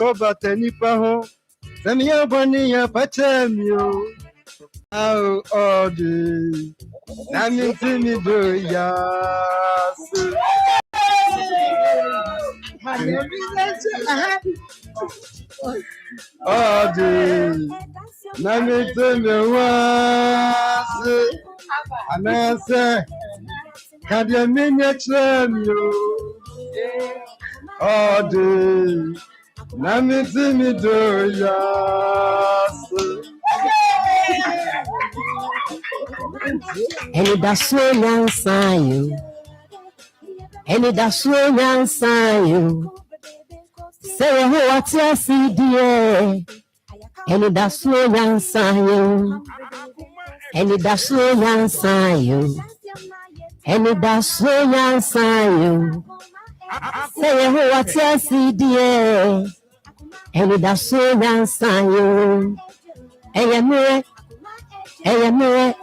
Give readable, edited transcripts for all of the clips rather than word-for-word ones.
Obatani paho. Samia Bonia Pachamio. Oh, oh, the Nami Timido, yes. Oh, the Nami Timido, and I say, can you mean it? Oh, the Nami Timido, yes. And that's so young, sign. And that's so young, sign. Say what you see, dear. And that's so young, sign. And that's so young, sign. And that's so young, sign. Say what you see, dear. And that's so young, sign. And you know, and you know.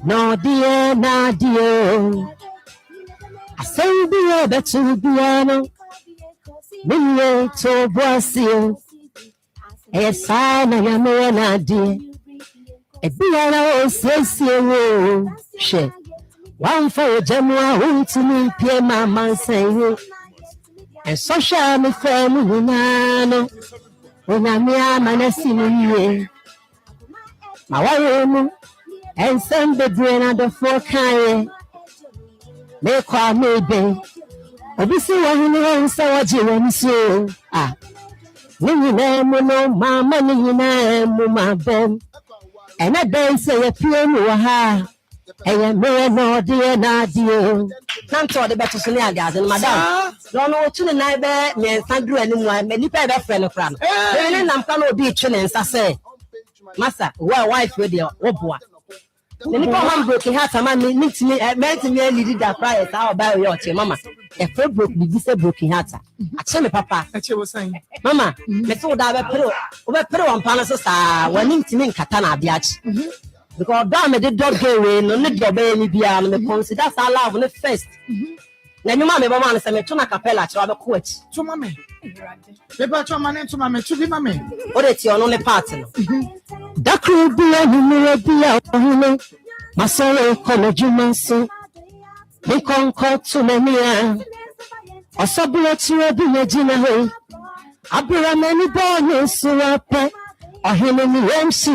No dear, no dear. I say be a better piano. Me to Brazil. A sign and a man, dear. A piano says you. She. One for Jamua, who to me, Pierre, my man saying. And so shall me family, Nano. When I'm a man, see my wife and some the brain and the four kind. They call me Ben. Obviously, one knows what you want so. Ah, Ninny name, no, mamma, Ninny name, my Ben. And I don't say a piano, ha. And a man, no, dear, not dear. Can't tell the better scenarios and madame. Don't know to the night bed, me and Sandra and many pair of friend of Fran. Then I'm going to be chilling, I say. Master, why wife with your boy? The Nippon broken heart, a man meets me, meant me a little that price. I'll buy your mamma. A friend broke me, this a broken heart. I tell me, Papa, as you were saying, Mamma, let's all that put on Panasos, when in Katana Biach. Because damn it, the dog gave no need your baby beyond the policy. That's our love on the first. Then your mamma, Mamma, and Tuna Capella to have a quote. To mammy. The battle man to mammy, to be mammy. What is your only partner? That could be a new my sorrow, college, you must say. They concord to many. Or sublet to a dinner. I bring a many boys so up. Or him in the MC,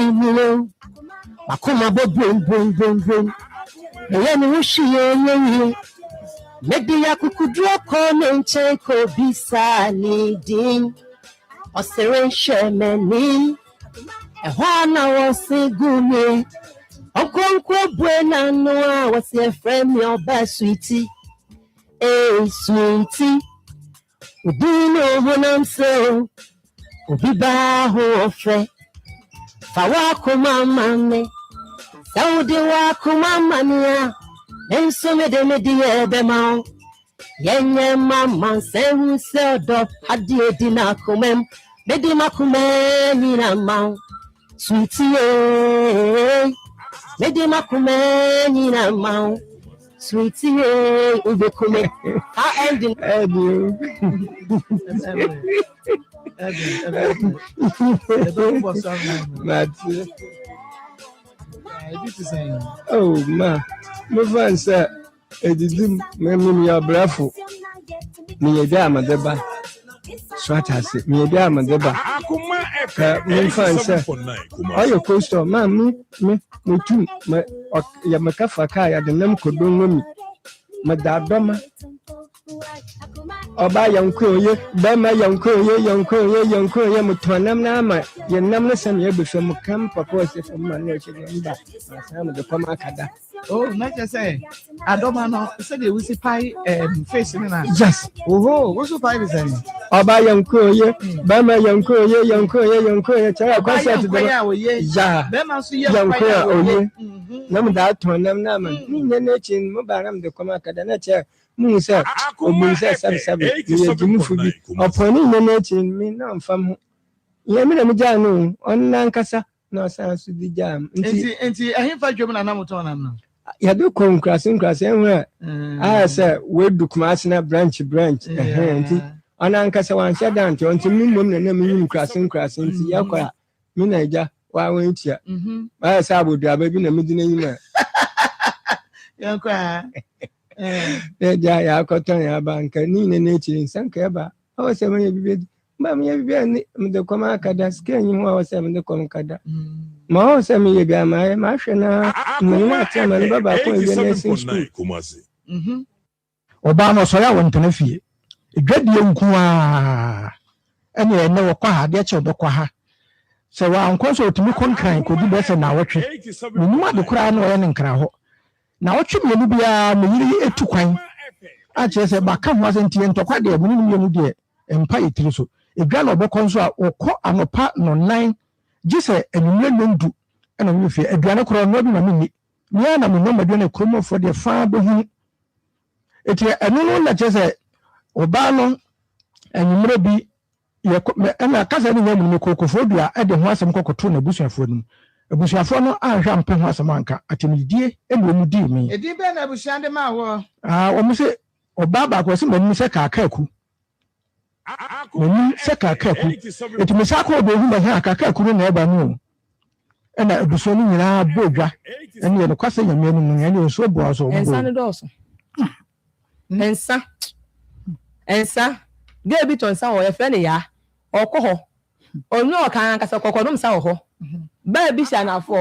Akoma boom. Let me wish you. Maybe I could draw comment, check or be needing. Or serene many. And when I was a good Uncle Buena, no, I was a friend, your best sweetie. Eh, sweetie. We do know when I'm so. We be by who afraid. Fawakuma mame. Saudi wakuma mania. Nsem de media bema. Yenye mama Nsem sedo hadi edina kumem. Bedi makume nina ma. Sweetie. Bedi makume nina ma. Sweetie ubekume. Ha ending. Oh, ma, my friend said, it didn't mean your bravo. Me a damn at the back. Swat me a damn at the back. My friend said, oh, your coaster, man, me too. My Yamaka Kaya, the name could bring me. My dad, Oba yankoye bema yankoye mutonam na ama yenam na sam yebehwe mu kampa ko se fam na na chegenda asam de koma akada. Oh, not just say adoma no say dey wisi pai face na. Yes. Oh, what's so pai be say? Oba yankoye bema yankoye chara concert de ya bema so ye pai oye nam da tonam na ama ni nyane chin mu baram de koma akada na che Musa, Musa, Sabi, Jimufubi, upon in me, no, from Yamina Jano, on Nankasa, no sounds to the jam. And see, I have 5 German and Namuton. yɛde kɔ nkurase ɛho a sɛ wedu kumase na branch nti ɔno ankasa wanhyɛ da nti ɔnti mmom na nam yi nkurase nti yɛkɔ a me na agya wɔn etia ayɛ sɛ aboduaba bi na medi n'anim a yɛnkɔ a agya yɛakɔtɔn yɛaba nka ne nyina n'akyiri nsa nka ɛba ɔwɔ sɛ meyɛ bibi mba meyɛ bibi a mede kɔm akada sika nyim hɔ a ɔwɔ sɛ mede kɔm kada ma ɔwɔ sɛ meyɛ bi a mahwɛ na mmenim ate ama ne babaako a ɛwie nursing school ɔbaa no ɔsɔre a wɔntena fie edwadie nko a ɛne ɛnɛ wɔkɔ ha adeɛ kyɛ ɔbɛkɔ ha sɛ wankɔ nso otumi kɔ nkran kɔdi bɛsɛ na wɔtwe menim ade koraa na ɔyɛ ne nkra hɔ na wɔtwe mmienu biara meyere etu kwan akyerɛ sɛ baka ho asɛ ntie ntɔkwa deɛ menim mmienu deɛ mpa yɛtiri so edwa na ɔbɛkɔ nso a wɔkɔ anɔpa nɔnan gye sɛ anwummerɛ nnɔndu ɛna wɔyɛ fie aduane koraa ɔno bi na menni mea na menom aduane kuromɔfoɔ deɛ faa bɛhunu eti ɛno no na kyerɛ sɛ ɔbaa no anwummerɛ bi ɛna kasa ne nyɛ mu kokofo dua ɛde ho asɛm kɔkɔto na abusuafoɔ no abusuafoɔ no anhwɛ ampɛ ho asɛm anka atemidie ɛna ɔmu di me edi bɛ na abusua de ma wɔ ɔmo sɛ ɔbaa baako sɛ m'anim sɛ kaakaaku m'anim sɛ kaakaaku eti me sa kɔ ɔbɛhu bɛhɛ kaakaaku no na ɛba no ɛna abusua no nyinaa bɔ dwa ɛne yɛ no kwasɛ nyame anim no ɛne nso boa so ensa ne dɔɔso ensa gɛ bi to nsa wɔ yɛfrɛ ne ya ɔkɔ hɔ ɔnyɛ ɔkan kasa kɔkɔ nom sa wɔ hɔ baa bi hyɛ anafo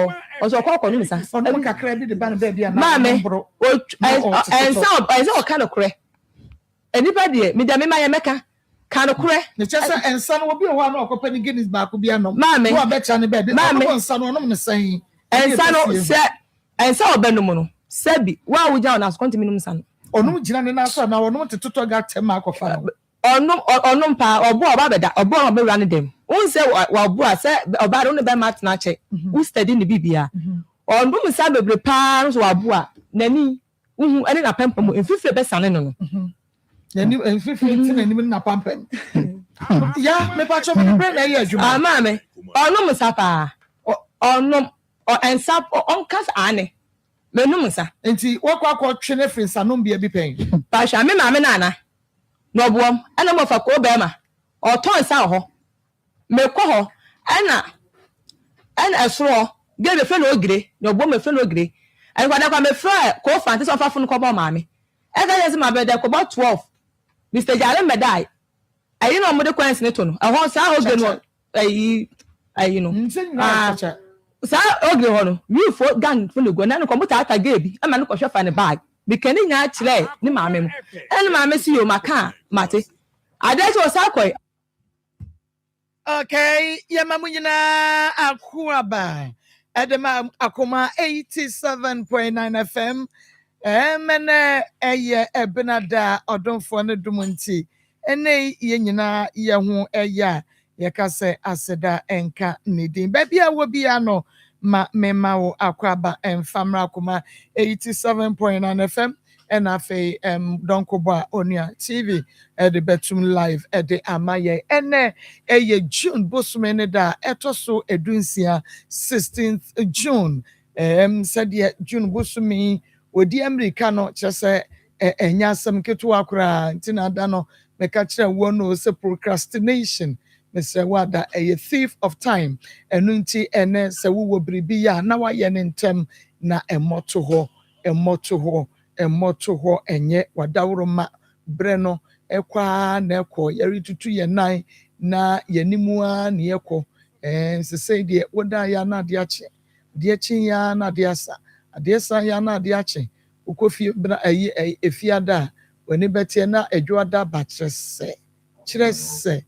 ɔsɔ ɔkɔ nom sa ɔno kakra bi de ba no baa bi a maame ensa ɔka no korɛ enipa deɛ midame ma yɛ mɛka ka no korɛ ne kyɛ sɛ ensa no obi wɔ hɔ na ɔkɔpɛ ne Guinness baako bi anom maame wo abɛkya ne baa bi ɔno ensa no ɔnom ne sɛn ensa no sɛ ensa ɔbɛnom no sɛbi wa wogya ɔna so kɔntimi nom sa no ɔnom gyina ne naso na ɔnom tetotɔ ga tɛm akɔfa no ɔnom pa ɔbo ɔba bɛda ɔbo ɔba bɛwura ne dɛm wonsɛ wɔbo a sɛ ɔba no ne bɛma atena kyɛ wo study ne bibia ɔnom sa bebre paa no so wɔabo a nani uhu ɛne na pɛmpɛ mu mfifire bɛsane no nani mfifire nti na nim na pampam ya me pa cho me bre na yɛ adwuma maame ɔnom sa pa ɔnom ɛnsa ɔnkas ane menum sa nti wɔkɔ twe ne firi nsanom bia bi pɛn pa hwa me maame na ana no boom ana mo fa ko be ma oton sa ho me ko ho ana esoro ge be fe no ogire no boom me fe no ogire ai kwada kwa me fra ko fa nti so fa fun ko ba maame e ga yes ma be de ko ba 12 Mr. Jare me dai ai no mo de kwans ne to no ho sa ho ge no ai no sa ogire ho no we for gang fun go na no ko mo ta ge bi ama no ko hwe fa ne bag bikani nya kire ni maame mu ene maame si yo maka mate ade so sakoi okay ya mamu nyina akwaba edema akoma 87.9 FM emene eye ebenada odonfo ne dumunti ene ye nyina ye ho eya ye kase aseda enka nidin babia wo bia no ma memawo akwaba emfamra akoma 87.9 FM and afe donkoba onia TV the betum live the amaye ene eye June bosumene da etoso edunsia 16th June said ye June bosumi odi America no chese enya sam ketu akura ntina da no meka kire wo no se procrastination Mr. Wada a thief of time enunti ene se wo bribi ya na wa ye ne ntem na emoto ho enye wadawroma breno ekwa na ekọ yari tutu ye nan na yanimu a na ekọ se de woda ya na de ache de chin ya na de asa de sa ya na de ache ukofie bra ayi efiada wani betie na adwoada ba kyerese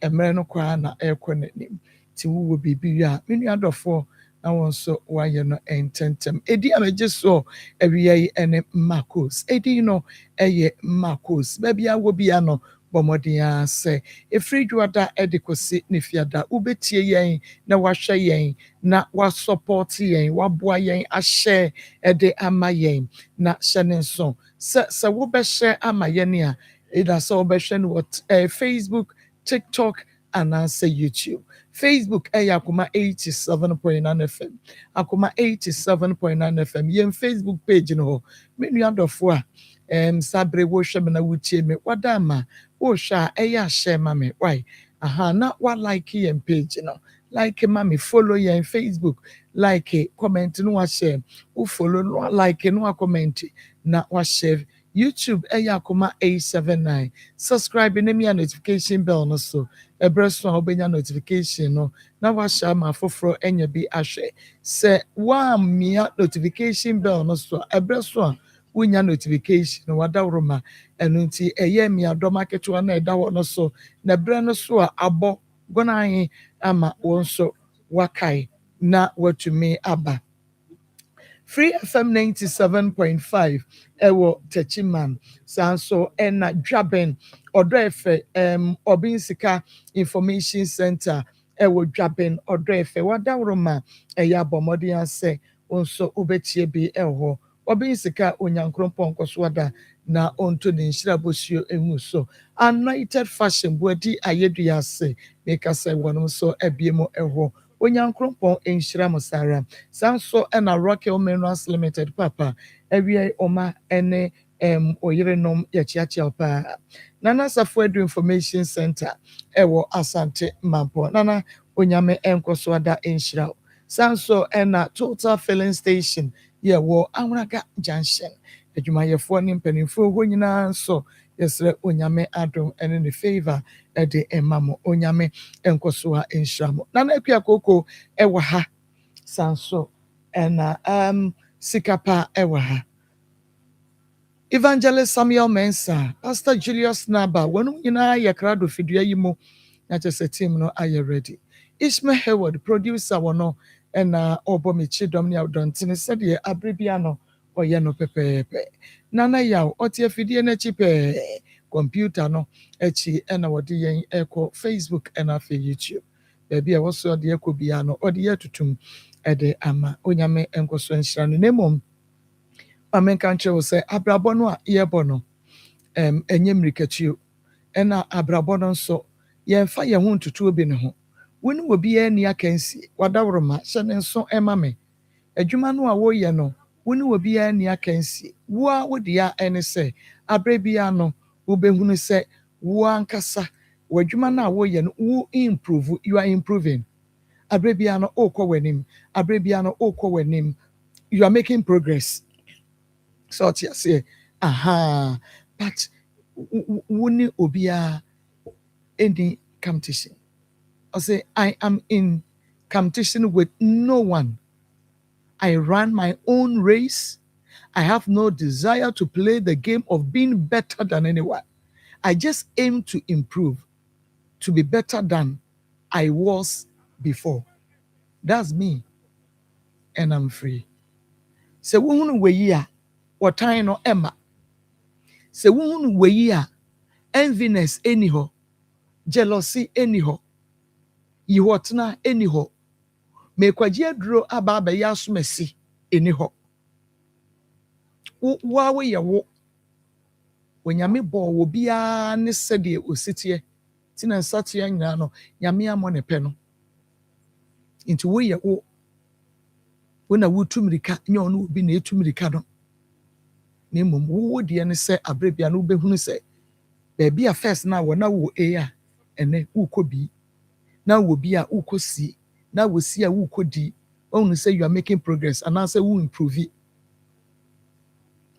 emre no kwa na ekọ nanim ti wo bibi a menu adofo na wonso waye no ententem edi amejeso ewiye ene Marcos edi no eye Marcos babia wo bia no bomodia se efridwada edikosi nefiada ubetie yen na wahwe yen na wa support yen waboa yen ahye ede ama yen na hyenenso se wo be hye ama yen a ida so wo be hye no Facebook, TikTok, anaasɛ YouTube. Facebook ɛyɛ Akoma 87.9 FM. Akoma 87.9 FM. Yɛn Facebook page no hɔ. Me nua dɔfo a sabre wohwɛ me na wotie me. Wada ama wohwɛ a ɛyɛ ahyɛ ma me. Why? Aha na wa like yɛn page no. Like ma me follow yɛn Facebook. Like comment no wa share. Wo follow no like no wa comment na wa share. YouTube ɛyɛ Akoma 879. Subscribe na me notification bell no so. Ɛbrɛ so a wobɛnya notification no na wahyɛ ama foforɔ ɛnya bi ahwɛ. Sɛ wammia notification bell no so ɛbrɛ so a wonya notification no wadaworo ma ɛno nti ɛyɛ mmiadɔm aketewa na ɛda hɔ no so na ɛbrɛ no so a abɔ gɔnae ama wɔn so wakae na watumi aba. Free FM 97.5 ɛwɔ Techiman sanso ɛna Dwaben ɔdɔ ɛfɛ Obinsika Information Center ɛwɔ Dwaben ɔdɔ ɛfɛ wadaworo ma ɛyɛ abɔmɔden asɛ nso wobɛtie bi ɛwɔ Obinsika onyankropɔn nkɔsoada na onto ne nhyira bosio emu so Anointed Fashion buadi ayedua ase meka sɛ wɔn so abiemo ɛwɔ onyankropɔn enhyira mosara sanso ɛna Rocket Minerals Limited papa ɛwie ɔma ɛne oyerenom yɛkyeakyea paa Nana Safuedu Information Center ɛwɔ Asante Mampo Nana onyame ɛnkɔsoada enhyira sanso ɛna Total Filling Station yɛwɔ Anwraga Junction adwumayɛfoɔ ne mpanimfoɔ hɔ nyinaa nso yɛsrɛ onyame adom ɛne ne favor ɛde ɛma mo onyame ɛnkɔsoa enhyira mo Nana Akua Koko ɛwɔ ha sanso ɛna Sikapa ɛwɔ ha Evangelist Samuel Mensah, Pastor Julius Naba, wɔn nyinaa yɛ krado fidua yi mu na kyerɛ sɛ team no ayɛ ready. Ishmael Hayward, producer wɔn ɛna ɔbɔ mechi dɔm ne adɔntene sɛdeɛ abere bia no ɔyɛ no pɛpɛɛpɛ. Nana Yaw, ɔte afidie n'akyi pɛɛ, computer no akyi ɛna wɔde yɛn ɛkɔ Facebook ɛna afei YouTube. Baabi a wɔso ɔde ɛkɔ bia no ɔde yɛ tutum ɛde ama onyame ɛnkɔso nhyira no na mmom Amenka nkyerɛ sɛ abrabɔ no a yɛbɔ no ɛnyɛ mmirikatuo ɛna abrabɔ no nso yɛmfa yɛn ho ntutuo bi ne ho wone wɔ biara ni akansie wadaworo ma hyɛ ne nso ɛma me adwuma no a wɔyɛ no wone wɔ biara ni akansie wo a wode a ɛne sɛ abrɛ biara no wobɛhunu sɛ wo ankasa w'adwuma no a wɔyɛ no wo improve you are improving abrɛ biara no okɔ w'anim abrɛ biara no okɔ w'anim you are making progress. So I say, aha, but wuni obia any competition. I say, I am in competition with no one. I run my own race. I have no desire to play the game of being better than anyone. I just aim to improve, to be better than I was before. That's me. And I'm free. So wunu we wɔtan no ɛma sɛ wohunu wei a enviness ɛni hɔ jealousy ɛni hɔ yiwɔtena ɛni hɔ mekwagye aduro aba abɛyɛ asomasi ɛni hɔ wo a woyɛ wo onyame bɔɔ wɔ biara ne sɛdeɛ ositeɛ ti na nsateɛ nyinaa no nyame amɔ ne pɛ no nti woyɛ wo na wotu mirika nyɛ ɔno obi na etu mirika no na mmom wo deɛ ne sɛ abrɛ bia no wobɛhunu sɛ baabi a first na wɔ na wɔ A a ɛnɛ wokɔ bi na wɔ bi a wokɔ C na wɔ C a wokɔ D ɔhunu sɛ you are making progress anaasɛ wo improve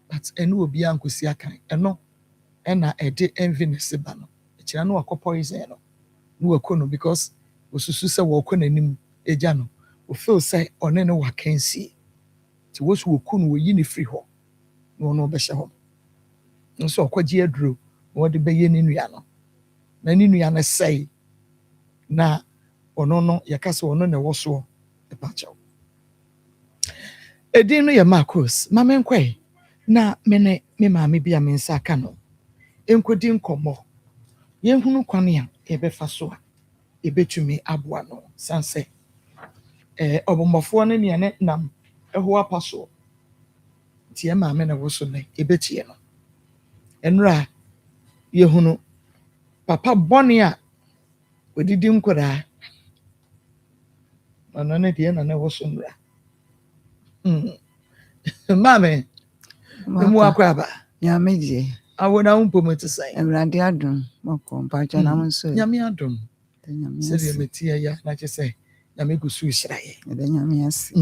but ɛno wɔ bi a nkɔsi akan ɛno ɛna ɛde envy ne se ba no ɛkyerɛ no wakɔ poison no na wakɔ no because osusu sɛ wɔkɔ n'anim agya no ofeel sɛ ɔne no wakansie nti wɔso wɔkɔ no wɔyi ne firi hɔ no bɛhyɛ hɔ nso ɔkɔgye aduro na wɔde bɛyɛ ne nua no na ne nua no sɛe na ɔno no yɛka sɛ ɔno na ɛwɔ soɔ ɛpakyɛw ɛdin no yɛ Marcos mame nkɔe na me maame bi a me nsa aka no nkɔdi nkɔmmɔ yɛnhunu kwan a yɛbɛfa so a yɛbɛtumi aboa no san sɛ ɔbɔmmɔfoɔ no nea ne nam ɛho apa soɔ tie maame na wo so ne ebetie no enra yehunu papa bɔne a odidi nkora ana na die na wo so mra mame mu akwaba nyame die awona umpo sai Awurade adom moko mpacha na monso nyame adom nyame se de metia ya na che say nyame gusu hiraye de nyame ase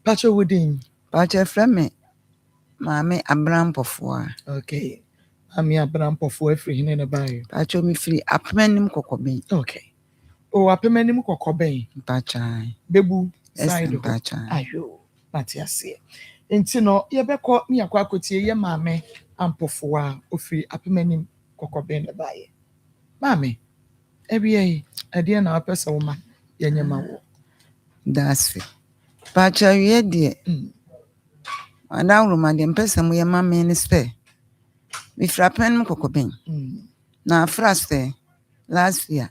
pacha wodin pacha frame maame abrampofo okay ami abrampofo afri hine na bae pacha mi free apemanim kokoben okay o apemanim kokoben pacha bebu side pacha ayo matiase enti no yebekọ mi akwa akotie ye maame ampofo a ofiri apemanim kokoben na bae maame ebiye ade na apesa wo ma yenyema wo dase pacha wie de adawroma de mpesa mo ye maame ne ste mi fra apemanim kokoben na fraste last year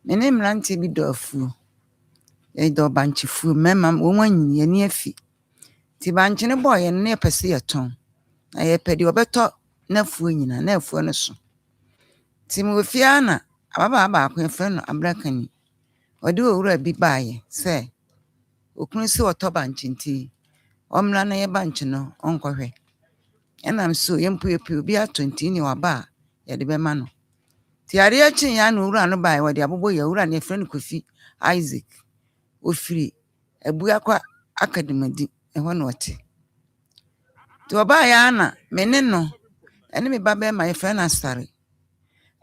mene mranti bi dofu do banchifu mema wo wanyi ye ne afi ti banchi ne boy ne pese ye ton na ye pedi obeto na fuo nyina na afuo no so ti mo fia na ababa ba akon fre no abrakani odi owura bi baaye se okunu se oto banchi nti omra na ye banchi no onkohwe enam so ye mpu obi a 20 ni waba ye de be ma no ti are ya chin ya na owura no baaye wode abobo ye owura ne fre no Kofi Isaac ofiri abuya kwa akademadi ehwo no ote to ba ya na mene no ene me baba my friend asare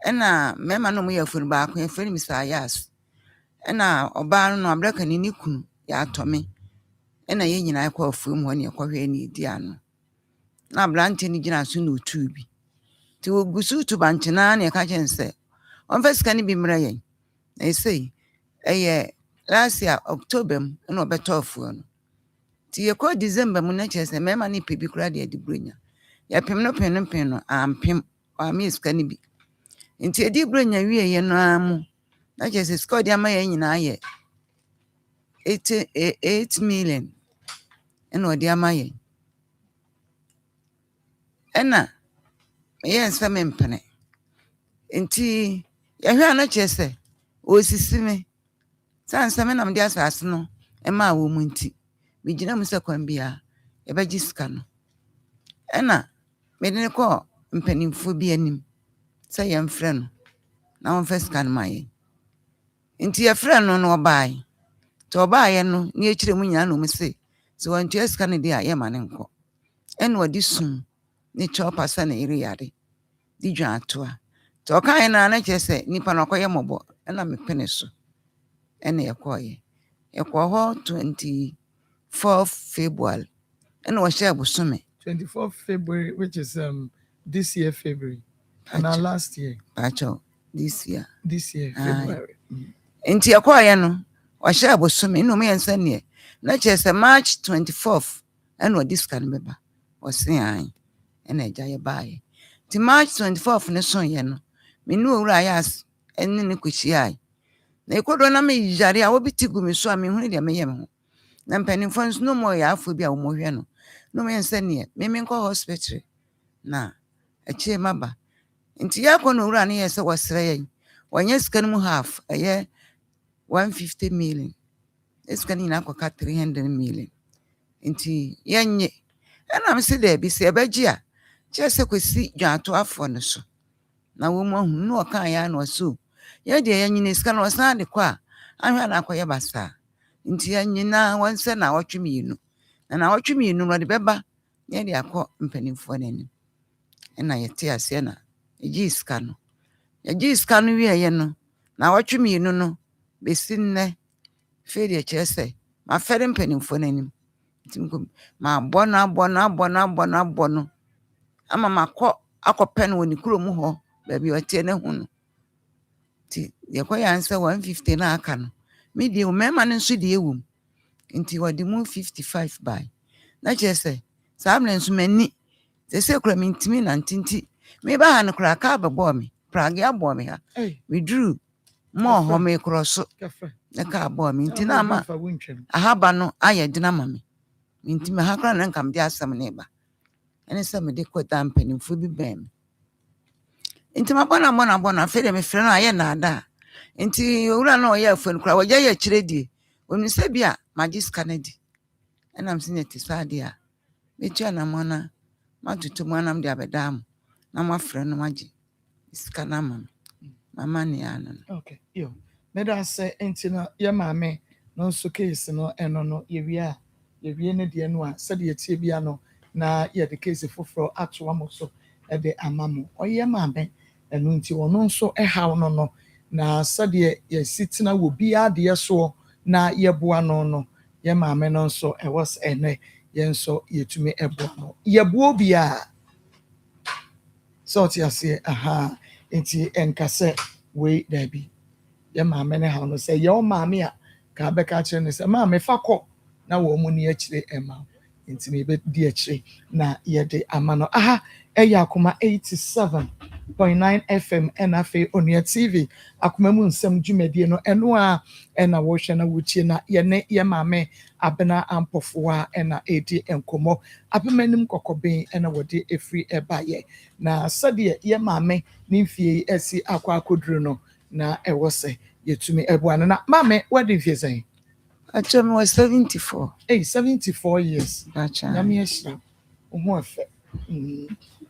ena mema no mo ya furu ba ko efiri misayas ena oba no abraka ni kunu ya atome ena ye nyina kwa afuom ho ne kwahwe ni di ano na blante ni gina so no tubi ti ogusu tu banchina ne ka chense on fesika ni bi mra yen na sei eye last year October no obeto afuo no ti ye ko December mu na chese mema ni pebi kura de adibronya ya pem no ampem ami sika ni bi nti adibronya wie ye no amu na chese sika de ama ye nyina ye 8 million eno odi ama ye ena ye nsem mpene nti ya hwa na chese osisi me sansame na mde asase no ema wo mu nti bigina mu sekwan bia e beji sika no ena medene ko mpanimfo bi anim say yem frɛ no na won first kan mai nti ye frɛ no no obai to obai no ni ekire mu nyina no mu se so won tu sika no dia ye ma ne nko ena odi sum ni chopa sa na iri yare di dwa atoa to kan na kyese nipa no koye mobo ena me pene so ena ye koye ho 24 February ena wo share busome 24th February, which is this year February, and last year. Pacho, this year February. Inti yakoye no, wo share busome no me yensa ne. Na chese March 24th, ena wo this kan beba. Wo se an ena eja ye bae. Ti March 24th ne son ye no. Me nu owura yas ene ne kuchia. Na ikodo na me yare a wo bitigu me so a me hunu de me ye me ho. Na mpanimfo nso no mo ya afo bi a wo mo hwe no. No me yensa ne. Me nko hospital na eche maba. Nti yakọ no owura ne ye se wo sere ye. Wanya sika no mu half eye 150 million. Esika ni na akoka 300 million. Nti yenye ana me se de bi se ebeji a che se kwesi dwato afọ no so na wo mu ahunu no kan ya na so ye de yenye ne sika no san de kwa ahwa na akoye basa nti yenye na wonse na wotwemi inu na wotwemi inu no de beba ye de akọ mpanimfo nani na yete ase na eji sika no wie ye no na wotwemi inu no besi nne fe de chese ma fere mpanimfo nani ma bono ama makọ akọpe no ni kuro mu ho ba bi otie ne hu no ti yekoya ansa 150 na aka no me die o mema ne nso die ewum nti wodi mu 55 by na chese samle nso mani se kura me ntimi na ntinti me ba ha no kura ka bebo me prage abo me ha we drew mo ho me kroso na ka abo me nti na ma ahaba no aye dina ma me nti me ha kra na nkam de asam ne ba ene se me de kwata mpanimfo bi bem nti mabona fe de me frɛ no aye na ada nti owura na oya afun kra woja ye kire di onu se bia magis canady enam sineti sade a metua na mona matutu manam de abedam na mafrɛ no magi iska na mama ne ana okay yo me da say entina ye maame no so case no eno no ye wie ne de no a sɛ de tie bia no na ye de case foforo ato amo so e de amamo oye maame eno nti wono nso haw no na sɛ de ye sitina wo bia de so na ye boa no ye maame no nso was ene ye nso yetumi eboa no ye boa bia so ti ase aha enti enkase we there be ye maame ne ha no say ye o maame a ka beka kire ne say maame fa kɔ na wo mu ne akire ema enti me be di akire na ye de ama no aha eya Akoma 87.9 FM NFA Onua TV Akoma mu nsɛm dwumadie no eno a na wo hwɛ na wutie na ye ne ye maame abena ampofo a na edi enkomo abemanim kokoben na wode efri eba ye na sade ye maame ne mfie esi akwa akoduru no na ɛwɔ sɛ yɛtumi ɛboa no na maame wadi mfie sɛn achom was 74 74 years acha na me ahyira wo ho afɛ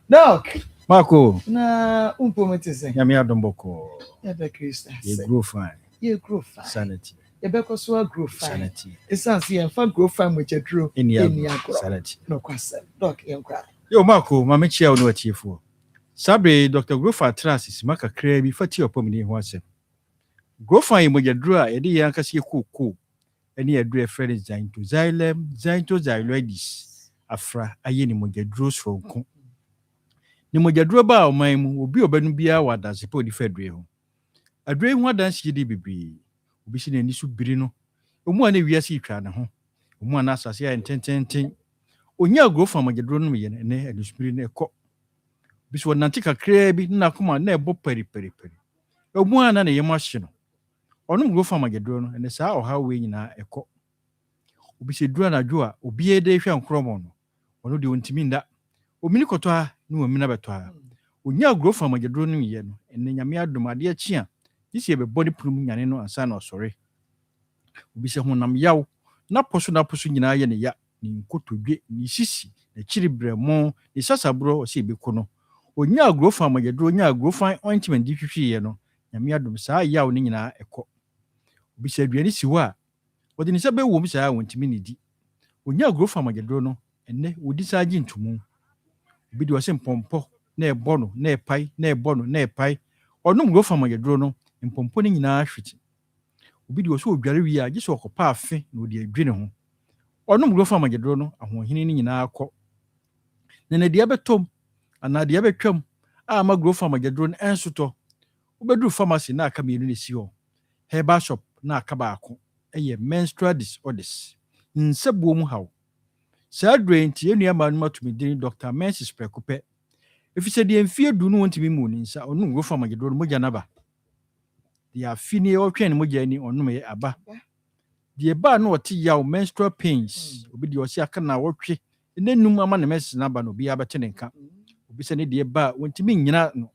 Doc Marco na umpomete sɛn nyame adomboko ya da Krista ye grow fine ye grow fine sanity ye bɛkɔ so grow fine sanity esanse ye fa grow fine mo chaduro eni sanity no kwasɛ Doc ye nkwa yo Marco mama chia wo no atiefo sabre Dr. Grofa Trasis maka kra bi fati opomni ho asem Grofa yi mojaduro a yede yan kase kokko eni aduro friend zaito xyloides afra aye ni mojaduro sronko ni mojaduro ba oman mu obi obanu bia wadanse po di fedre ho adure ho adanse di bibiri obi si na ni so biri no omu ana wiase itwa ne ho omu ana asase ya entententen onya Grofa mojaduro no ye ne adusbiri ne ekọ biso nante kakra bi na Akoma na ebo peri omu ana na yema hye no onum Grofa mojaduro no ene saa oha we nyina ekọ obi se dura na dwo a obi ede hwe ankromo no ono de ontimi nda omini koto a ni omina beto a onya Grofa mojaduro no ye no ene nyame adom ade achi a disi e be body prum nyane no ansa na osore obi se honam yaw na poso nyina ye ne ya ni nkotodwe ni sisi na chiribremo ni sasabro o se beku no onya Grofa mojaduro onya Grofa ointment di hwehwe no nyame adom saa yaw ni nyina ekọ obi se aduani siwo a odi ni se be wo mi saa wontimi ni di onya Grofa mojaduro no enne wodi saa gi ntumu obi di o se mpompo na ebo no na epai na ebo no na epai onum Grofa mojaduro no mpompo ni nyina hweti obi di o se odware wi a gise okopa afe na odi adwene ho onum Grofa mojaduro no ahohene ni nyina akọ na de abetom ana de abetwam a ma Grofa mojaduro no ensoto obedu pharmacy na aka mienu ne si ho herbal shop na aka baako eye menstrual disorders nsebuo mu haw saa drenti enua ma no matumi din Dr. Mensis Prekope efise de emfie du no wontimi mu ni nsa onum Grofa mojaduro no moja naba de afini o twen moja ni onum ye aba de ba no oti yaw menstrual pains obi de o si aka na wotwe enenum ama ne Mensis naba no bi abete ne nka obi se ne de ba wontimi nyina no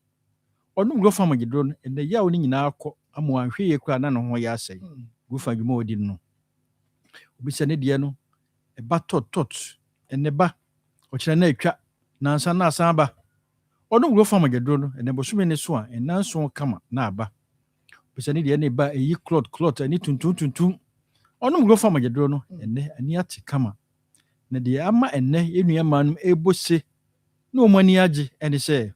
onum Grofa mojaduro no ene yaw ni nyina akọ amu anhwe ye kura na no ho ya asai Grofa dwuma odi no obi se ne de no e ba tot ene ba o kire na atwa na ansa na asan ba onum Grofa mojaduro no ene bosume ne so a enanso kama na aba obi se ne de ne ba eyi clot ani tuntum onum Grofa mojaduro no ene ani ate kama na de ama ene enua manum ebose na omani age ene se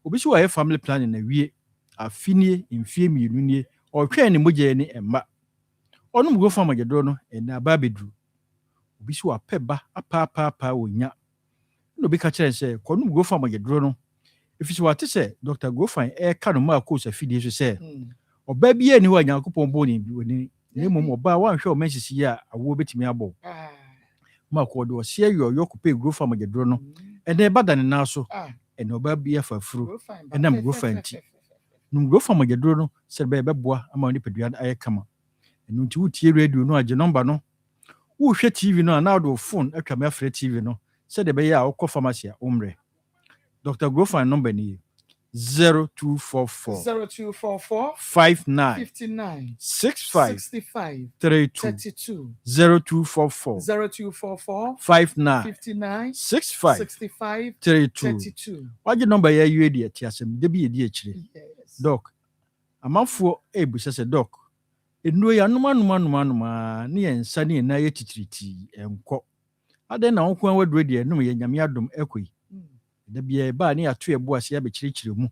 obi so wa family planning na wie afinie mfie mienu nie o hwe ne moja ni emma onum Grofa mojaduro no ene aba bedru obi so wa peba apa wonya no bi ka kire se konum Grofa mojaduro no efisi wa te se Dr. Grofa ka no ma ko sa fidie so se oba bi ani wa Nyankopon bo ni bi ni mom oba wa hwe o Mensis ya awo betimi abo ma ko do se yoyo ko pe Grofa mojaduro no ene bada ne na so ene oba bi afafuru enam Grofa nti num Grofa mojaduro no se be beboa ama oni pedua aye kama enu nti wutie radio no age number no wo hwe TV no na do phone atwa me afre TV no se de be ya okọ pharmacy a umre Dr. Grofa number ni 0244 0244 59 59 65 65 32 32 0244 0244 59 59 65 65 32 32. What's your number? Yeah, you idiot. Yes, debi edi achire. Yes. Doc, amanfo ebusa se doc. Enu ya numa ne yensa ne na ye titiriti enko. Ade na wonko wadro de enum ye nyame adom ekoi. Da bia ba ne ato ebo ase abekirikire mu.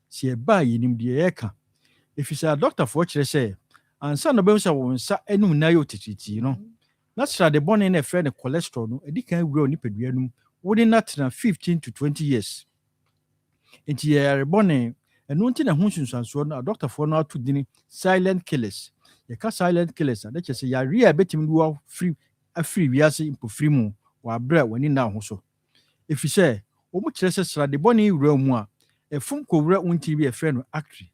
Si eba yenim de yeka. Efisa doctor fo kire se ansa no be wo nsa enum na ye titiriti no. Na sra de bone na efe ne cholesterol no edikan wura onipadua num. Wodi na tena 15 to 20 years. Enti ye bone enu nti na ho sunsanso no doctor fo no ato dini silent killers. Ye ka silent killers na che se ya ria betim duwa free wiase impo free mu wa bra wani na ho so. Efi se o mu kire se sra de bone wura mu a efum ko wura unti bi efe no acri.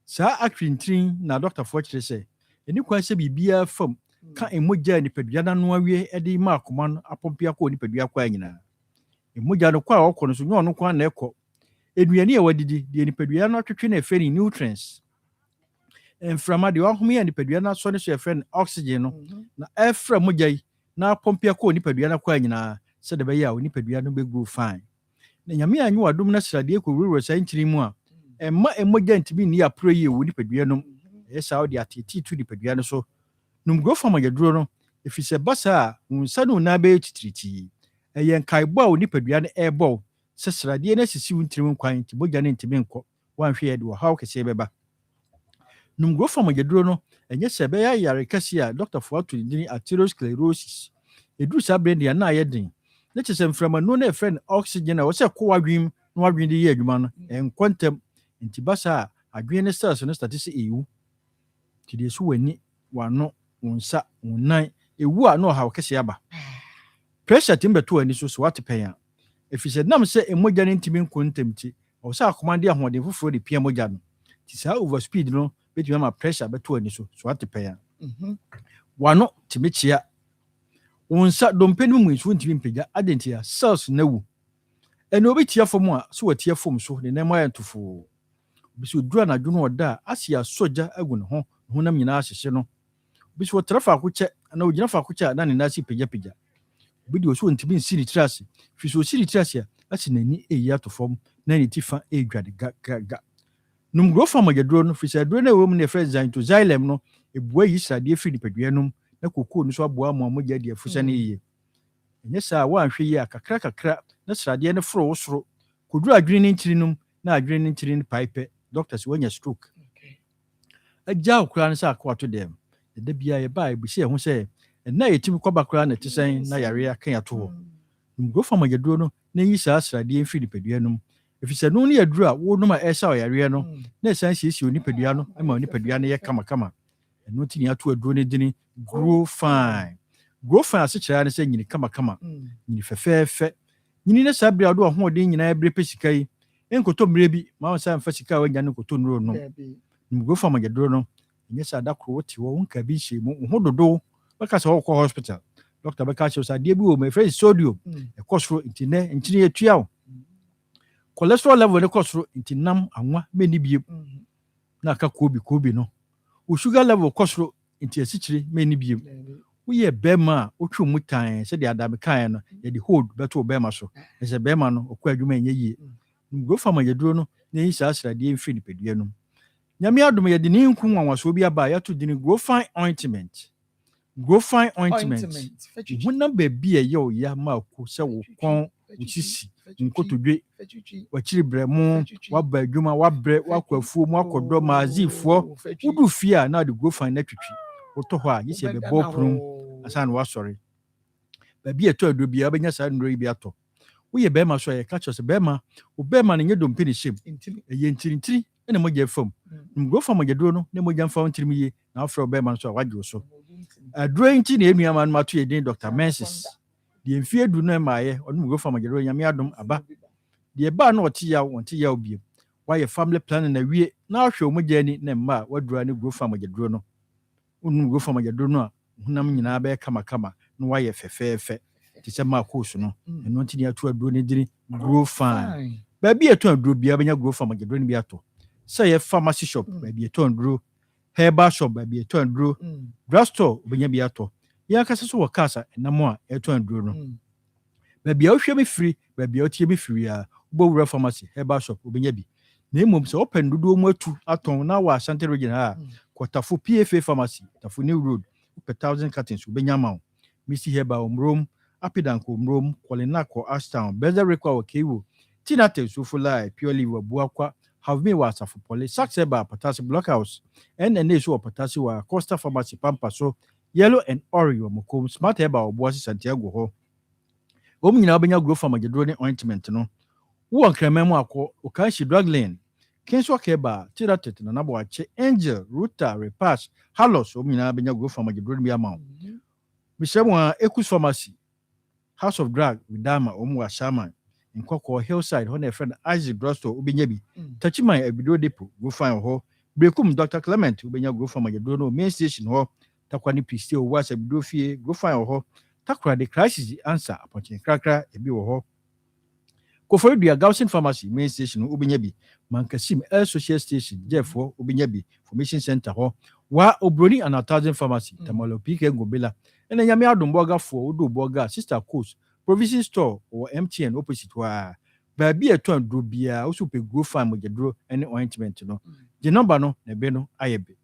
Sa acri ntrin na doctor fo kire se eni kwan se bibia fam ka emogya nipadua na no awie e de ma akoma no apompia ko nipadua kwa nyina. Emogya no kwa okọ no so nyo no kwa na ekọ. Eduane ya wadidi de nipadua no atwetwe na efe ni nutrients. Enframa de wahome ya nipadua na so ne so efe oxygen no na efra mogya yi na pompia ko nipadua na kwa nyina se de be ya nipadua no be grow fine. Na nyame anyu wadom na srade ko wuro sa ntiri mu a emma emogya ntimi ni apro yi wo nipadua no esa o de ateti tu nipadua no so num grow fama yaduro no efise basa unsa no na be titiriti eyen kaibo a nipadua no ebo se srade na sisi wuntirim kwan ti bogya ne ntimi nko wanhwe ye de wo haw kese beba num grow fama yaduro no enye se be ya yare kase a doctor for to dini atherosclerosis edu sa brain dia na ayedin na chese mframa no na friend oxygen a wo se ko wadwim na wadwin de ye adwuma no enkontem nti basa adwen ne cells no start se ewu ti de so wani wano unsa unan ewu a no haw kese aba pressure timbeto ani so what pen a efise nam se emogya ne ntimi nkontemti o se akomande ahode foforo de pia mogya no ti sa overspeed no betimi ma pressure beto ani so what pen a wano timechia unsa dompeni mu isu ntimi mpega adentia cells na wu eno obetia fom a so watia fom so ne nem ayantofo biso dura na dwuno oda asia soja agu ne ho honam nyina ahyehye no biso trafa akoche na ogina fa akoche na ne nasi pegya bidi so ntimi nsiri trase fiso siri trase a asi nani eyi atofom na ne tifa edwade ga num grow fama yaduro no fisa duro na wom ne fresh zain to xylem no ebua yi srade firi nipadua num na kokoo no so aboa mo amogya de afusa ne yiye enye sa wa anhwe yi akakra na srade ne foro wosoro koduru adwene ne ntiri num na adwene ne ntiri ne pipe doctors wanya stroke agya okura ne sa akwato dem da bia ye ba ebusi e ho se na yetimi kwaba kura na tisen na yare aka yato ho ngo fama yaduro no na yi sa srade mfiri nipadua num efisa no ne yaduro a wo numa esa yare no na esan siesi onipadua no ama onipadua no ye kama eno ti ni ato aduro ne dini grow fine ase kira ne se nyini kama nyini fefefe nyini ne sabria do ho de nyina ebre pesika yi enkoto mre bi ma won sa mfa sika wa nya ne koto nuro no ngo fama yaduro no nye sa da kro woti wo nka bi hye mu ho dodo baka sa wo ko hospital doctor baka che sa de bi wo me fresh sodium e kosoro intine nchini etua wo cholesterol level ne kosoro intinam anwa meni biem na ka kobi no o sugar level kosoro inti asichire meni biem wo ye bema otwe mu tan se de adame kan no ye de hold beto bema so e se bema no okwa adwuma enye yie ngo fama yaduro no na yi sa asrade mfiri nipadua no nyame adom ye de ne nku nwanwaso bi aba ya to de ne grow fine ointment hunna baby ye o ya ma ko se wo kon usisi nkotodwe wachiri bremu waba adwuma wabre wakwafuo mu akodo maazifo wudu fia na de grow fine na twitwi woto ho a yi se be boprum asa na wasori baby eto ado bia benya sa ndro yi bi ato wo ye be ma so ye ka chose be ma wo be ma ne nyedom pini shem ye ntiri ene mo je fam ngo fam je do no ne mo je fam ntiri mi na afro be ma so waje so adro nti na enu ama no mato ye din Dr. Mensis de mfie du no ma ye onu ngo fam je do nyame adom aba de ba na oti ya obiem wa ye family planning na wie na ahwe mo je ni na ma wadura ne ngo fam je do no onu ngo fam je do no a hunam nyina ba kama no wa ye fefefe ti se ma course no eno nti ne ato adro ne din grow fine Baby a ton drew be a grow from a green beato. Say a pharmacy shop, baby a ton drew. Herbal shop, baby a ton drew. Drugstore, Benya beato. Yakasa casa and no more a ton drew. Baby, I'll share me free, baby, I'll tear me free. Bow pharmacy, herbal shop, Benyabi. Name mums open to do more to Aton now, Santa Regina, Quatafu PFA pharmacy, Tafu New Road, per 1,000 curtains, Benyamau. Missy Heba Room, Apidanko Room, Qualinako, Ashtown, Bezer Requa, Kiwu, Tinate, Sufulai, purely Buakwa, have me was for police, Saxeba, Potassium Blockhouse, and a nation of Potassium, Costa Pharmacy Pampaso, Yellow and Oreo, Mocom, Smart Heba, Boise Santiago Ho. Omina Benya grow from a Gedrone ointment, no. Who can remember Okashi drug lane? Kenswa Keba, Tiratet, and Naboache, Angel, Ruta, Repass, Halos, Omina Benya grow from a Gedrone amount. Bishamwa Ekus Pharmacy, House of Drug, Vidama, Omwa Shaman, in Koko Hillside, on a friend Isaac Drosto, Ubinyabi, Tachima, a video depot, go find ho, Brekum Dr. Clement, Ubenya go from a Gedrono main station ho, Takwani Pistio was a Bidofie, go find ho, Takra the crisis answer upon Cracker, a bill ho. Kofori dia Gaussian Pharmacy main station Ubinyabi, Mankasim Air Social Station, therefore Ubinyabi Formation Center ho, wa Obroni and 1,000 Pharmacy, Tamalo Pike Gobela, and then Yamia Dumboga for Udo Boga, Sister Coast, Provision Store or MTN opposite wa. Baby a ton drew beer, also pay grow farm with the draw any ointment, no. The number no, Nebeno, Ayabe.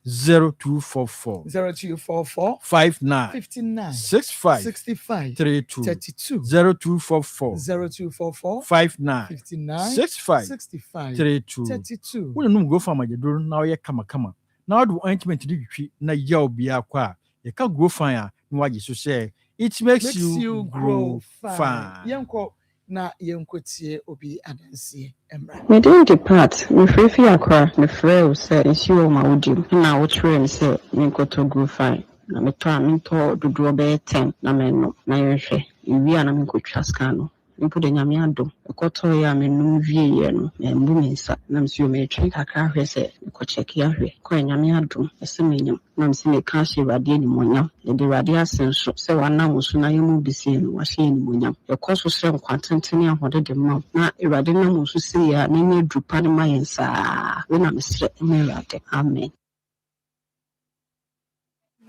0244 0244 59 59 65 65 32 32 0244 0244 59 59 65 65 32 32. When you go from my door now, you come. Now the ointment did you na yaw be aqua. You can't grow fire. What you say, it makes you grow fine. Yanko na yankotie obi adansie emra. Me didn't depart. Me free akwa. Me free say isi o ma odi. Na wo train say me go to grow fine. Na me to do be 10 na me no. Na yehwe. Iwi ana me go twa scan no. Mpo de nyame adom. Ekoto ya me num wie ye no. Mbu me nsa. Na me so me twi kakra hwe say ko check ya hwe. Ko nyame adom. Ese me nyam. Na me se me ka hye rade ni monyam. De rade asenso. Se wana musu na yemu bisi no. Wa hye ni monyam. Ekoso se nkwantentene ahode de ma. Na rade na musu se ya na nye drupa ne mayensa. We na me sre me rade. Amen.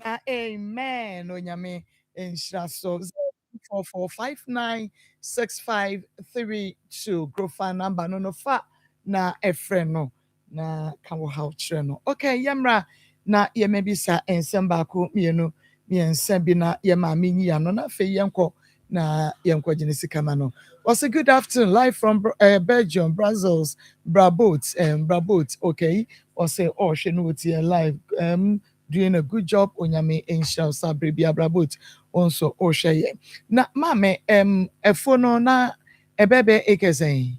Na amen onyame enhira so 44596532 grofa number no fa na efre no na kan wo how chere no. Okay yamra na ye mebisa ensem baako mienu miensa bi na ye ma menyi ya no na fe yenko na yenko ginesika ma no. Was a good afternoon live from Belgium, Brussels, Brabot. Okay, was say oh she no live doing a good job onyame enhira sabre bia Brabot also share na mame efono na ebebe ekesen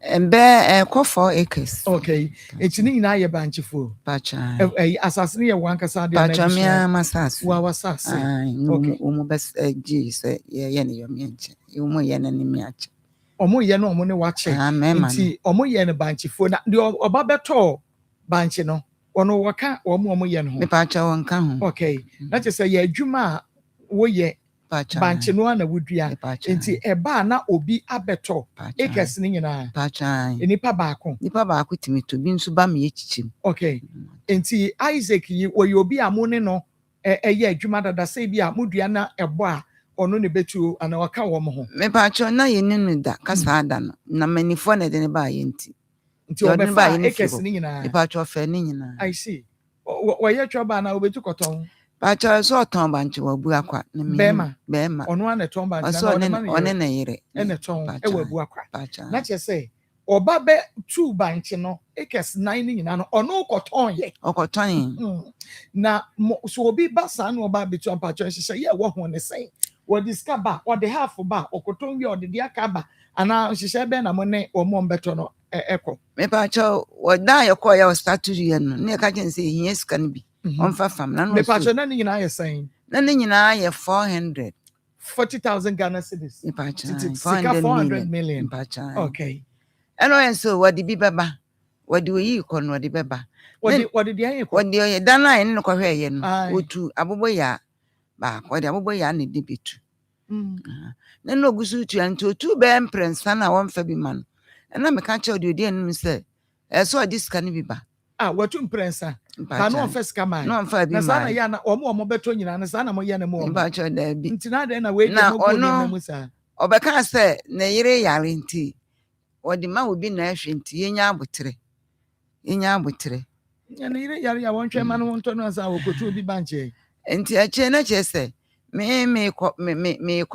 Embe ko 4 acres. okay etini na ye banchifo Pacha. Asasini ye wankasa dia na Pacha mi amasas. wa wasase Okay. Umu bes ji say ye ne yo mi enche. Umu ye na ni mi ache. Omo ye no omo ne wache nti omo ye ne banchifo na de oba beto banchi no ono waka omo ye no Me pacha wonka ho. okay na che say ye adwuma wo ye banchi no na wudua nti eba na obi abeto ekes ni nyina pacha nipa baako timi to bi nso ba me echichim. Okay nti Isaac yi wo ye obi amone no eye adwuma dada say bi amudua na ebo a ono ne betu ana waka wo mo ho Me pacha na ye ninu da kasa ada no na manifo na de ne ba ye nti obefa ekes ni nyina me pacha ofa ni nyina. I see wo ye twa na obetu koton pacha so ton banchi wo bu akwa na me bema ono na ton banchi na one na yire ene ton e wo bu akwa na che say oba be 2 banchi no ekes 9 ni nyina no ono koton ye okoton na so obi basa na oba betu ampacho hye ye wo ho ne say wo discover wo de half ba okoton ye o de dia ka ba ana hye be na mo ne o mo mbeto no eko me pacha wo da ye ko ya start to ye no ne ka ken say hie sika no bi on fa fam na no me pacha na ni nyina ye saying na ni nyina ye 440,000 Ghana cedis me pacha 400 million me pacha okay eno en so what di bi beba what do yi ko no di beba what did ye ko what di dan na en no ko hwe ye no otu abobo ya ba ko di abobo ya na di bitu na no gusu tu anto tu be emprensa na won fa bi man na me ka che odi odi anim se so odi sika ne bi ba watu mprensa ba no first come no fa bi na sana man ya na omo beto nyina na sana mo ya na mo ba che da bi ntina de na we na mo go ni mu sa obeka se na yire yare nti odi ma obi na ahwe nti yenya abotre ya na yire yare ya wonhwe ma no nto no sa wokotu obi banche nti ache na che se me ko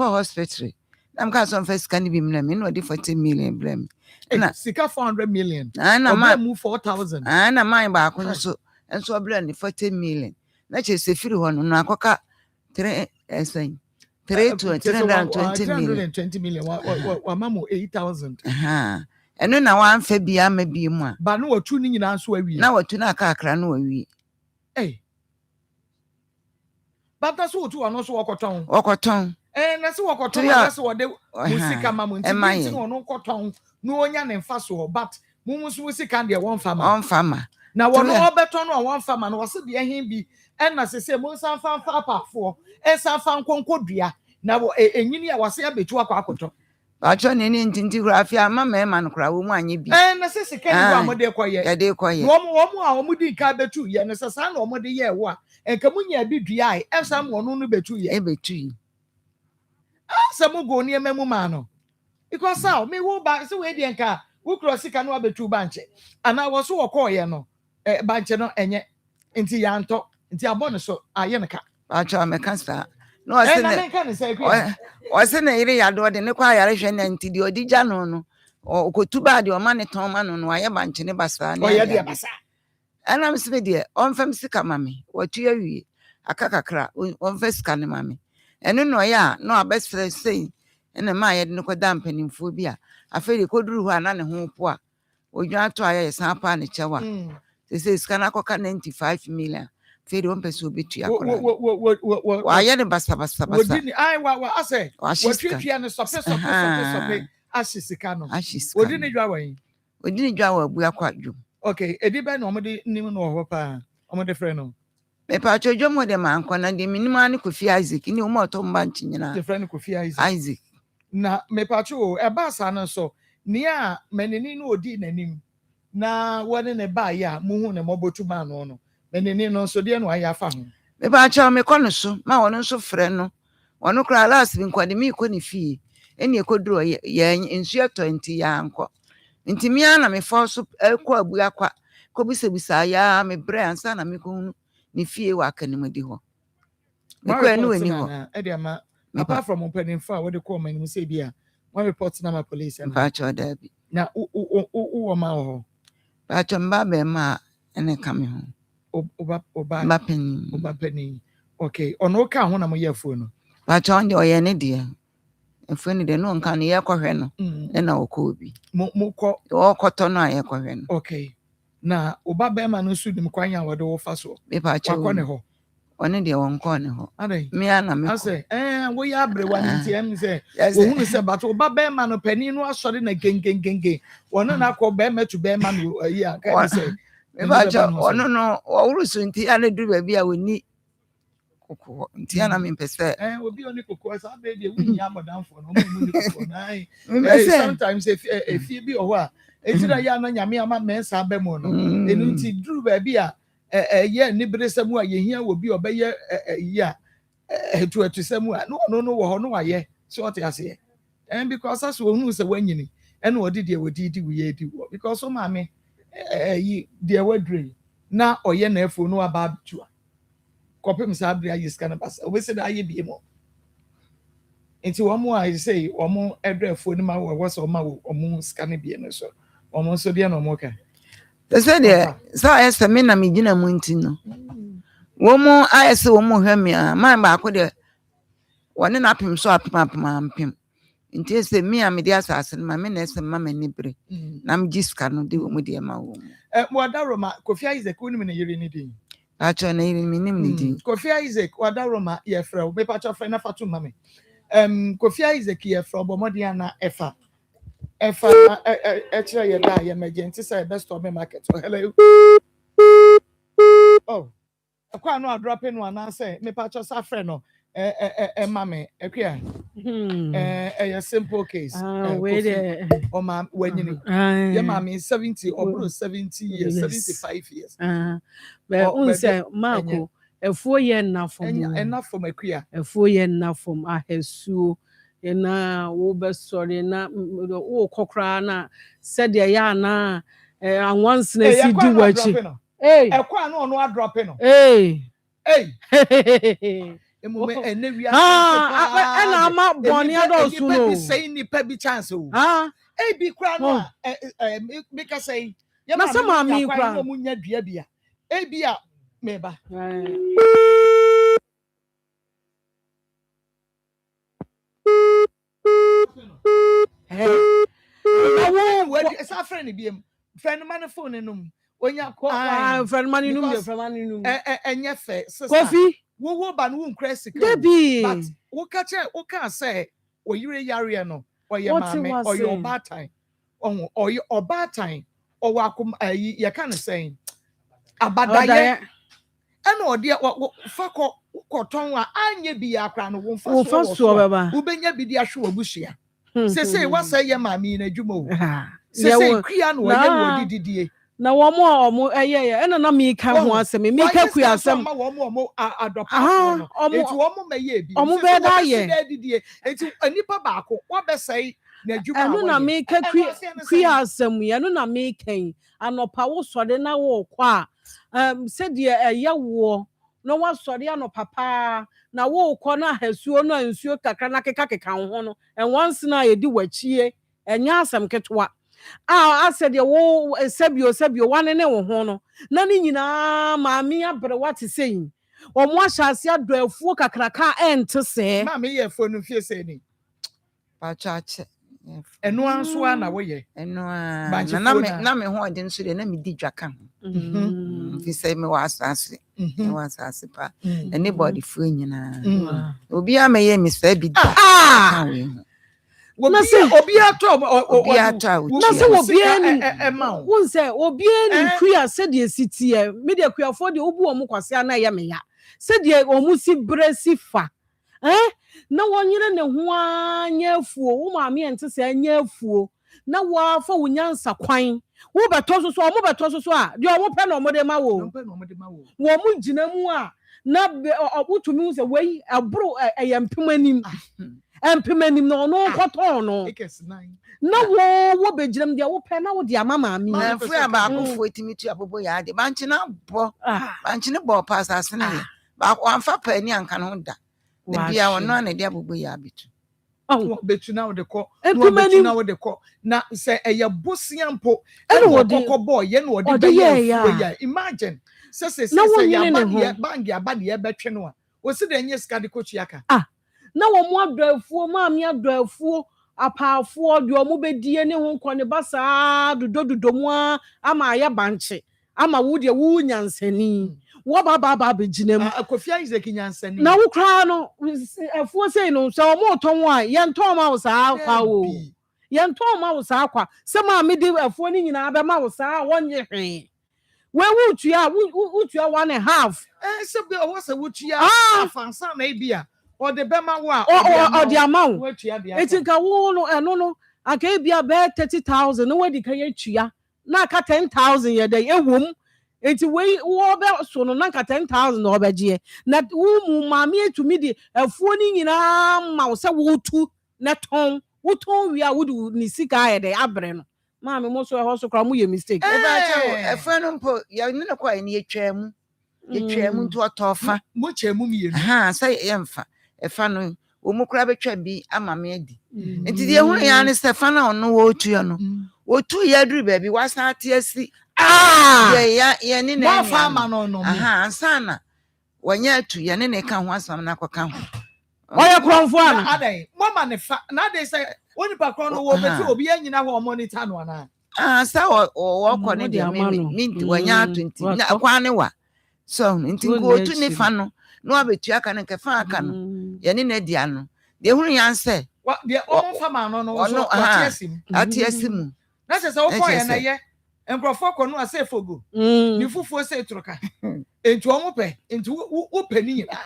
hospital nam ka so first kan bi mna me no di 40 million blem na sika 400 million na ma mu 4000 na man ba ko nso blem ni 40 million na che se firi ho no akoka 320 million wa mamo 8000 eno na wan fa bi ama bi mu a ba no watu ni nyina so awie na watu na aka akra no awie bata so otu ano so wokoton na so wokoton na so wode musika mamu nti no no koton no onya ne mfa so but mumu sika de won fama na wono obeton no won fama no wose de hin bi na sese mu san fa apafo san fa nkonkodua na enyini a wase abetu akoto acho ne ne ntinti grafia mama ma no kra wo mu anye bi na sese kan wo amode koye ya de koye wo mu a wo mu di ka betu ye no sesa na wo mu de ye wo a enka munya bi dua ai esa mo no betu ye asa mu go ni emamu ma no because how me wo ba se we de enka wo cross ka no abetu banche ana wo so wo koye no banche no enye nti ya nto nti abone so aye nka acho me kansa no wase na ire ya do de ne kwa yare hwe na nti de odi gya no okotuba de o ma ne ton ma no aye banche ne basa ne oye de basa ana mse de on fam sika mame watu awie akakakra on fa sika ne mame eno no ya no abesre sei ene ma ye de ne koda mpanimfo bi a aferi koduru ho ana ne ho po a odwa to aye san pa ne chewa se sika na koka 95 million feri on peso betu akora wa ye ne basa wodini ai wa ase wotwetwe ne sope ashisika no wodini dwa wa bu akwadwo okay edi be na omode nim no ho pa omode frɛ no me pa chojo mo de man kona de minimum ani Kofi Isaac ni o mo to mba nchinyina de frɛ no Kofi Isaac na me pa cho e ba sa no so ni a menini no odi nanim na wone ne ba ya muhu ne mobotu ma no menini no so de no aya fa ho me pa cho me kono so ma wono so frɛ no wono kra last bi nkwade mi ko ne fie eni ekoduro ye nsu 20 ya anko nti mi ana me fo so ekọ abu akwa ko bisabisa ya me bre ansa na me ko ni fie wa kanimadi ho me ko enu eni ho e dey ma apart from opening fire we dey call my name say bia one report na my police and ba cho da bi na o ma ho ba cho mba be ma ene kam ho oba penny okay ono ka ho na mo ye fo no ba cho ndi oye ne de efuni de no nka ne ye kohwe no na okobi mo ko okoto no aye kohwe no okay na oba be ma no sudim kwanya wode wo fa so me pa cho wakọ ne ho one de won ko ne ho adai me ana me ase wo ya abre wa nti em se wo hu se ba to oba be ma no pani no asori na gengengenge wono na akọ be ma tu be ma no ayi a ka se me pa cho ono no wo so nti ana du ba bi a woni koko nti ana me pese obi oni koko sa be de wunyi amodanfo no mo ni koko na sometimes if you be owa etira ya na nyame ama mensa be mo no enu nti duru ba bi a ye ni bresemu a ye hia wo bi obeye ya etu semu a no wo ho no aye so what ase because as wo hu se wanyini ene odi de wodi di we di wo because so ma me yi de wadre na oye na efo no aba tua kopem sa abria yiska na basa obese da aye bi mo enti wo mo a say wo mo edre efo ni ma wo so ma wo mo scan bi no so wo mo so de na mo ka say de sa ese me na me gina mu nti no wo mo ayese wo mo hwa me a man ba ko de woni na apem so apem nti ese me a me de asase ma me na ese ma mani bre na me giska no de wo mo de ma wo mo da Roma Kofi Isaac woni me na yiri ni din acho na yiri mi nim ni din Kofi Isaac wada Roma ye frɛ wo me pa cho frɛ na fatu ma me Kofi Isaac ye frɛ obomodi ana efa actually ye da ye emergency say best of me market so hello oh akwa no drop in one say me pa cho sa frɛ no Mame, Equia. A simple case. Wait there. Or ma'am, when you your mammy 70 or 70 years, 75 years. But unse Marco, a 4 year enough for enough for my queer. A 4 year enough from a hesu. Na wo be sorry na wo kokra na said ya na and once na si di wachi eh e kwa na ono drop no eh emume enewia na ama boni adosu no be say ni pa bi chance o bi kwa no make us say na sama mi kwa no munya dua bia bi a meba sa friend biem friend man phone num onya friend man num de friend man num enye fe sister Kofi wo ba no nkra sika but wo ka say oyire yare no oye mame oye obatan oye obatan owo akom ye ka no say abadaye ena ode fakọ koton a anye bi akra no wo fa so baba wo benya bi di ahwe obushia say what say ye mami na dwuma o say kuya no ye no dididie na womo ena na mi ka ho asem mi ka kuya asem ma womo adopa no enti womo meye bi omo be da ye dididie enti anipa baako wo be say na dwuma eno na mi ka kuya asem ye no na mi kan anopa wo sode na wo kwa se de eye wo no wa sori ano papa na wo ko na hasuo no ansuo kakra na keka ho no en once na ye di wachie enya asem ketwa asede wo sebio wane ne wo ho no na ni nyina maami abre wate sei o mo ahyase ado afuo kakraka ente se maami ye fo no fie se ni pa chache eno anso a na wo ye eno na me ho de nso de na me di dwaka ho fi say me was asase me was asase pa anybody fo nyina obi a me ye me say bi da na se obi ato na se obi ani won se obi ani kuya se de sitie me de kuya fo de obu o mu kwase na ye me ya se de o mu si bresi fa na wonyere ne ho anya afuo wo ma me ente se anya afuo na wa fa wonyansa kwan wo beto so o mo beto so a de o mo pe na o mo de ma wo wo mu gina mu a na wotumi se wei abro eyempemanim empemanim no no koton no na wo begiram de wo pe na wo de ama maami na fu aba akofo etimi tu abobo ya de banchi na bo banchi ne bo pass asene ba amfa pa ni anka no da de bia wono na de abobo ya bitu betu na wo de ko betu na wo de ko na se eye bosiampo e wo kokko ye na wo de be ya imagine se ya bangi abade ye betwe no a wo se de nye ska de kochiaka na wo mo adoafuo maami adoafuo apaafo de o mo bedie ne ho nkone basa dododo mu ama ya banche ama wo de wo nyansani wo baba begina mu akofia Isaac nyansani na wo kra no afuo sei no so o mo ton a ye nton ma wo saa kwa wo ye nton ma wo saa kwa se maami de afuo ni nyina be ma wo saa wonye hwe we wutua 1.5 se be o se wutua afansa na ebia o de bema wa o de amount etinka wo no eno no aka ebia be 30,000 no we di kan yatua na aka 10,000 ye dey ewom enti we wo be so no na aka 10,000 no obeje na wo mu maami etumi di afuo ni nyina ma wo se wo tu na ton wo ton wi a wo du ni sika ye dey abre no maami mo so ho so kra mo ye mistake efa no mpo ya ni na kwa ni etwam ntu otofa mo chemu mi yenu say yemfa efa no omukura betwa bi ama me adi enti de hu ya ne Stefana ono wo tuya no wo tu ya duru ba bi wasan ate asi ya ni na ma fa ma no sana wanya atu ya ne ka ho asam na akoka ho oya kronfo ana adai mama ne fa na dey say oni pa kron no wo betu obi anyina ho monitor no ana sa wo ko ne de mi wanya atu enti na kwa ne wa so nti go tu ne fa no no abetu aka ne kefa aka no ye ne na dia no de hunu yan se de o fa ma no so atiasim na se wo ko ye na ye enkrofo ko no ase fogo ni fufuo se troka enti o mo pe enti wo pe ni nyina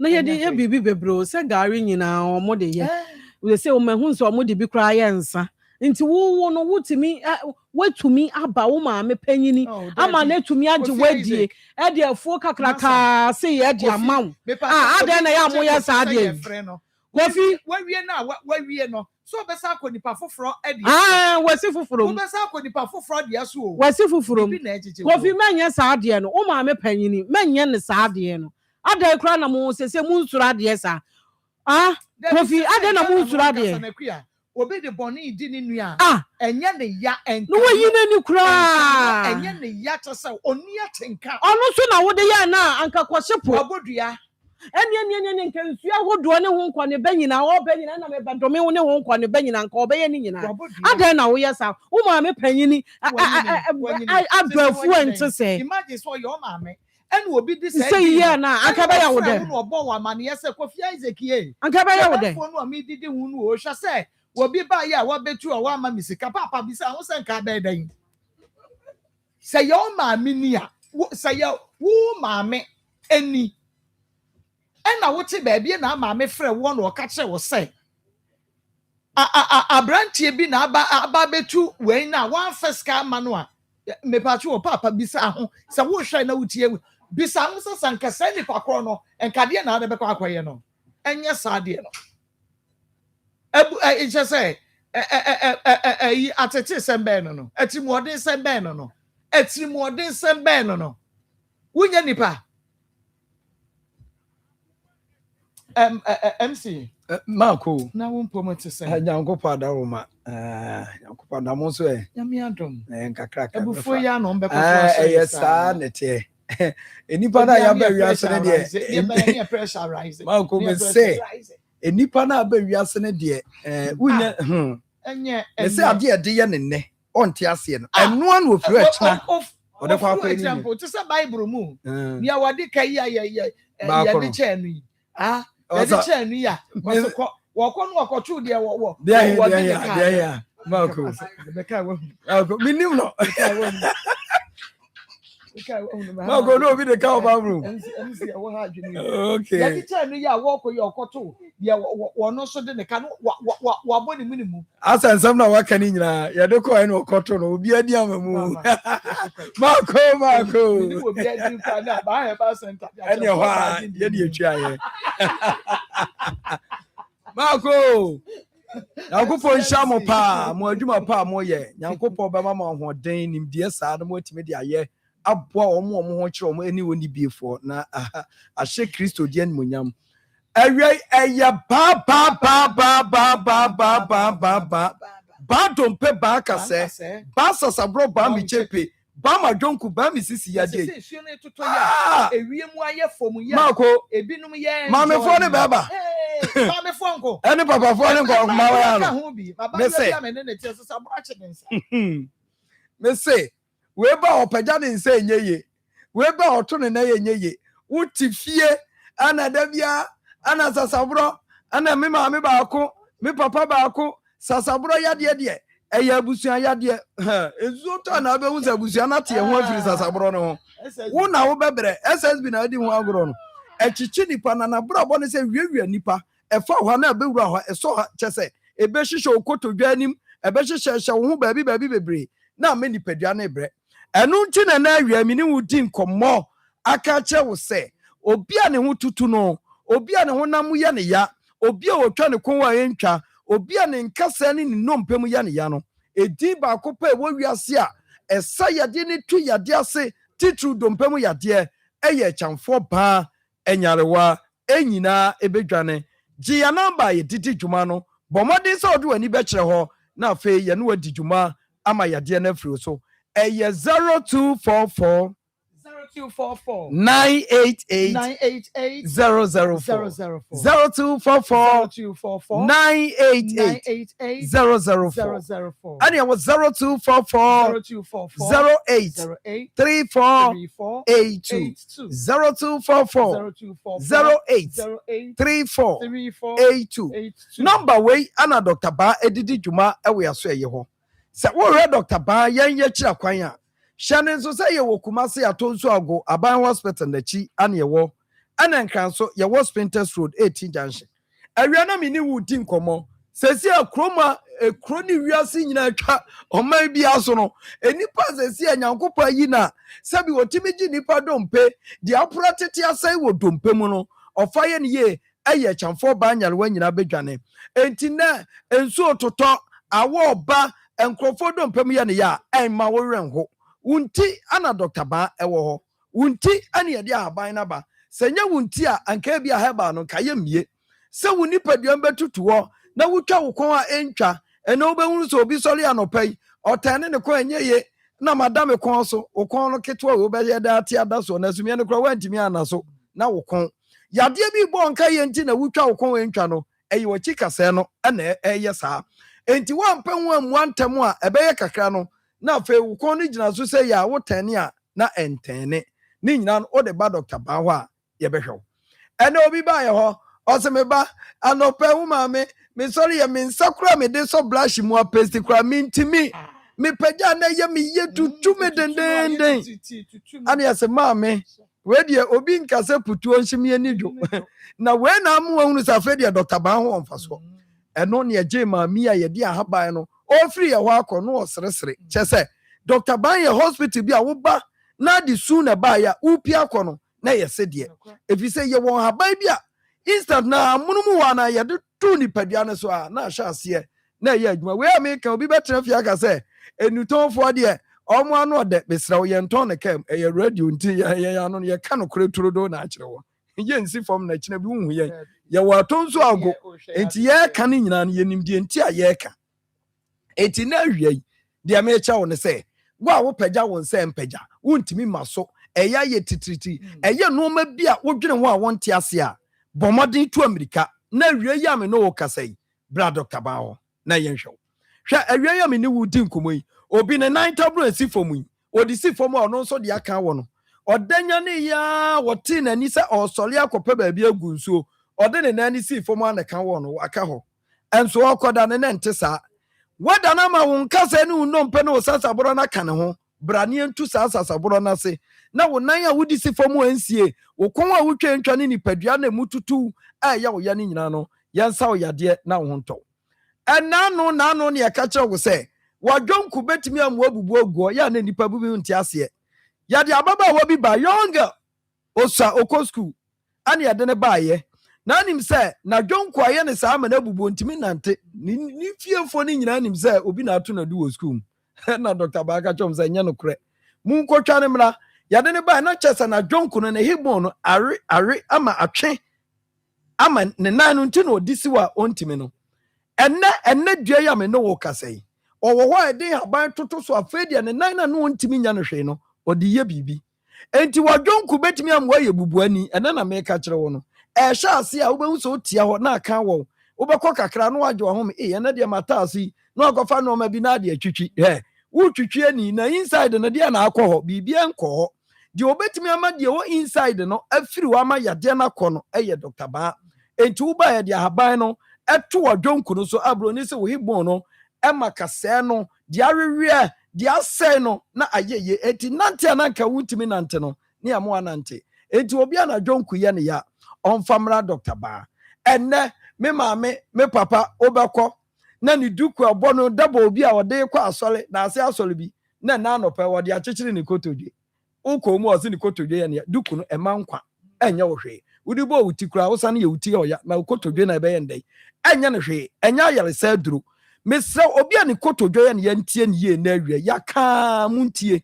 na yɛde bibi bebro sɛ gari nyinaa ɔmo de yɛ we say o mahu nso ɔmo de bi kra yɛ nsa nti wo no wotumi watumi aba wo maame panyini ama na tumi agye wadie e de afuo kakraka se ye de amaw adan na ya mo ya sa de kofi wawie na wawie no so obesa akonipa foforo e de wasi foforo obesa akonipa foforo de aso o wasi foforo kofi manya sa de no wo maame panyini manya ne sa de no adan kra na mo sese mu nsura de sa kofi adan na mu nsura de obi de boni di ni nua enye ne ya enka no wayi na ni kura enye ne ya tse oni atenka ono so na wo de ya na anka kwahyepo obodua eni nka nsu ahodo ne ho nkwa ne banyina wo banyina na me bandome wo ne ho nkwa ne banyina nka obeye ni nyina adan na wo ya sa wo ma me panyini abafu ente se imagine so your mama enu obi di say ye na anka ba ya wo de no obo wa mane ye se Kofi Isaac ye anka ba ya wo de fo no mi didi hu no o hwa se obi ba ya wa betu o wa ma misika papa bi se ho se nka ba dan say your mama ni a say your wo mama eni ena wo te ba bia na mama frɛ wo no o ka kye wo se abrantie bi na aba betu we na one first car manu a me pa chu papa bi se ho se wo hwɛ na wutie bisa ho se sanka se ni pakro no enkade na ade be kwa akwaye no enye saade no e je say yi atete sembe no atimuodin sembe no atimuodin sembe no wunya nipa MC Marco na won promote say nyankopa da woma nyankopa da mo so nyame adom nkakra ebufo ya no mbeko so yes nete enipa na ya ba wiase ne de pressure rise Marco me say enipa na ba wiase ne de unya enye say ade ade ye ne ne onte ase no eno an ofiri achina ode kwa kwa example to say Bible mu bia wade kai ya de chenu de chenu ya wako no wakotu de wo de Marco minim no Marco no be the cow room okay ya de chenu ya wako ya okoto de wo no so de ne ka no wa boni minimu asa nsam na waka ni nyina ya de ko ene okoto no obi adi amamu Marco ni obi adi ka na ba he ba center ene ho a ye de atwa ye Marco Nyankopɔ nhyia mo pa mo adwuma pa mo ye Nyankopɔ ba ma hoden nimdie saa no mo timi de aye aboa omo ho kyerɛ omo ani woni biefo na ahye Kristo die nmonyam awie eya ba dompe ba kase ba sasabro ba mi chepe ba ma dwonku ba mi sisi ya de ewie mu aye fom ya Marco ebinum ye ma me fo ne baba ma me fo nko ene papa fo ne nko ma wa no me say me say we ba opaja ne nsa enyeye we ba oto ne na enyeye wuti fie ana da bia ana sasabro ana me ma me ba ko me papa ba ko sasabro ya de eya abusuan ya de ezuto na be hu abusuan na te ho afiri sasabro no wo na wo bebre SSB na di ho agro no echichi nipa na brabo ne se wiewia nipa efa ho na be wura ho eso ha chese ebe hihye okoto dwanim ebe hihye wo ho baabi bebre na me nipadua na ebre enu nchi na awia mi ni wudi nkomo aka che wo se obi a ne ho tutu no obi a ne ho nam ye ne ya obi a wotwa ne kon wa yentwa obi a ne nkasa ne nnompem ye ne ya no edi ba ko pa wo wiase a esa yade ne tu yade ase titru dompem yade eye chamfo ba enyarewa enyina ebedwane ji ya namba ye didi dwuma no bomodin se odu ani be kire ho na afi ye no wadi dwuma ama yade na afiri so eye 0244 988 004 0244 988 004 and it was 0244 08 3482 0244 08 3482 number way ana Dr. Ba edidi dwuma ewe aso eye ho se wo re Dr. Ba yen ye kira kwan a Shannon so say ye wo Kumasi atonso ago aban hospital na chi ane ye wo ana nkran so ye was Spinters Road 18 junction awia na me ni wudi nkomo sesi akroma kroni wiase nyina atwa oman bi aso no enipa sesi anyankopa yi na sabi wotimi gi nipa dompe di apura tete asai wo dompe mu no ofaye ne ye eye chamfo ba nyarwa nyina bedwane enti na ensu ototo awo ba enkrofo dompe mu ye ne ya enma wo renho wunti ana Dr. Ba ewo ho wunti ane ye di aban na ba senya wunti a anka bia heba no kaye mie se wuni paduan betutu ho na wutwa wokon a entwa ene obehunu so obi sori anopai otane ne ko enye ye na madame kon so wokon no ketwa we obeye da ati ada so na sumie ne kro wantimi anaso na wokon yade bi bo nka ye nti na wutwa wokon entwa no eyi wachi kase no ene eye saa enti wampa hu amu antem a ebeye kakra no na fe wokon no gina so se ya wotane a na entene ni nyina no o de ba Dr. Ba ho a ye behwew ene obi ba ye ho osemeba anope wuma me sorry ya me nsakura me de so blush mu apesti kura me ntimi me pagya na ye me ye tutu me dendenden ani ya se maame we de obi nkase putu onhimie nidwo na we na amu hunu sa fe de Dr. Ba ho onfaso eno ne ye maame ya ye de ahaban no o free ye ho akọ no osresere chese Dr. Ba ye hospital bi a wo ba na di sooner ba ya upi akọ no na ye se de efi se ye won haban bi a instant na amunumu wa na ye de tu ni padua so a na hya ase na ye adwuma we ameka obi betra fia ka se enutonfo de omo anu de besrawo ye nton ne kam ye radio nti ye anu ye ka no kore turodo na akire wo ye nsi fom na kine bi hu ye wa tonso ago enti ye ka ne nyina no ye nimdie enti a ye ka enti na hwie de me cha wo ne se wo pagya wo nse mpagya wontimi maso eya ye titiriti eye no ma bi a wodwene ho a wonte ase a bomodin to America na wie ya me no wo kasai bra Dr. Ba ho na ye hwew hwe awie ya me ni wudi nkomo yi obi ne nine tablo esi fom yi odi si fom a no so de aka wo no odanya ne ya wote na ni se osole akopa ba bi agu nsuo ode ne na ni si fom a na ka wo no aka ho enso okoda ne nte saa wada na ma won kasa ne unompe ne osasaboro na ka ne ho brani entu sasasaboro na se na wonan a wudi si fom ansie wokon a wutwe ntwa ne nipadua na mututu a ya wo ya ne nyina no yansa wo yade na wo nto enano nano ne yaka kire wo se wadwonku betimi amu abubu oguo ya na nipa bubi nti ase yade ababa wo bi ba younger osa okosku ane yade ne baaye na anim se na dwonku aye ne sa ama na abubu ntimi nante ni fiefo ne nyina anim se obi na ato na du wo school na Dr. Ba ka chom se nya no kure mu nkotwa ne mra yade ne ba na chesa na dwonku no ne hibon no are ama atwe ama ne nanu nti no odisiwa ontimi no enne dua ya me no wo kasai owo ho ede haban toto so afedia ne nan na no ontimi nya no hwe no odi ye bibi enti wadwonku betimi amwa ye bubuani ene na me ka kire wo no sha ase a wobehu so tia ho na aka wo wobekọ kakra no agye wo ho ene de mata ase no akofa no ma bi na de atwitwi wutwitwi ani na inside no de na akọ ho bibi enko ho de obetimi ama de wo inside no afiri wa ma yade na akọ no eye Dr. Ba enti wo ba ye de haban no eto wadwonku no so abro ni se wo hibon no emakase no de awewe de asai no na ayeye enti nante ananka wuntimi nante no ne amo anante enti obi ana dwonku ye ne ya onfamra Dr. Ba enne me maame me papa obekọ na ni duku abo no dabo obi a ode kwa asole na ase asole bi na na anopa wode akyekyere ni kotodwe uko mu ozi ni kotodwe ye ne duku no emankwa enya wo hwe wudi bo wutikura wosa ne ye wuti oya na kotodwe na ebe ye ndai enya ne hwe enya yare sa duro mesra obi a ni kotodwe ye ne yantie ne ye na awie yaka muntie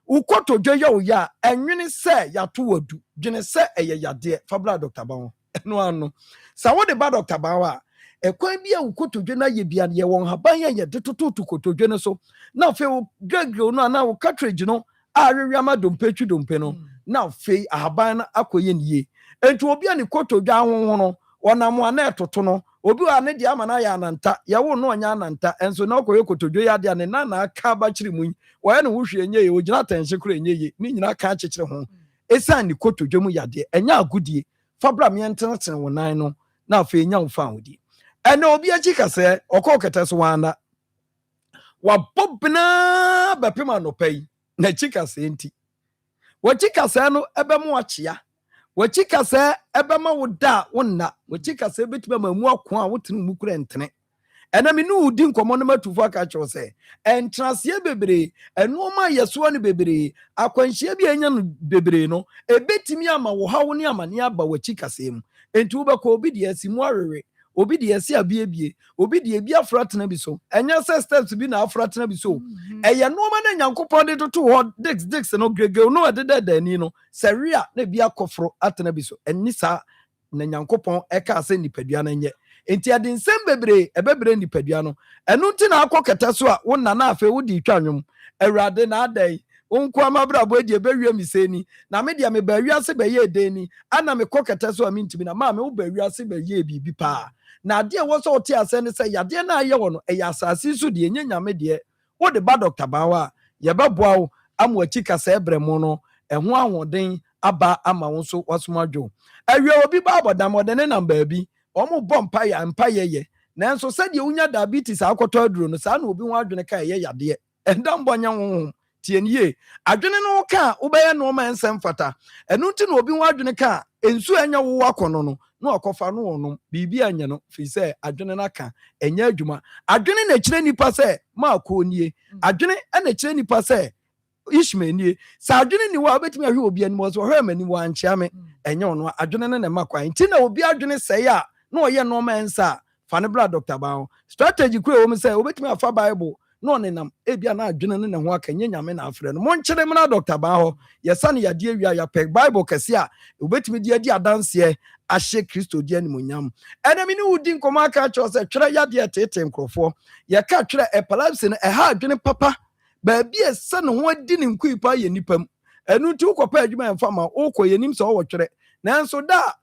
ukotodwe ye wo ya enwene se yato wadu dwene se eye yade fabla Dr. Ba ho no ano sa wo de ba Dr. Ba wa ekwan bi a ukotodwe na ye bia ye won haban ye de tototo kotodwe ne so na fe wo gagro no na wo cartridge no a rewi ama dompe twu dompe no na fe ahaban na akoye niye enti obi a ni kotodwe ahonho no wonam ana etoto no obi wa ne dia ama na ya ananta ye wo no onya ananta enso na okoye kotodwe ya dia ne na aka ba kire mu wo ye no hwehwe enye ye ogina tanhye kro enye ye ni nyina ka kyekere ho esan ni kotodwe mu yade enya agudie fabra me entenetene wonan no na fa enya wo fa hodi ene obi achi kase okokete so wana wa bobna bepema no pai na chi kase enti wa chi kase no ebe mu achia wachi kasa ebema wo da wonna wachi kasa betima mamu ako a wotene mu kura ntene ena me no udi nkomo no matufo aka kyew se entrasie bebre enoma yeso ne bebre akwanhie bi anya no bebre no ebetimi ama wo hawo ne amane aba wachi kasa mu enti wo beko obi de asimu arere obi de asi abiebie obi de ebi afratena bi so enya se steps bi na afratena bi so eye noma na nyankopon de toto ho dix no grege no de ni no seria na bi akofro atena bi so enni sa na nyankopon eka ase nipadua na nye enti ade nsem bebre ebebre nipadua no enu nti na akoketa so a wonna na afa wodi twanwom awurade na adai onko amabrabo edi ebewie miseni na me dia me bawiase be ye deni ana me koketa so a mintimi na ma me wo bawiase be ye bibi pa na ade wo so oti ase ne se yade na aye wo no e ya asase so de nyanyame de wo de ba Dr. Bawa ye beboa wo amwachi kasa ebremo no eho ahoden aba ama wo so wasomadwo awie obi ba abodam de ne namba bi omo bompa ya mpa ye nanso se de unya diabetes akoto aduro no sa na obi ho adwene ka ye yade endam bonya wo tienye adwene no ka ubeye no ma nsem fata enu nti na obi ho adwene ka ensu anya wo akono no na okofa no wono bibi anya no fi se adwene na ka enya adwuma adwene na kire nipa se ma ko nie adwene na kire nipa se ishmenie sa adwene ni wa betimi ahwe obi ani mo so hwe mani wa anchia me enya ono adwene na makwa nti na obi adwene se ya na oye no ma ensa fa ne bra Dr. Bawo strategy kure wo me se obetimi afa Bible no nenam ebia na adwene ne ho aka nyanyame na afre no monkyere me na Dr. Bawo yesane yade awia ya peg Bible kese a obetimi de adi adanse ahye Kristo di animonyam enemi ni wudi nkoma aka cho se twere yade tete nkrofo ye ka twere epilepsy no ha adwene papa ba bia se ne ho adi ne nkuipa ye nipam enu nti ukopa adwuma emfa ma ukoyenim se wo twere nanso da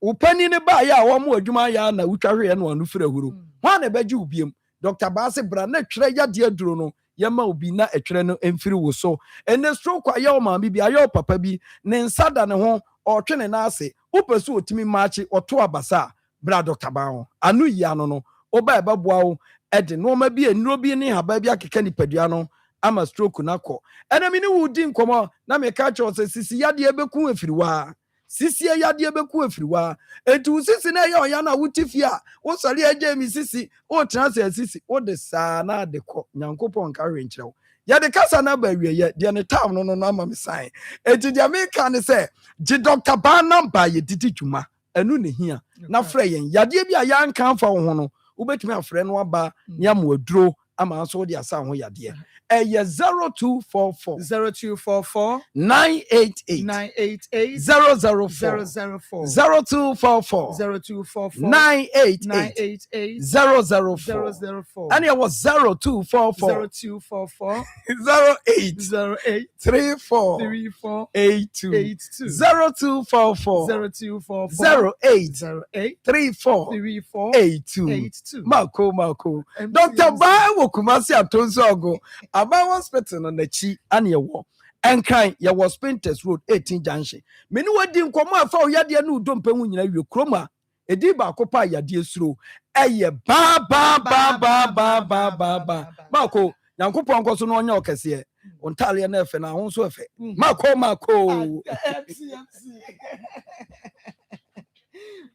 upani ne ba ya wo mo adwuma ya na utwahwe ye no anu frɛ huru ho na beji ubiem Dr. Base bra na twere yade aduro no yema obi na etwere no emfiri wo so ene stroke aye o ma bi aye o papa bi ne nsada ne ho otwene na ase upesu otimi machi oto abasa bra Dr. Bawo anu ya no oba eba boa wo ede no ma bi enuro bi ne haba bi akeka nipadua no ama stroke na kɔ ene mi ne wudi nkomo na me ka cho se sisi yade ebeku efiriwa sisi yade ebeku efiriwa etu sisi na ye oya na wutifia wo sɔre agye mi sisi wo transfer sisi wo de saa na de kɔ nyankopɔn ka hwenkyerɛw ya de kasa na ba wiye de ne tam no ama me sign eti de me ka ne sɛ gye Dr. Ba namba ye didi dwuma enu ne hia na frɛ yen yade bi a ya nka fa wo ho no wo betumi afrɛ no aba ne amoaduro ama so de asa ho yade 0244 988 004 0244 988 004 and it was 0244 08 34 82 0244 08 34 82 Mako Dr. Ba wo Kumasi Atonso ogo Aba hospital no na chi ane yewo enkan yewo Spinters Road 18 junction meni wadi nkomo afa oyade na udompa hu nyina wie kroma edi ba kopa yade suro eye ba Mako yankopon koso no onya okese ontale na efe na ho so efe Mako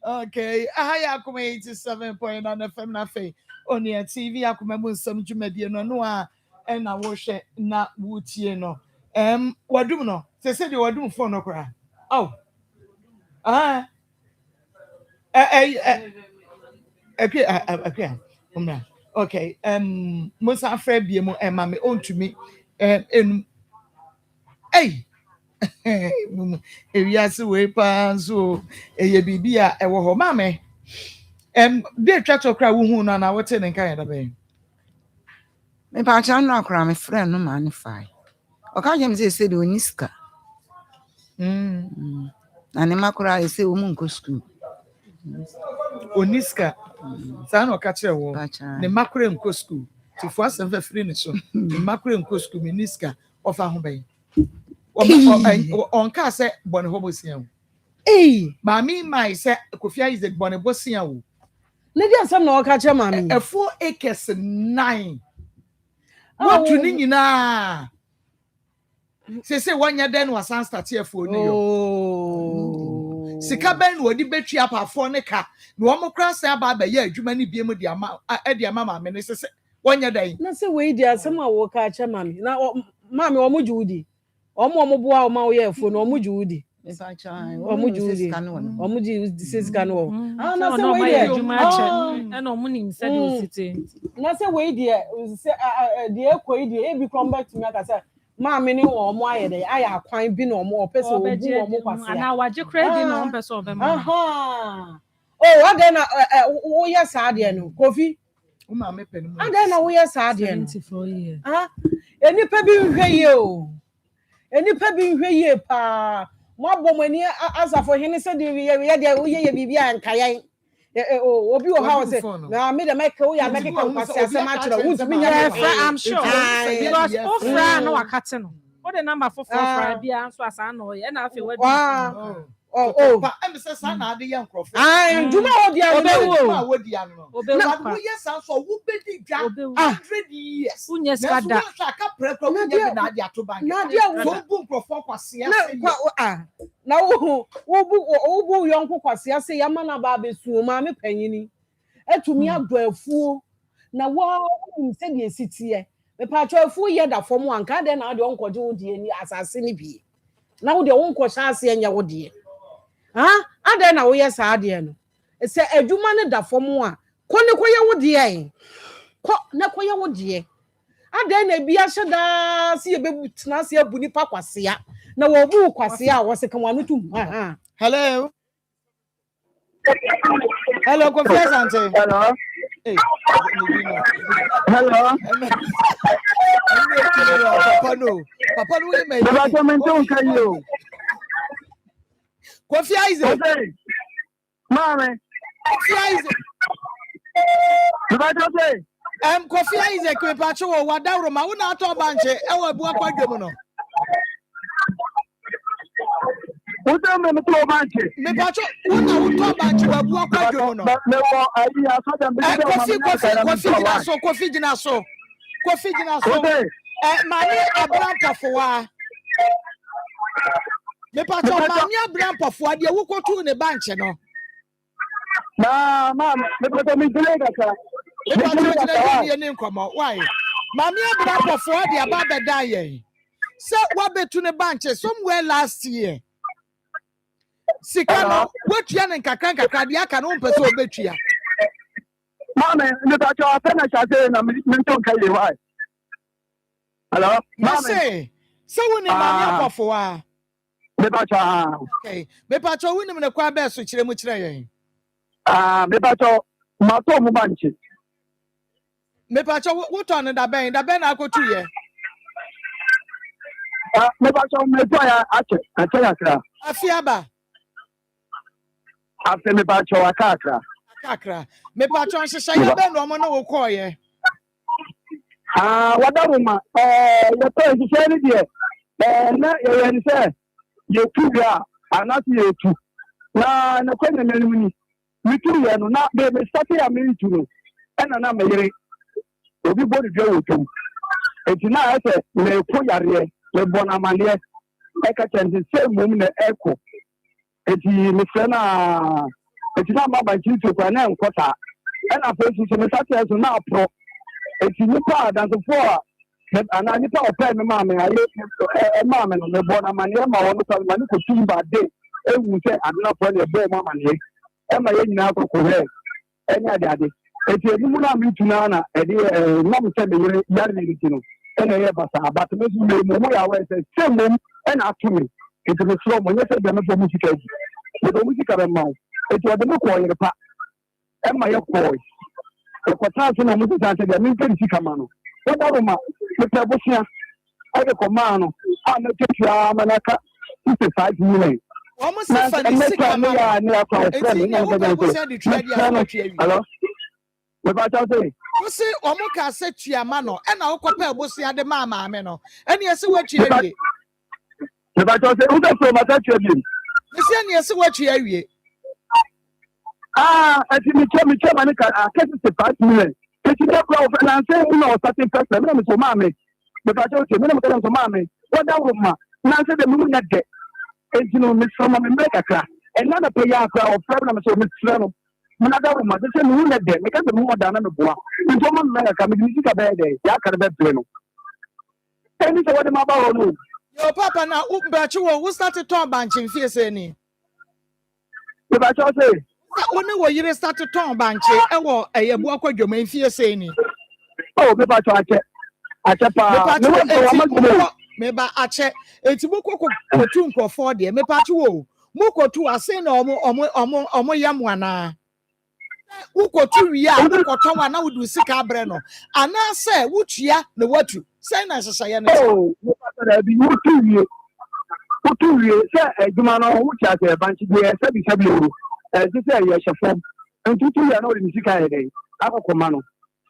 Okay, ahaya Akoma 87.9 FM na fe oni TV Akoma mu nsam dwumadie no a na wo hwe na wutie no wadum no se de wadum phone no kra okay musa afra bie mu ma me ontumi ewiase we pa so eye bibia ewo ho ma me de twato kra wo hu na wote ne kan ya da be me pa cha no akra me friend no man fai o ka jem se de oniska na ne makura se o mu nko school oniska sa no ka kire wo ne makura nko school ti fo asem fa free ne so ne makura nko school miniska ofa ho be on ka se bone hobosia mami mai se kofia is the bone bosia wo ne dia nsem na o ka kire mami 4 acres 9 what you ni nyina se wanya den was start here for ni yo sika ben no di betwi apafo ne ka no omo kra san aba ba ye adwuma ne biem di ama maame ne sese wonya dan na se we di asem a wo ka cha mami na mami omo judi omo boa o ma wo ye fo no omo judi omo judi omo ji sika no na se we di adwuma ache na omo nim se di osite na se we di se di ekoi di e bi come back to me aka say mami ni wo omo aye dey aya akwan bi na omo opese obu omo kwase na waje credit na omo pese obe ma oh again wo ye sa de no kofi uma me penu again na wo ye sa de no 74 years enipa bi nhwe ye o enipa bi nhwe ye pa mo abomani asafo hene se de ye de wo ye bibia ankayan obi o ha o se na me de make wo ya make ka kwase asema kire wo tumi nya I'm sure because ofra na wakate no what the number for ofra bia so asa na o ye na afi we pa em se sa na ade ye nkrofo nduma odi an nduma wodi an no na wo ye sa so wo bedi dwa 100 years unya skada na ka prekro wo ye na ade ato bank na dia wo bu nkrofo kwase ase na wo bu yonko kwase ase ya mana ba besu ma me panyini etumi ado afuo na wo se de esitie me pa twa afuo ye da fom anka de na ade onkoje wo de ni asase ni bi na wo de wonko sha ase enya wo de ade na wo ye sa ade no se adwuma ne da fom a ko ne koye wo de ai ko ne koye wo de ade na bi ahye da se ye bebu tena se abu ni pa kwase ya na wo bu kwase a wo se kan wanu tum hello hello confess ante hello hey hello papa no we me baba to men ton kayo Kofi Isaac mame Kofi Isaac baba to say Kofi Isaac we pa cho wa dawro ma una ato banche e wa bu akwadwom no Uta me to banche me pa cho una uto banche wa bu akwadwom no me wo ayi asoda me Kofi gina so mani abrampafo wa me pa cho mani abrampafo wa de wo kotu ne banche no na me to me dele ka me pa cho gina ni nkomo why mani abrampafo wa de aba beda ye se wa betu ne banche somewhere last year sika no wetua ne nkakra de aka no mpese obetua mame me ta cho afena chase na me ton kayo why hello mame se woni mani akofo a me pa cho okay me pa cho woni me kwa be so kire mu kire yen me pa cho ma to mu banche me pa cho wo to ne da ben na akotu ye me pa cho me to ya ache ya kra afiaba afi me pa cho akakra me pa cho hyehyɛ ye be no mo na wo kɔ ye wadaruma ye to hyehyɛ ni de na ye ni se ye tu ya anati ye tu na kwanya menuni mi tu ye no na be me start ya me tu no na me yere obi body dwa wo tu etina ese me ko yare me bona mane e ka chanti se mum na eko eti me frena etina ma ba chi to kwa na nkota na fa su me start ya so na pro eti nipa dan so for ana nipa opa me ma me aye ma me no me bona mane ma wono so mane ko tumba de ewu se adna for le be ma mane ma ye nyina ko ko he enya ade eti ebimu na mi tuna na edi nam se me yare yare ni tino ena ye basa but me su me mo ya we se mum ena atumi eti me slow mo ye se de me bo musika ji me do musika be ma eti ode me ko yere pa ma ye ko ko ta so na musika se de me pe sika ma no wada ma me pe bosia ade ko ma no a me tetua manaka 55 million almost 56 kama hello we ba ta say we say omo ka se tuama no e na wo pa ebosia de ma me no ene ese watua wie we ba ta say who dey from ta tua bi we say ene ese watua wie ati mi che mani ka akesi se 5 million ati dey pro na say we no starting first me so ma me we ba ta say me no so ma me what that woman na say de me nya de enti no me from me break akra and not a pay out of problem so Miss Flano. Another woman, the same woman there, because the more than a boy. In some America, coming to a bad day, Yaka Plano. And it's what the mother. Your papa now, who started to bunch in fierce any? If I shall say, when you start to turn bunch, a walk with your main fierce any. oh, if I try to. Maybe I check it's Moko Tunko for the Mepachu. Moko to a say no more yamwana. Uko 2 years, Uko Toma now do sick abreno. And now say, which ya the what you say, Nasa. Oh, who 2 years, sir, a Dumano, which has a bunch of years, as you say, yes, a form, and 2 years, no, in Chicago, Akoma.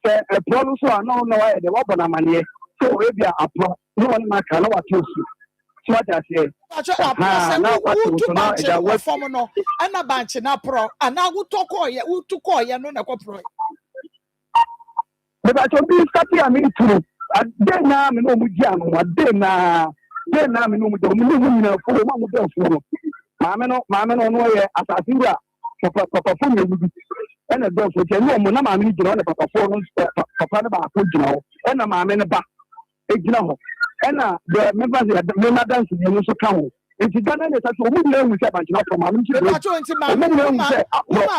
A problem so I know the Wabana money, so maybe a pro, no one might know what you see. So what I say, now what to what formano, and a bunch in a pro, and now who talk or yet who to call ya no pro. But I told you, I mean, too. Then now, no, then now, no, for Mamma, no, as I think that, and a dog for General Monama, on the performance, Papa, and a mamma and a back. And the members of the member dance in the count. If you don't know, we learn with a bunch of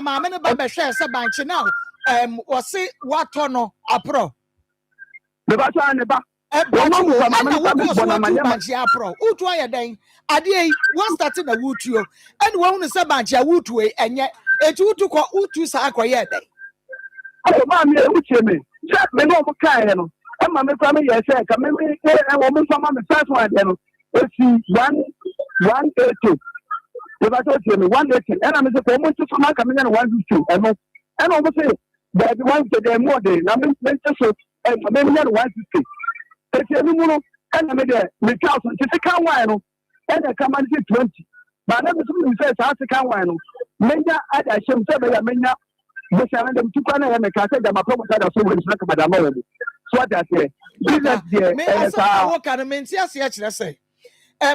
Mamma and a Baba shares a bunch now. Was it what tono a pro? The Bata and the back. Pro. Who try a day? A day was starting a wood to you, and one is a bunch of wood way, and yet a two to call Utu Sakwa day. Oh, mammy, which me, Jack, me no kind. And my family, I said, come in, and woman from the first one, let's see, 182. If I told you, 180, and I'm a woman to come coming in 152, and I would say that the ones that they're more than, I'm so, and maybe 150. If you know, and I made a thousand, just a can wine, and I come and say 20. But I never says, I can wine. Menya, I shall say, I mean, this and them to come and I said that my property are so much like Madame. So what I say, what can I mean? Yes, let's say.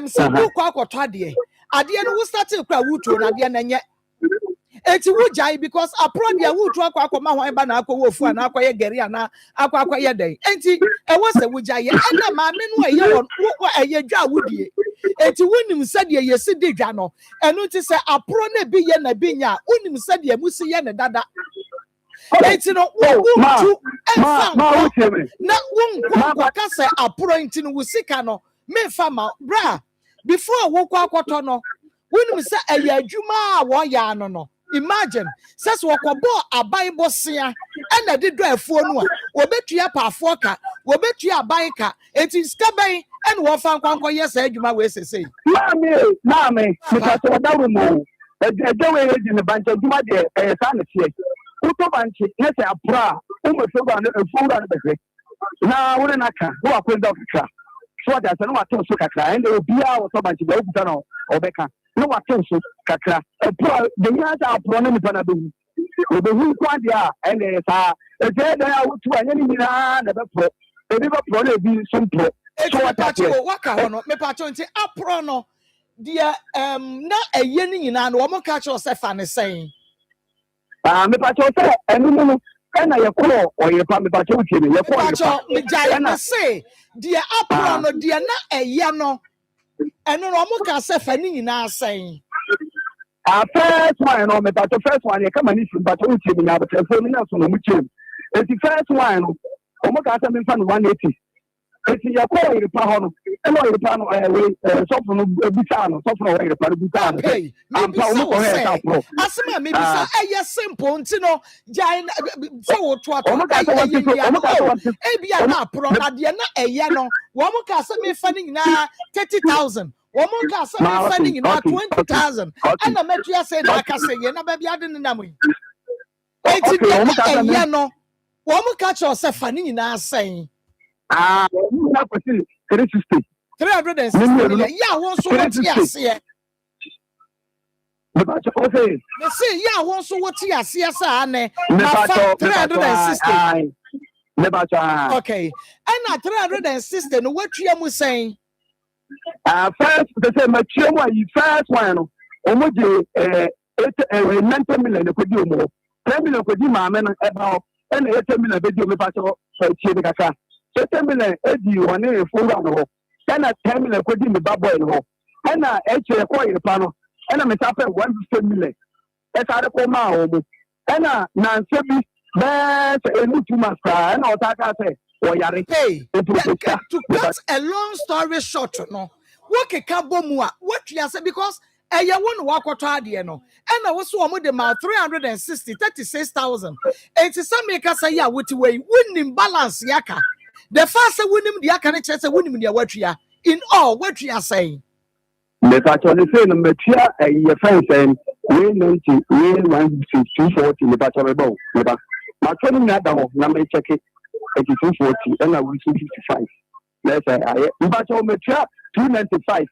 So who quack or toddy? I didn't who started to cry wood to an and yet. It's wood jay because I probably would talk Akoma wine banako wolf and Aqua Geriana, Aqua day. And I was a wood jay, and a man in what a year would ye. It's winning said ye sit the jano, and notice a prone be yen a binya, winning said ye musi yen a dada. It's no not one say a prointing Wusikano, me fama, bra. Before I walk out on no, when we say a yajuma, why no. Imagine, says Wakabo, a Bible seer, and I did drive for no. We bet you up a forker, we bet you a biker, it is Cabay, and Wafan Quanko, yes, Eduma West say. Mammy, because I don't know. A doing in the bunch of Juma, a sanity. Utobanchi, yes, a bra, almost over and food on the way. Now, what an acca, who are put down the car. So that's no to Sukaka, and there will be our Tobanchi, the or Becca. No attention, Kaka. A pro, the years are running Panadu. With the who quantia, and they are a dead out to an enemy, never pro. They never probably be some pro. So what about you? Waka, me patron say, a prono, dear, not a yenning in an woman catch yourself and saying. Me patron say, and I call or your family patron, your patron, say, dear, a prono, dear, not a yano. And no more can say fanning in our saying. First one, no, but the first one, you come and listen, but we see now, but the first one, almost as I'm in front of 180. It's your call, the Pahon, and all the panel, soften a bitano, soften away the Padutano. Okay, maybe so. As a maybe a simple, you know, giant, so to what maybe I'm not pro, a yano, one more can say me funding now 30,000. One more can say me funding now 20,000. And I met you say, like I say, and baby, I didn't know me. It's a yano, one more catch yourself funding now saying. 360. 360 million. Yeah, one so what yes, yeah. They say, yeah, one so what yes, yes, and 360. Okay, and at 360, what you are saying? First, they say, first one. omoje 90 million ko di omo 10 million ko di maame no eba e na 80 million be di omo pa so tie kaka 80 million e di one e fura no e na 10 million ko di me baboy no e na e chere ko yire pa no e na me ta pe 150 million e sare ko ma omo e na Nsem bi be se enu tuma sa e na o ta ka se o yare hey to cut a long story short no what ka bomu a what you say because eye won wakoto ade no and wo so omo de ma 36,000 it is some make say ya woti we winning balance yaka the first winning the yaka ne chese winning the watua in all what you are saying me fa chole say no metia ye fence and we 90 we 150 me fa chole bo me ba ma chole na da ho na me check it 240 and na we 55 let's say I me fa chole metia 295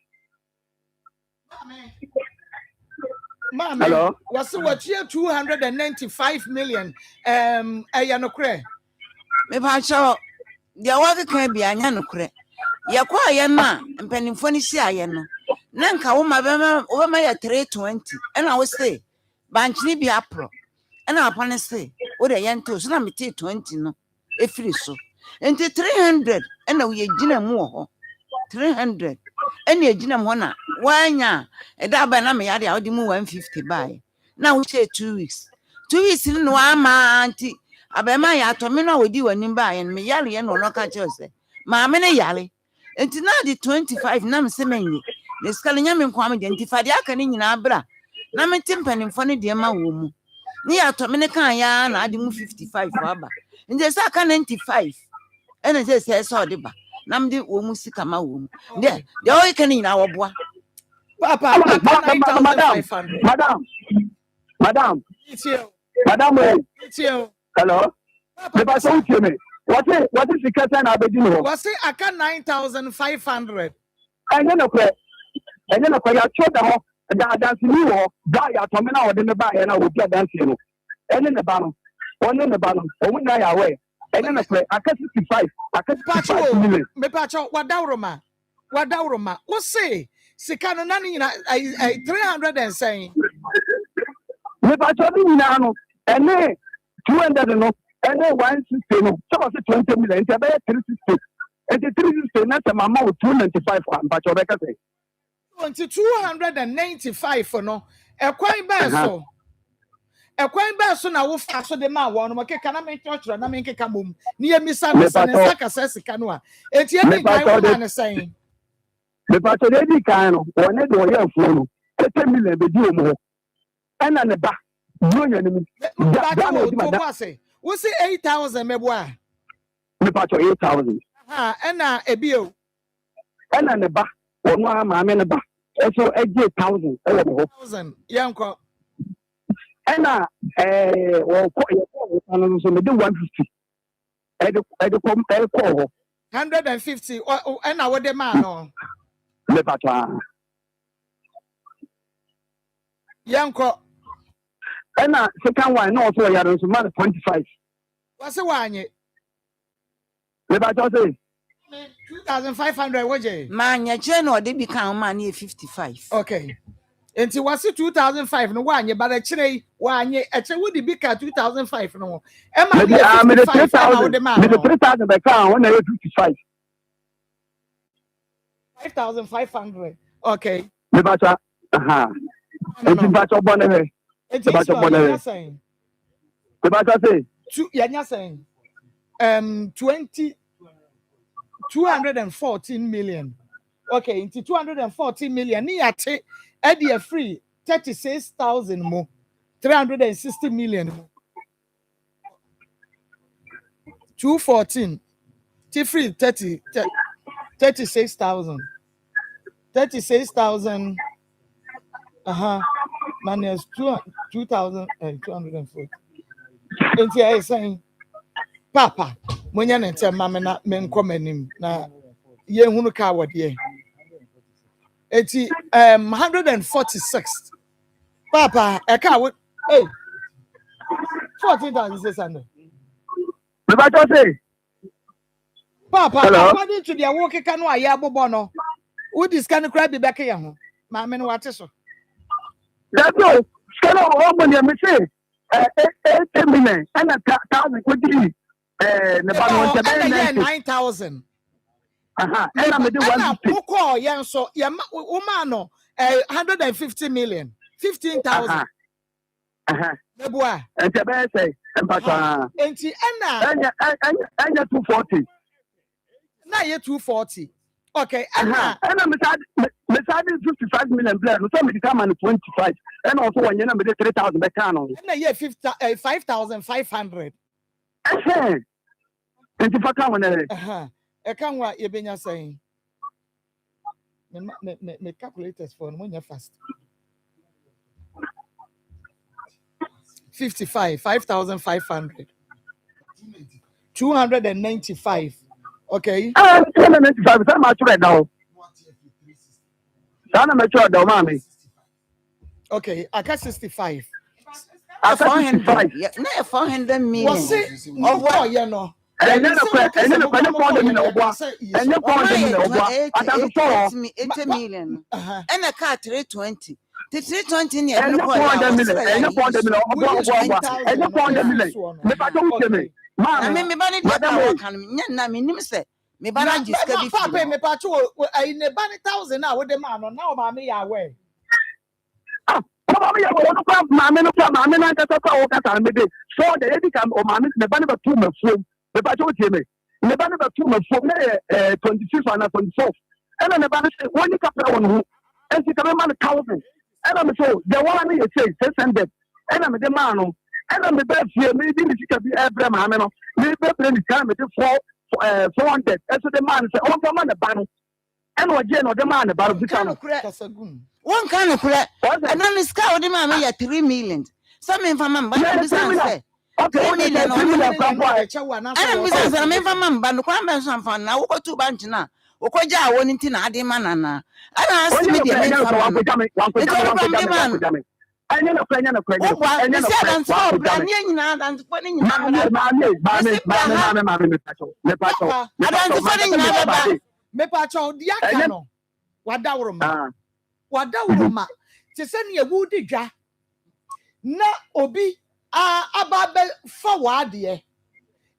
Mama, hello. Was what year 295 million? Ayanokre. Me ba cho dia wa ka bi anya no kre. Ye kwa ye na mpanimfo ni si aye no. Na nka wo ma ya 320. E na wo say bank ni bi apro. E na apa ne say wo de ye nto so na me 20 no. E free so. Enti 300 e na wo ye gina mu ho. 300 ene agina mo na wanya eda ba na me yade a odi mu 150 buy na wo che 2 weeks ni no ama anti abema ya to me na wodi wanim buy me yale ye no ka che ose ma me ne yale enti na di 25 na me se menyi ne skale nya me nko am de enti fa de aka ni nyina bra na me timpanimfo ne de ma wo mu ni ya to me ne kan ya na adi mu 55 aba enti se aka 95 ene se odi ba namdi wo musika ma wo de o can in our boy papa 9,500 madam it's you hello the person tell me what is the question abedi no was it aka 9,500 enye no kwe ya choda ho da dance ni ho da ya to me na wo de me ba ya na wo dia dance no enye ne ba no o na ya we enye no kwe aka 65 aka 65 million me pacho wadawroma wo say sika no na ni na 300 and saying me pacho ni na no ene 200 no ene 160 no so was 20 million ente be 360 ente 360 na se mama 295 pacho be ka say 295 no ekwan ba so na wo fa so de ma wo no keka na me chochro na me keka mom ni emisa na saka sika no a enti e bi kai wo na saying me pacho de di kan no one de wo ye fu no 30 million be di o mo ena ne ba no nya ni mu da wo to wa say wo say 8,000 me boa me pacho 8,000 ena ebio ena ne ba ono ama me ne ba eso eje 1,000 e wo 1,000 yanko ena wo ko no so me de 150 e de kom e ko 150 ena wo de ma no le patwa yanko ena second one no so ya so man 25 wase wanye le patwa say 2,500 woje ma nya che no de bi kan ma na 55 okay enti wase 2,005 no wanye ba chire wanye eche wodi bi ka 2,005 no e ma na 55 na wo de ma me 3,000 be kan wona 55 5,500 okay me patwa enti patwa bone he enti patwa bone he me patwa say yanya saying 214 million okay into 214 million ni ate e free 36,000 mo 360 million mo 214 ti free 36,000 minus 2,240 enti I saying papa monya ne ntem ma me na me nkomanim na ye hunu ka wode eti 146 papa e ka wo 14,600 me ba to say papa according to their work ka no aye abobo no wo discan cry be beke ye ho ma me no wate so That's all. Scale of money, I say. 8 million and 1,000 could be. The 9,000. And I'm the one who call young so Umano 150 million, 15,000. The boy. And the best say, and 240. Now you're 240. Okay, and I'm beside 55 million blood, somebody come on 25, and also when you number 3,000 back on. And yeah, 5,500. And if I come on there, I can't what you've been saying. Me calculators for when you're fast. 5,500. 295. Okay. 295. I'm not right now. I'm not sure, mommy. Okay, I got 65. 400. Yeah, 400 million. What's it? Oh, what you know? And then the and 80 million. And a car 320. The 320 and the 400 million. And the 400 million. And the 400 million. If I don't me. I mean, me banning that me say. Me banning just can be pay me patrol in the banning 1,000 now with the man now, mommy, away. Mamma, so the lady come or mammy, the banner of 2 months. The battle came in. The banner of 2 months from 26 and 24. And then the banner said, one couple on who, and she come a 1,000. And I'm so the one you say, 600. And I'm the man, and I'm the best here, maybe she can be Abraham Hameno, maybe the time at 400. And so the man said, oh, come on the banner. And what general the man about the kind of one kind of crap. And then the scout the mammy at 3 million. Some information, but I'm say. Okay, and I'm business, I'm information, but the crime and some fun now. What to bunch now? Okoja, one in Tina, Adimanana. I asked me the Wadawroma te se ne wudi dwa na obi ababe fa wade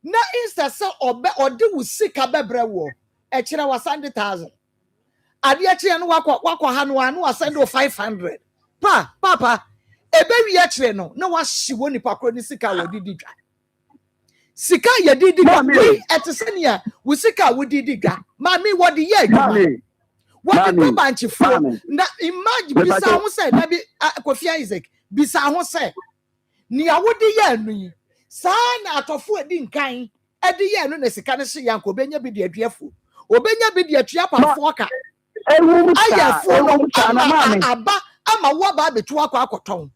na insta se obe ode wusika bebre wo e kire wa 100,000 ade a kire no wakọ ha no anu asend 500 papa ebe wi a kire no na wa hye wo nipa kro ni sika wodi dwa sika ye didi dwa ete se ne wusika wodi dwa ma mi wodi ye dwa what the bunch for na imagine bisa ho say na bi Kofi Isaac bisa ho say ni awodi ye anu yi sa na atofo edi nkan edi ye anu na sika ne hye yanko benya bi de aduafo obenya bi de atua pamfo ka ayefo no aba ama wo ba betu akoton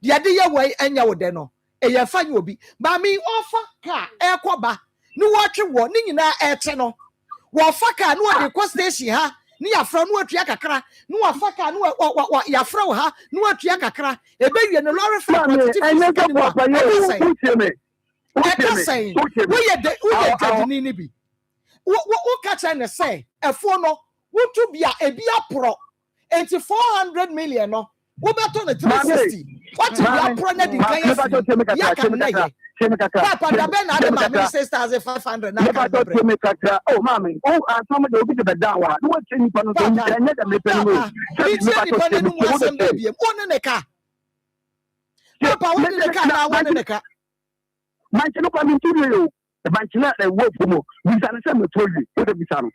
de ade ye wai anya wo de no eye fa nya obi ba mi ofa ka ekoba ni wo twe wo ni nyina ete no wo fa ka no de ko station ha ni afra no atua kakra no afaka no ya fra wo ha no atua kakra ebewie no lorry fra ni bi wo catch na say efo no wo tu bia ebi apro 400 million no wo beto na 360 what you pro na di kan ya kan na ye Papa, the Ben Adam 6,500 now. Oh, mommy. Oh, somebody will be the down. What's in front of them? I never make any move. One in the car. Papa, one in the car now, one in the car. My channel coming to you. The Banchina, they work for more. We can send a told you. What have you done?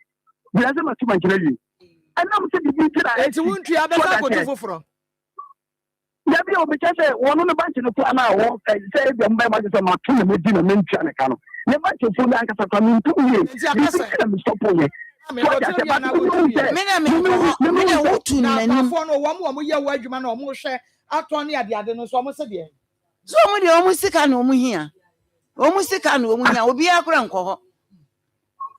We have them to Banchina. And I'm saying, it's a wound to have a for. Yabi obekase wono no bank no kwa na wo say be mba ma se ma tun me di na me ntwa ne ka no ne bank fo na nkasa kwa me ntu ye me stop ye me na wotu na ni fo no wo ye wo adwuma na wo hwe aton ne ade no so mo se de so mo de o sika na o hia o sika na o hia obi akora nkọ ho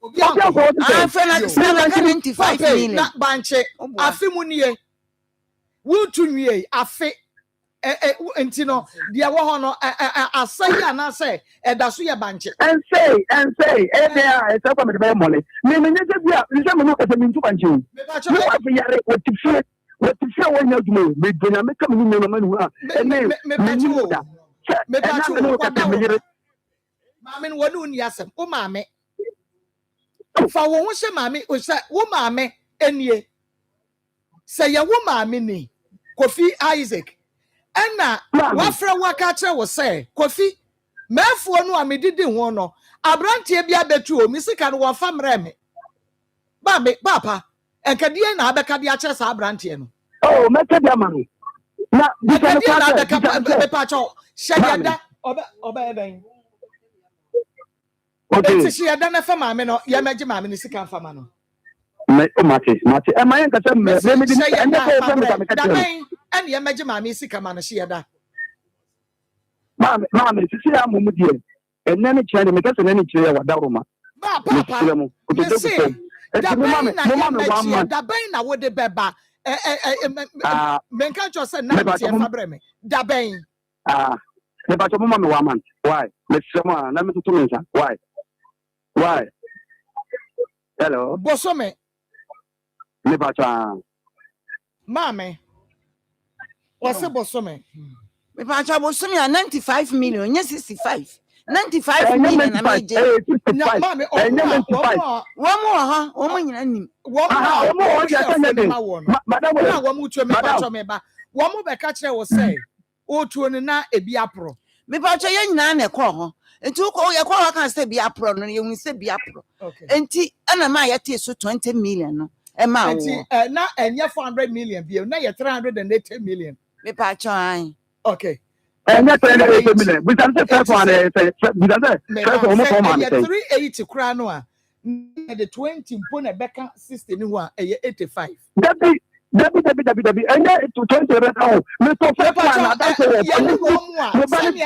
obi akọ na 75 million na banche afi mu nie wotu nwie afi entino dia wo ho no asai ana say eda so ye banche and say there is something me money me nyese bia nse me no kase me ntu banche me wa fi yare o ti fi What if you want to do? Me do not make a minimum money. And then me Mammy, what do you say? Oh, mammy. Fa wo ho hye maame o hye wo maame enie say ya wo maame ni Kofi Isaac ena wafra waka kire wo say Kofi mefo no amedidi ho no abrantie bia betu o misika no wo fa mre me ba me papa enkadie na abeka dia kire sa abrantie no oh meka dia ma no na enkadie na abeka be pa cho sheyada oba edan okay she had done a family no ya meje maame ni sika fama no mate e ma yen ka se me di ene ko fe me ka me ka tell and ya meje maame sika ma no she yada maame sisi ya mumu die ene ne kire me ka se ne ne kire ya wada roma papa da ben na wo de beba men ka jo se na tie fa bre me da ben me ba to mama me wa man why me sema na me tutu me nsa why hello bosome me ba to mame wase bosome me ba to bosome 95 million nya 65 95 million na me je na mame wo mo nyina nim wo mo ya tanya de madam wo mo tuo me ba to me ba wo mo be ka kire wo say o tuo ne na ebi apro me ba to ye nyina na ekọ ho enti uko ye kwa kan say bi apro no ye hu say bi apro enti ana ma ye tie so 20 million no e ma wo enti na enye 400 million bi na ye 380 million me pa cho an okay enye 380 million we can say first one we can say first one mo ma say 380 kra no a the 20 mpo na beka 60 ni ho a e 85 Dabi enye to 20 rate oh me to first one na that say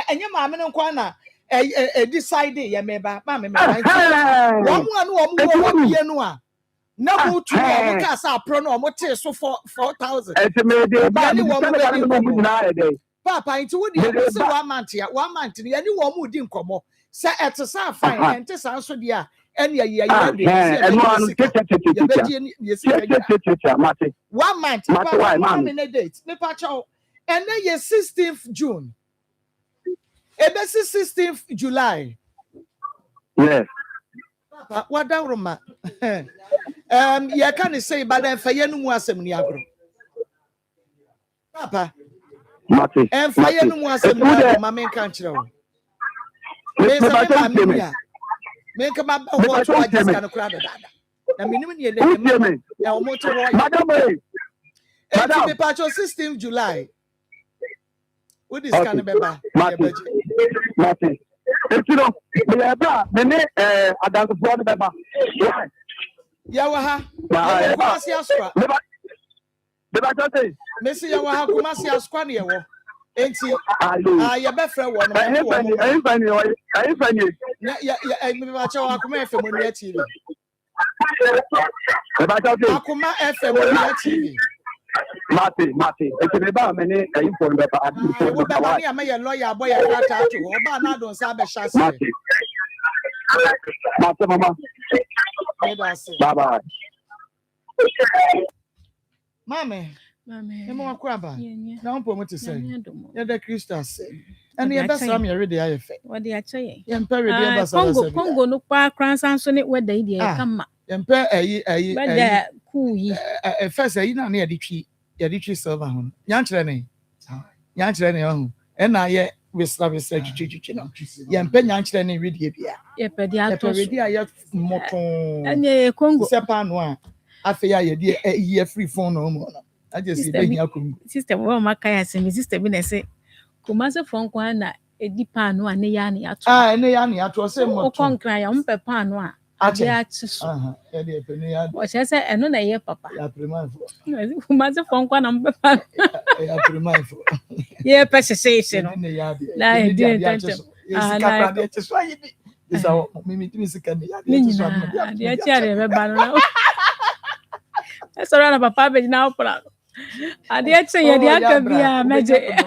enye maame no kwa na decide ya meba ma me wo mu anu wo bie no a na mo tu wo ka sa pro no mo te so for 4000 me dey ba ni wo mu na e dey papa nti wo dey say 1 month ya 1 month ni ani wo mu di nkomo say et sa fine ente sa so dia ene ya dey eno anu tete 1 month papa ma me na date me pa cho ene ye 16th June Ebesi 16th July. Yes. Papa, what down Roma? You can't say, but then Fayenu Wasem Niagro. Papa, and Fayenu Wasem Niagro, my main country. Make a map of what I just kind of crowded. I mean, you know, Madam, 16th July. What is kind of beba? Martin. You know, beba, mene adango for the beba. Yawaha. Kumasi askwa. Beba tote. Messi yawaha kumasi askwa ni yawo. Enti ya befre wo no. Ayi fani. Ya beba chawa kuma FM on TV. Beba tote. Akuma FM on TV. Mate. Eti beba mene info beba adinfo. Wo beba ni amaye lawyer boy rata to. Oba na don sa be shase. Mate mama. Bye bye. Mame. Emo akwaba. Na unpo mo te say. Ya da Christus. Ene ye besa me ready ayefe. Wo de ache ye. Ye mpa ready e besa. Congo no kwa kransan so ne weda yi de kama. Ye mpa ayi. Weda ku yi. First ayi na ye de twi silver ho. Nya kire ne ho. Ena ye wesla twitwi no. Ye mpa nya kire ne ready bia. Ye pe de ato. Ye ready aye moton. Ene Congo. Sepa no a. Afi ya ye de ye free phone no mo no. I just say be Congo. System wo makaya se mi system bi na se Kumase phone kwa na edi pan no ane ya ne ato. Ene ya ne ato se mo. O konkran ya mpe pan no a. Ade achi so. Ya de pe ne ya. O se eno na ye papa. Ya primaire. Kumase phone kwa na mpe pan. Ya primaire. Ye pe se no. Na e di intention. Na e te so ayi bi. Isa o mi sika ne ya de so na. Ya chi are be ba no. Eso na papa be na opra. Ade achi ye de aka bia meje.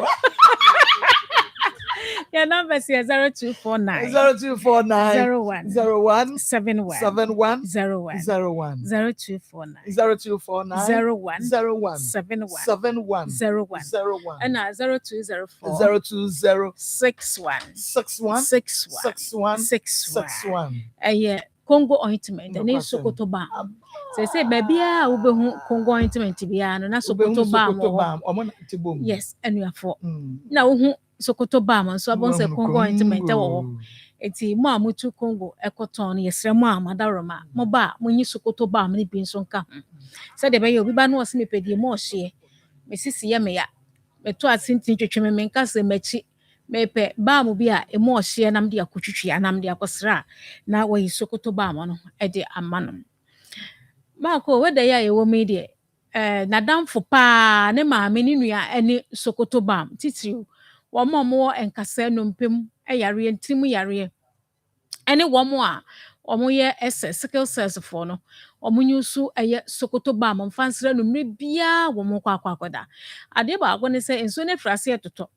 Your number is 0249 0249 01 71 71 01 01 0249 0249 01 01 71 71 01 and 0204 020 61 61 61 61 61 Congo ointment and Sokoto balm. Say baby, I will be Congo ointment biano na Sokoto balm. Yes, and you are for now Sokoto balm so abon say Congo ointment eti mo amutu Congo ekoton yesre mo amadaroma mo ba mo nyi Sokoto balm ni bi nso nka say de be ye obi ba no ose mepedie mo hye me sisi ye me ya me to asintin twetwe me nka se machi mepe baamu bi a emu ohye nam de akotwitwi anam de akosra na wayi Sokoto baamu no e de amano mako weda ya ewo mi de nadamfo pa ne maame ne nua ene Sokoto baam titiriw wo mo enkasa no mpem yare ntirim yare ene wo mo a omo ye sickle cells for no omo nyusu eye Sokoto baam mfansra no mre bia wo mo kwakwakwada ade ba ago ne se enso ne frase etoto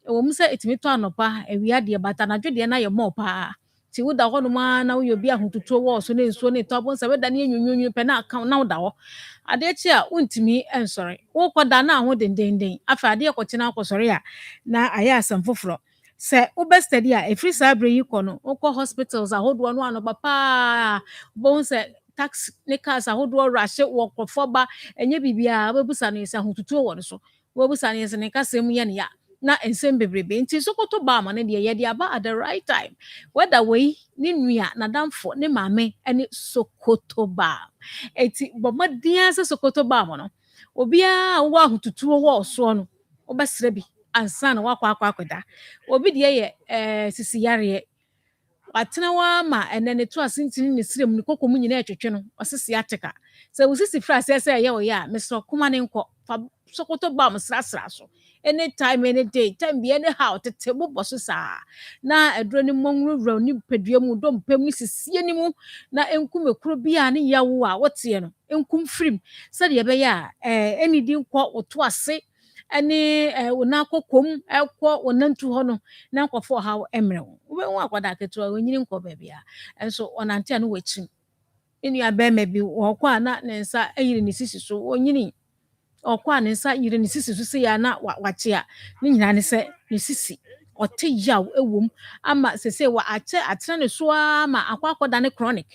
wo mu se etimi to anopa ewia de bata na dwede na ye mo pa ti wo da ho no ma na wo yobi ahotuto wo so ne nsuo ne to bon se weda ne nyunyunyu pe na aka na wo da ho ade chi a untimi ensore wo koda na ho dendenden afa ade ekochina akosore a na aya asam foforo se wo be study a efri sabre yi kono wo ko hospitals ahodo no anoba pa bon se tax ne cars ahodo rahye wo krofo ba enye bibia babusa no se ahotuto wo no so wo busa no se ne kasem ye ne ya na ensem bebrebe nti Sokoto baam ne de ye de aba at the right time whether we ni nua na damfo ne maame ene Sokoto baam eti bomadia se Sokoto baam no obi a wo ahotutuo wo so no obesre bi ansa na wakwa akwada obi de ye sisi yare watena wa ma ene ne to asintini ne sirem ne kokomu nyina etwetwe no osisi ateka se usisi frase se ye wo ya mesro kuma ne nko fa Sokoto baam srasra so anytime any day time be anyhow tete bo boso sa na edro ni monwura ni pedua mu do mpam ni sisie ni mu na enkum ekuro bia ne yawo a wote no enkum frim se de be ya eni di nko oto ase ani wona kokom ekwo wonantu ho no na nkofo ha emre wo be won akwada keto onyini nko ba bia enso onante no wachim eni abema bi wo kwa na ne nsa eyiri ni sisi so onyini okwa ne nsa yire ne sisi so se ya na wache a ne nyina ne se ne sisi ote yaw ewom ama sese wa atre ne so ama akwakoda ne chronic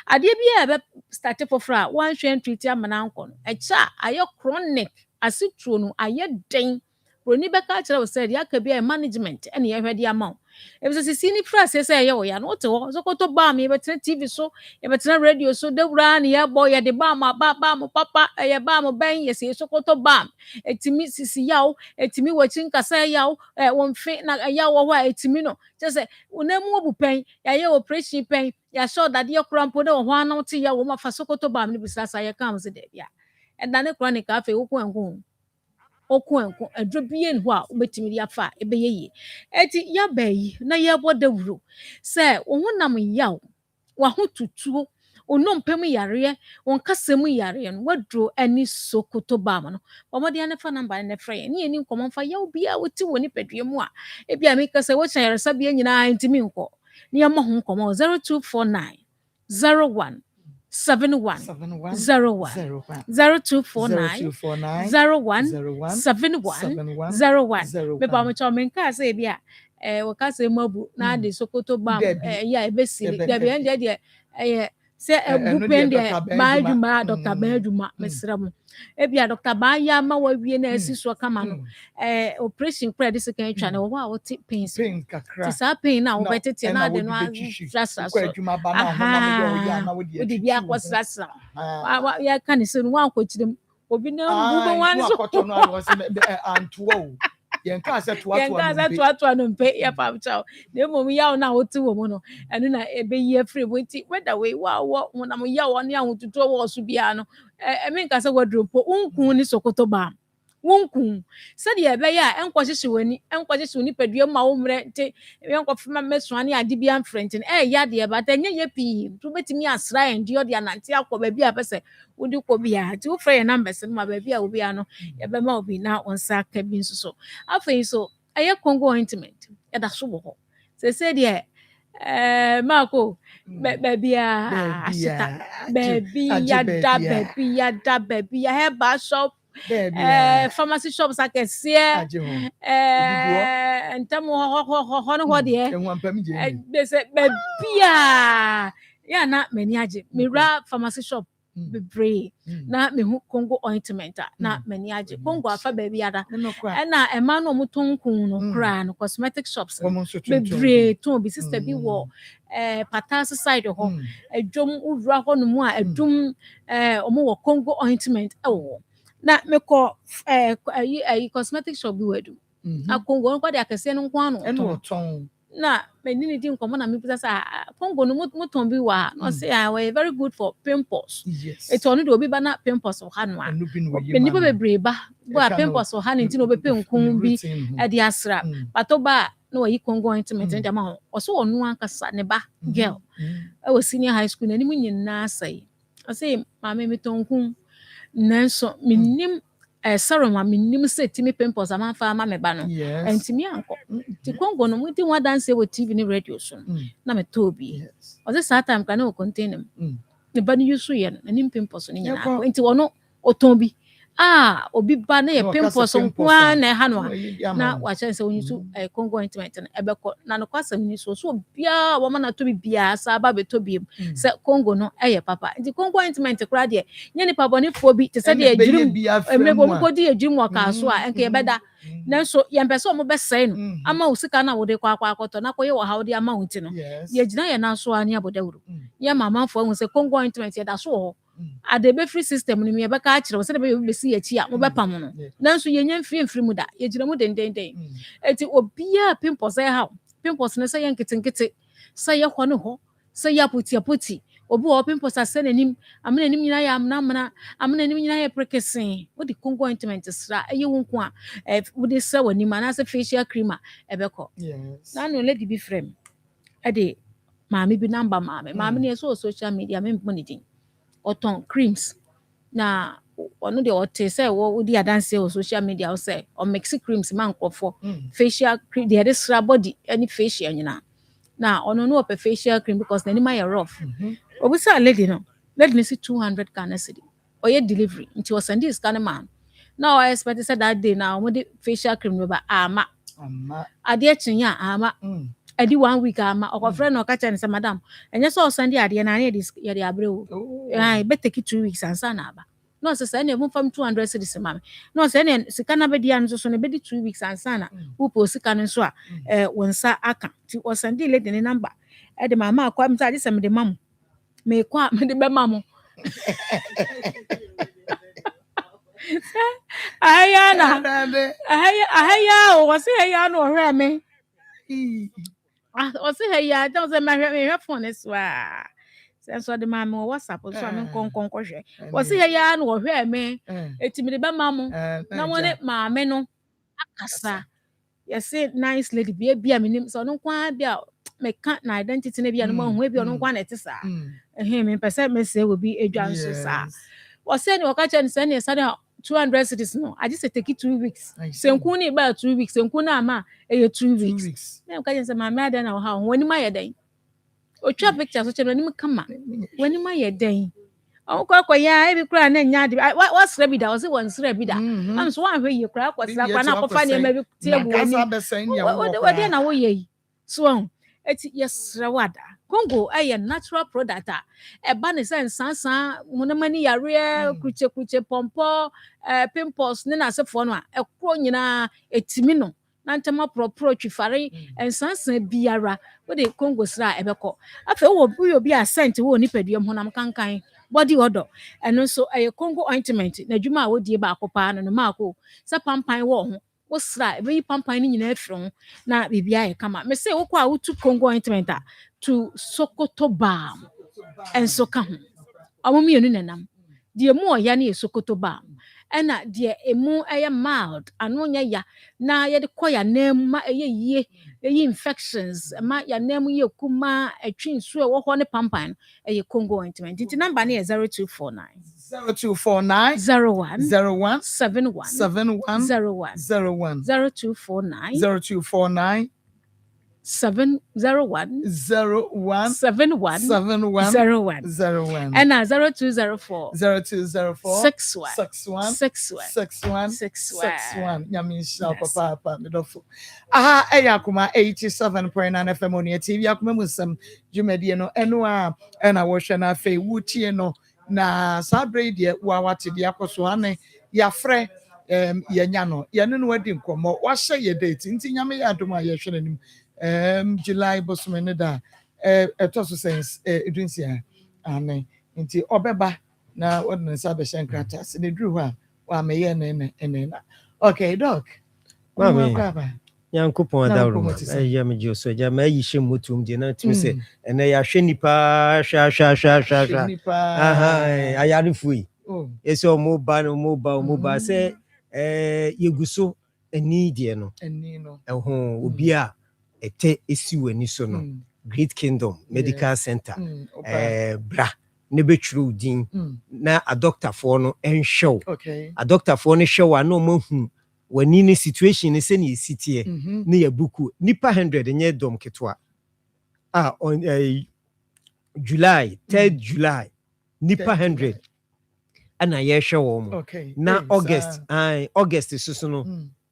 ade bia be start for fra one hwen treat ama na nko no echa aye chronic asitruo no aye den broni beka kire wo se dia ka bia management ene ye hwede ama ebise sisi ni fra sese ye wo ya no te wo Sokoto baam ye betre TV so ye betre radio so dewura ne ye boy ye de baam baam papa ye baam ben ye se Sokoto baam etimi sisi yaw etimi wachi nkasa yaw wonfe na yaw wo a etimi no just unamu obu pen ya ye operation pen ya show that ye krampo de ho ana wote ya wo ma fa Sokoto baam ni bisasa ye kam se de bia eda ne chronic afa okwanku okwanku adro bie ne ho a obetimi ya fa ebeyeye eti ya bayi na ye bodawuro se wo honam yaw wa hotutuo onompem yare won kasem yare no wadro ani Sokoto baam no omode ane fa number ne frɛ ne eni nkomfa yaw bia woti woni pedue mu a ebia me kasa wo chan yare sabia nyina ntimi nko ne ya mo ho nkomo 0249 01 71 01 0249 01 71 01 me pa mo cho men ka say bia wo ka say mabu na de Sokoto baam ya ebesi da bia ndia de se ebupen de baadwuma Dr. baadwuma mesrem ebia Dr. baaya ma wawie na asiso kama no operation credit second twa na wo a wote pain ti sa pain na wo betete na de no stressa so wo di bia ko stressa ya kan se no wan ko kirem obi na bu be wan so antuo yenka se toa no mpe ya pa chao na mom yaw na wote wo mu no eno na ebeyi afre bo nti whether we wa wo na mo yaw ne ahotuto wo so bia no me nka se wadropo unkun ni Sokoto baam wonkun se de ebe ya enkwahyehyɛ wani padua ma wo mre nti enkwafema mesoa ne ade bia mfrent ya de ba ta nye pi to betimi asra endi ode anante akɔ bia pese wodi kɔ bia ti wo frɛ your numbers no ma bia obi ano ye be ma obi na onsa ka bi nso so afei so Congo ointment yɛda so wɔ hɔ sɛ deɛ Marco baby ashita baby yada shop pharmacy shops akɛseɛ ntam hɔ no hɔ deɛ sɛ baby ya na m'ani agye mewura pharmacy shop bebree na mehu Congo ointment na m'ani agye Congo afa baby ada ɛna ɛma no mutonkun no kra no cosmetic shops bebree ton bi sister bi wɔ patas side hɔ adwom wura hɔ no mu a adwom ɔmo wɔ Congo ointment ɛwɔ na mekɔ cosmetic shop bi wɔ adu a Congo no kwade akɛseɛ no nko ano ɛno ɔtɔn na meni ni di nkɔmɔ na mepisa sɛ Congo no muton bi wa no say we very good for pimples it ono de obi ba na pimples wɔ ha no a nipa bebree ba pimples wɔ ha ne nti no obepe nkun bi de asra pato ba na wɔyi Congo ointment de ma ɔso ɔno ankasa ne ba girl ɛwɔ senior high school na nim nyinaa sɛ ɔse maame meton nkun nanso menim serum a minim say timi pimples amanfa ma me ba no entimi anko ti Congo no muti wa dance we TV ni radio so na me tobi o say that time kana o contain him ne ba ni yusu ye na nim pimples ni nyina enti wono oton bi obi ba na ye pimples nko na ha no na wa chen say onyisu Congo ointment na ebeko na no kwasam ni so bia wo ma na tobi bia sa ba be tobi say Congo no papa enti Congo ointment kra de nye ni pabonefo bi te say de agirim emebo mko di agirim waka so a enke beda na so ye mpese mo be sei no ama wo sika na wo de kwa akoto na koye wo ha wo de ama wo nti no ye gina ye na so ani abodawuro ye mama fo hu say Congo ointment ye da so ho adebe free system ni me be ka akire wo se de be si achi a mo be pam no nanso ye nya mfiri mu da ye gina mu dendenden eti obia pimples ha pimples ne say nkete say ye ho ne ho say ya poti obi wo pimples ase nanim amena nim nyina ya amena nim nyina ya prekesen wo di Congo ointment sra eye wo nko a wo de sra wani ma na se facial cream a ebeko na no lady bi frame e de maame bi number maame ne so social media me mpo ne din oton creams na ono de ote say wo di adanse o social media o say o mix creams man nkofo facial cream de sra body any facial nyina na ono no pe facial cream because na ni my rough obi say lady no see 200 Ghana cedi oye delivery nti o send this kind man now I expect say that day now we the facial cream no ba ama ade chinya ama edi 1 week ama okofre na okacha ni say madam enye so send ade na ye de abrewo be take 2 weeks ansa na aba no say na mum fam 200 cedis mama no say na sika na be dia no so na be di 2 weeks ansa na wo po sika no so a wonsa aka ti o send lady ni number e de mama akwa mta ade sem de mam me kwa me de be mam aya o wase aya no hwe me o se aya don se me hwe phone so a so de mama o WhatsApp so me konkon hwe o se aya no hwe me eti me de be mam na woni maame no akasa say nice lady bia me nim so no kwa bia me kan na identity na bia no hu bia no kwa na etisa me pese me say we bi edwan so sa o say ni o ka chen say ni say 200 cedis no I just take it 2 weeks senku ni ba 2 weeks senku na ama 2 weeks na ka chen say ma me ada na ha woni ma ye den o twa picture so chen woni me kama woni ma ye den o kwa ya e bi kura na nya de wa sra bi da o se won sra bi da am so wan hwe ye kura kwa sra kwa na kofa ne ma bi tie bu ani o de na wo ye so eti yesra wada Congo natural product e ba ne sen sansan monamani yare kuche pompo pimples ne na asefo no a ekro nyina etimi no na ntama pro twifare ensansan biara wo de Congo sra ebeko afa wo bi a scent wo nipadua ho nam kankan body odor eno so Congo ointment na dwuma a wo die ba akopa no maako sa pampan wo ho wo sra e be pampan ni nyina afiro na bibia ye kama me say wo kwa wo tu Congo ointment to Sokoto balm enso ka ho amomienu nenam die mu oya na Sokoto balm ena die emu mild ano nya ya na ye de koya nam ma yie infections ma ya nam ye kuma atwi nsu e wo ho ne pampan Congo ointment nti number na 0249 01 71 0249 701 01 71 71 01 01 and 0204 0204 61 61 61 61 61 61 Nyamisha papa midofo aha Akoma 87.9 FM on TV Akoma musam dwumadi no eno a na wo hwe na fe wutie no na sabre de wa wate de akoso ane yafre yenya no yene no wadi nkomo wa hye ye date nti nyame ya adom a ye hwe nanim July bosome da etoso sense edunsia ane nti obeba na wodne sabe shankrata se ne dru ha wa meye ne okay doc mami yankopon adawro ya me jo so ja ma yi hye motum de na timi se ene ya hwe nipa sha aha ayarefo yi ese o moba se yeguso ani de no eho obi a ete esi wani so no Great Kingdom Medical Center bra ne betwuru din na a doctor for no enhwew a doctor for no hwew na omahu wani ni situation ni se ni sitie na ya buku nipa 100 nye dom ketwa on July 3rd July nipa 100 ana ye hwew mo na August so no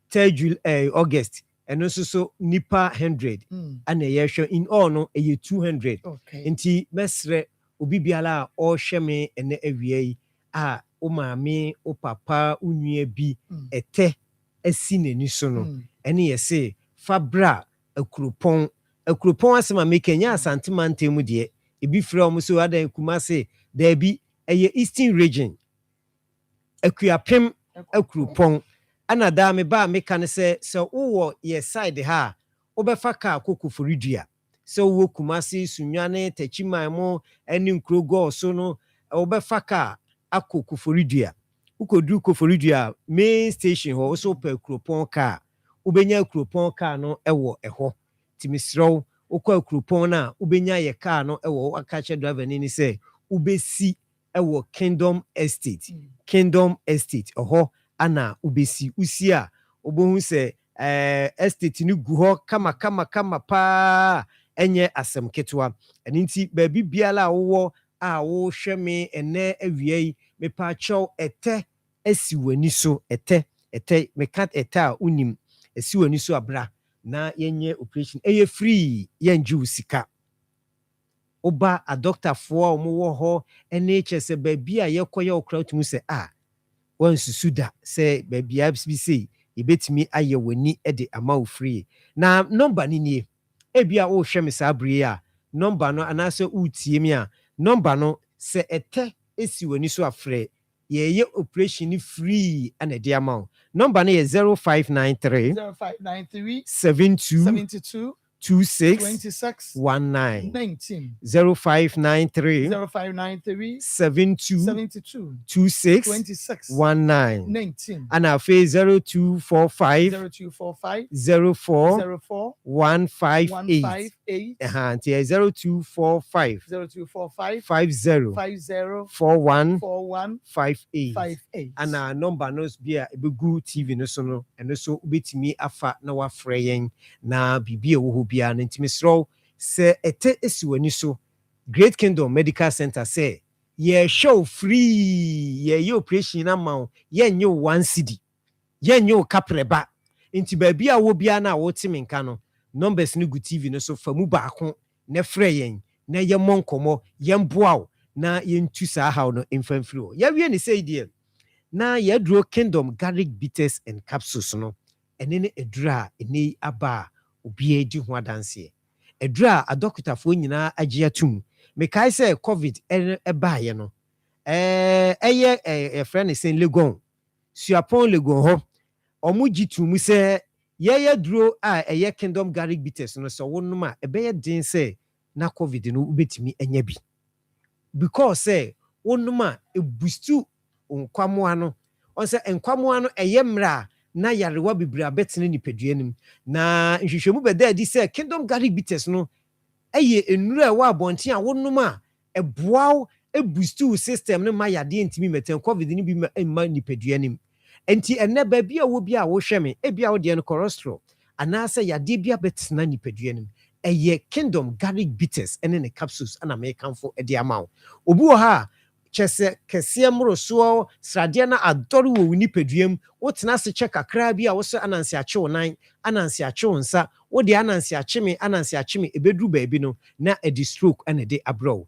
3rd July August and also nipa 100 and a year in all no a 200 nti mesre obi biala o hweme ene awie o maame o papa unua bi ete asi nani so no ene ye se fabra akuropon asema mekanya asante mu de ebi frɛ o so adan kuma se da bi eye eastern region akuapem akuropon ana da me ba me kan se wo ye side ha obefa ka kokoforidua se wo kumase sunwane tachiman mo ani nkrogo so no obefa ka akokoforidua ukodu koforidua main station ho so pa kropon ka ubenya kropon ka no ewo eho timisro ukwa kropon na ubenya ye ka no ewo akache driver ni se ubesi ewo Kingdom Estate oho ana ubesi usia obohu se estate ni gu ho kama pa enye asem ketwa eninti baabi biala wo a wo hweme ene awiei me pa chow ete esiwani so ete mekat eta unim esiwani so abra na yenye operation eye free yenje usika oba a doctor for omo wo ho NHS baabi a yekoye okra tumu se wan susuda se baabi bi se yebetimi aye wani de ama free na number ni nie ebia wo hwe me sabri a number no anase utie mi a number no se ete esi wani so afre ye operation ni free ana de ama number no ye 0593 72 26 19 0593 72 26 19 and our phase 0245 04 158 0245 50 4158 and our number knows be a good TV no so no and so ubetimi afa na wafre yen na bibie wo bia na ntimisro se ete esiwani so Great Kingdom Medical Center say ye show free ye operation na ma ye nyo 1 cedi ye nyo kapreba nti baabi a wo bia na wo timi nka no numbers ni gu TV no so famu baako na frɛ yen na ye monkomo ye mboaw na ye ntu sa haw no mfamfiri o ya wie ni say die na ye duro Kingdom garlic bitters and capsules no ene ne edura ene aba obi edi ho adanse edura a doctor fo nyina agye atum mekai say covid eba ye no eye friend sen legon suapon legon ho omuji tumu se ye duro a eye Kingdom garlic bitters no so wonum a ebeye din say na covid no ubetimi enya bi because say wonum a ebustu nkwamo ano on say nkwamo ano eye mra na yarewa bibira betene nipaduanim na nhwehwemu beda di say Kingdom garlic bitters no eye enura wa abonten a wonum a eboaw ebustu system no ma yade ntimi meten covid ni bi ma nipaduanim enti enne ba bia wo bia wo hweme ebia wo de no cholesterol anaasɛ yadeɛ bi abɛtena nipadua no mu ɛyɛ kingdom garlic bitters ɛne ne capsules ana mekamfo de ama wo obi wɔ ha a kyɛsɛ kɛseɛ mmorosoɔ sradeɛ na adɔre wɔ wo nipadua mu wotena ase kyɛ kakra bi a wo sɛ anansi akye wo nan anansi akye wo nsa wo de anansi akye me ɛbɛduru baabi no na ɛde stroke ɛna de abrɛ wo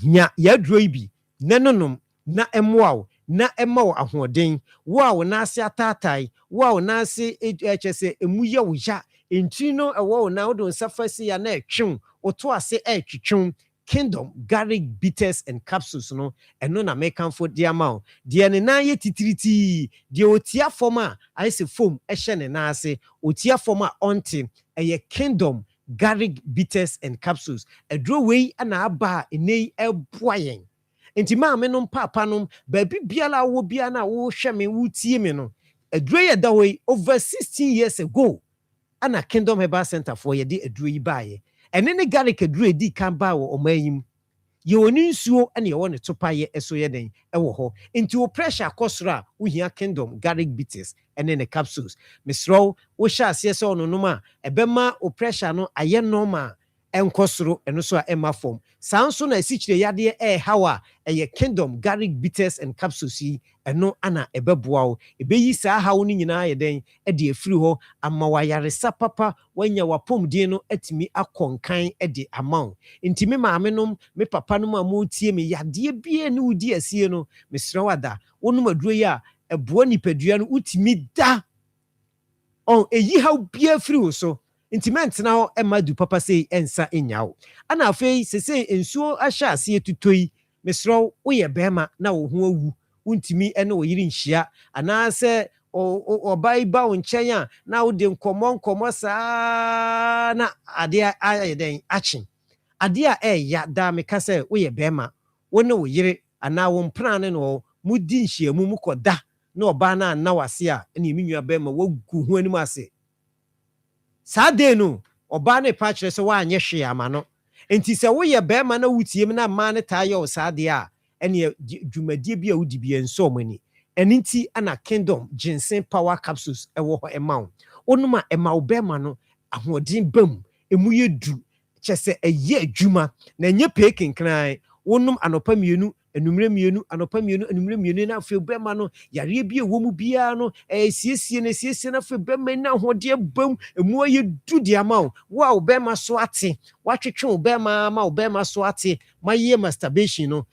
nya yɛaduro yi bi na nonom na ɛmmoa wo na ɛma wo ahoɔden wo a wo naase ataatae wo a wo naase kyɛ sɛ ɛmu yɛ wo ya ntiri no ɛwɔ wo na wode wo nsa fa si ya na ɛtwew woto ase ɛtwetwew kingdom garlic bitters and capsules no ɛno na mekamfo de ama wo deɛ ne nan yɛ titiritii deɛ otia fam a ayɛ sɛ foam ɛhyɛ ne nan ase otia fam a ɔnte ɛyɛ kingdom garlic bitters and capsules ɛduro wei ana aba a ɛnɛ ɛboa yɛn nti maame nom papa nom baabi biara wo biara na wo hwɛ me wo tie me no ɛduro yɛ da wei over 16 years ago ana kingdom herbal center for yɛde ɛduro yi baayɛ ɛne ne garlic aduro edi kan baa wɔ ɔman yi mu yɛwɔ ne nsuo ɛne yɛwɔ ne topayɛ ɛso yɛ den ɛwɔ hɔ nti wo pressure akɔ soro a wohia kingdom garlic bitters ɛne ne capsules mesrɛ wo hyɛ aseɛ sɛ ɔnonom a ɛbɛma wo pressure no ayɛ normal ɛnkɔ soro ɛno so a ɛma fam saa nso na asikyire yadeɛ ɛɛhaw a ɛyɛ kingdom garlic bitters and capsules yi ɛno ana ɛbɛboa wo ɛbɛyi saa haw no nyinaa yɛ den ɛde afiri hɔ ama wayaresa papa wanya wapɔmden no atumi akɔ nkan ɛde ama wo nti me maame nom me papa nom a motie me yadeɛ bia ne wodi asie no mesrɛ wada wonom aduro yi a ɛboa nipadua no wotumi da ɛyi haw bia afiri wo so nti mentena hɔ ɛma du papa sei ɛnsa ɛnyawo ana afei sese nsuo ahyɛ aseɛ tutoi mesrɛ woyɛ bɛrima na wo ho awu wontimi ɛne wo yere nhyia anaasɛ ɔbaa ba wo nkyɛn a na wode nkɔmmɔ saa na adeɛ ayɛ dɛn akye adeɛ a ɛɛya daa meka sɛ woyɛ bɛrima wo ne wo yere anaa wo mpena ne no mudi nhyiamu mu kɔda na ɔbaa no anna wase a ɛne me nua bɛrima wagu ho anim ase saa de no ɔbaa no pa kyerɛ sɛ woanyɛ hwee ama no enti sɛ woyɛ bɛrima na wotiem na mmaa no taa yɛ wo saa deɛ a ɛne dwumadie bi a wodi bi ɛnsɔ ɔmani ɛno nti ana kingdom ginseng power capsules ɛwɔ hɔ ɛma wo wonom a ɛma wo bɛrima no ahoɔden bam ɛmu yɛ du kyɛ sɛ ɛyɛ adwuma na ɛnyɛ pee kenkran wonom anɔpa mmienu enumere mmienu anɔpa mmienu enumere mmienu na afei bɛrima no yareɛ bi ɛwɔ mu biara no siesie na afei bɛrima na ahoɔden bam ɛmu ayɛ du de ama wo a wo bɛrima so ate watwetwe wo bɛrima ma wo bɛrima so ate mayɛ masturbation no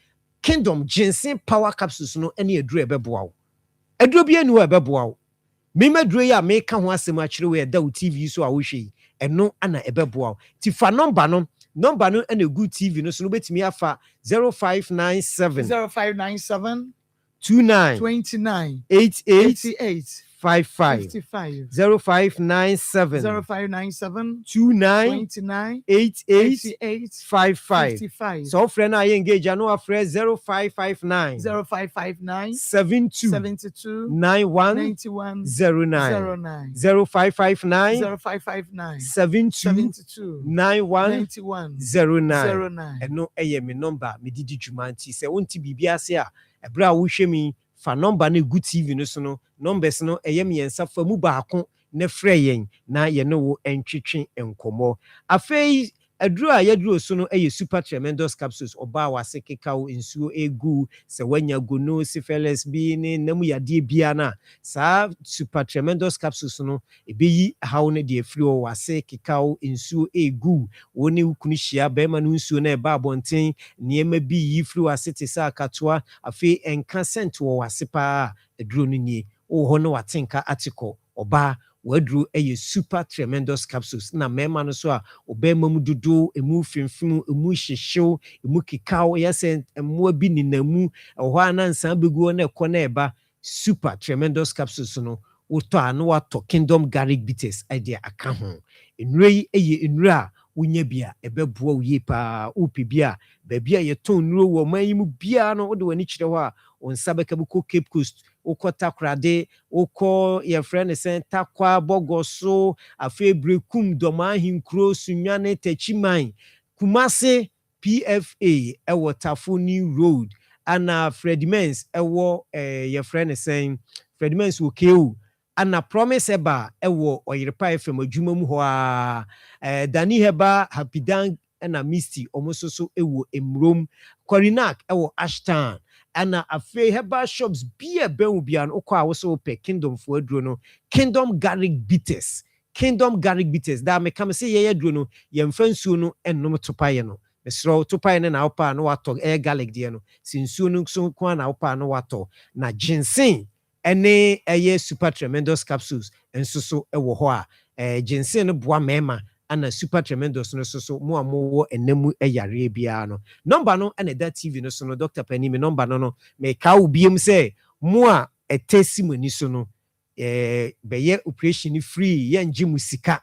kingdom ginseng power capsules no ɛne aduro ɛbɛboa wo aduro bi anu ɛbɛboa wo memaduro yi a meka ho asɛm akyerɛ wo ɛda wo tv so a wohwɛ yi ɛno ana ɛbɛboa wo ti fa number no ɛna good tv no so no betumi afa 0597 29 88 55 0597 29 88 55 so friend I engage no afre 0559 72 91 09 0559 72 91 09 eno eye me number me didi dwuma nti se wonti bibia se a ebra wo hwe mi fa number na good tv no so no numbers no ɛyɛ miɛnsa fa mu baako na frɛ yɛn na yɛne wo ɛntwetwe nkɔmmɔ afei aduro a yɛduro so no ɛyɛ super tremendous capsules ɔbaa wase kekaw nsuo egu sɛ wanya gono syphilis bi ne nam yadeɛ bia na saa super tremendous capsules no ebeyi haw ne de afiri o wase kekaw nsuo egu woni kunu hyia bɛma no nsuo na ɛba abɔnten nneɛma bi yi firi wase te sɛ akatoa afei ɛnka sent wɔ wase paa aduro no nie wo ho no watenka atikɔ ɔbaa waduro ɛyɛ super tremendous capsules na mɛma no so a ɔbɛma mu dodo emu fimfim emu hyehyew emu kikaw yɛsɛ ɛmoa bi ninamu ɛhɔ anansa begu na ɛkɔ na ɛba super tremendous capsules no wotɔ a no watɔ kingdom garlic bitters ɛde aka ho nnura yi ɛyɛ nnura a wonya bia ɛbɛboa wo yie paa wopi bia baabi a yɛtɔn nnuro wɔ man yi mu bia no wode w'ani kyerɛ hɔ a onsa bɛka bɛkɔ Cape Coast wokɔ Takoradi wokɔ yɛfrɛ ne sɛ Takwa Bogoso afei Brekum Dɔma Ahenkuro Sunyane Tachiman Kumase PFA ɛwɔ Tafoni Road ana Fredimens ɛwɔ yɛfrɛ ne sɛ Fredimens wɔ KO ana promise eba ewo oyerepa FM adwuma mu ho a Dani Heba Hapidan na Misty omososo ewo Emrom Korinak ewo Ashton ana afei Heba shops bia ben bia no kwa wo so pe Kingdom fo aduro no Kingdom Garlic Bitters da me kam say ye aduro no ye mfa nsuo no ennom topaye no mesro topaye na opa no wato garlic de no sinsuo no so kwa na opa no wato na ginseng ene eye super tremendous capsules enso so ewo ho a ginseng no boa mema ana super tremendous no so mo amowo enemu eyare bia no number no ene that TV no so no Dr. Penny me number no me ka ubiem say mo a etesimoni so no beye operation free yenji musika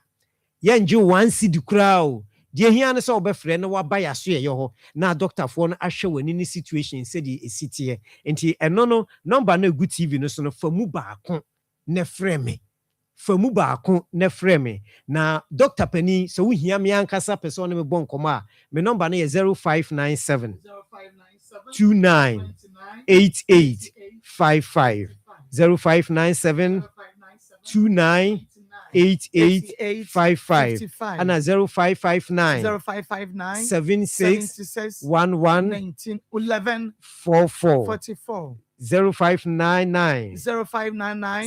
yenji 1 cedi krao die hia ne so obefre na waba yaso ye ho na doctor fo no ahwe wani ni situation said e sitie enti eno no number na egu TV no so no famu baako ne frame na Dr. Penny so wo hia me ankasa person no me bon koma me number no ye 0597 29 8855 0597 29 8855 and 0559 76 11 44 0599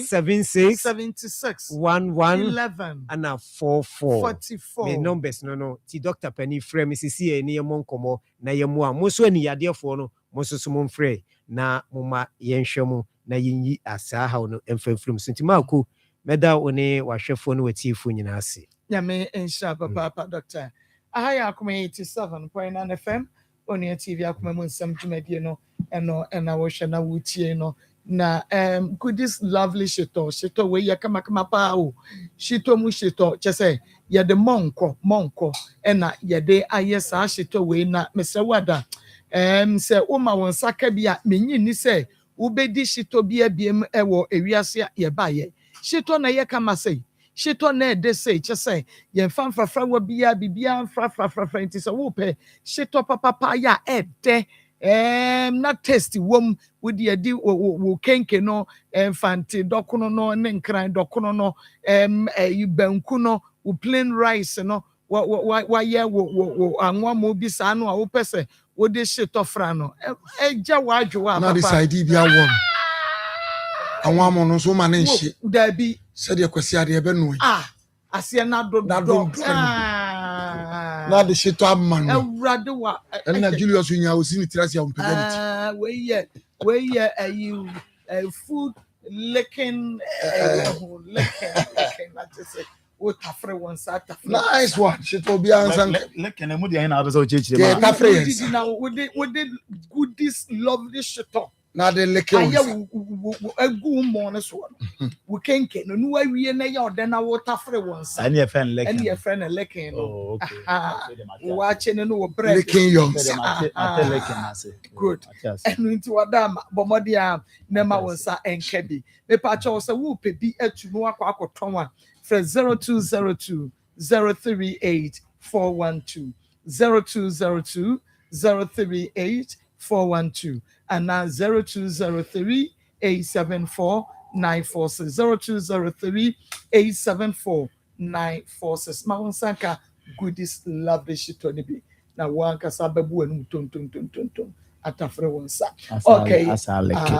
76 11 and 44 me numbers no ti Dr. Penny frame sisi eni yemo nkomo na yemo a moso ani yadefo no moso so mo mfre na moma yenhwemu na yinyi asa ha no emfamfrum sintima ko meda one wahwefo no watiefo nyina ase nyame ensha papa doctor ahaya Akoma 87.9 FM on TV Akoma mu nsem dwumadie no eno na wo hwe na wutie no na goodies lovely shito we ya kama pa o shito mu shito chese ye de monko ena ye de ayesa shito we na mesewada se wo ma won saka bia menyi ni se wo bedi shito bia biem ewo ewiase ye baye shito na ye kama sei shito na de sei chese ye mfamfafra wa bia bibia mfrafrafra nti se wo pe shito papa ya ede na test wom wodi adi wo kenke no fanti dokono no ne nkran dokono no banku no wo plain rice no wa ye wo anwa mo bi sa no a wo pese wo de shito fra no eja wa adwo na decide bia won anwa mo no so ma na nhye da bi se de kwasi ade ebe no asia na do na de shito amman ewrade wa na Julius nya osi ni tirasi ya mpelenti we ye you food licking not to say what tafre one sat nice one shito bi ansan licking e mudi na abeso chechire ma tafre now we did goodies lovely shito na de licking egu mo ne so we kenke no nu awie na ya ode na wo tafre one sat any friend licking oh okay watch no no bread licking young good enu nti wadama bomodia na ma wonsa enkebi me pa cho se wo pebi atu no akwakoton a for 0202 038 412 0202 038 412 and now 0203 874 946 0203 874 946 ma wonsanka goodies lovely shit on be na wanka sababu enu tonton atafre wonsa okay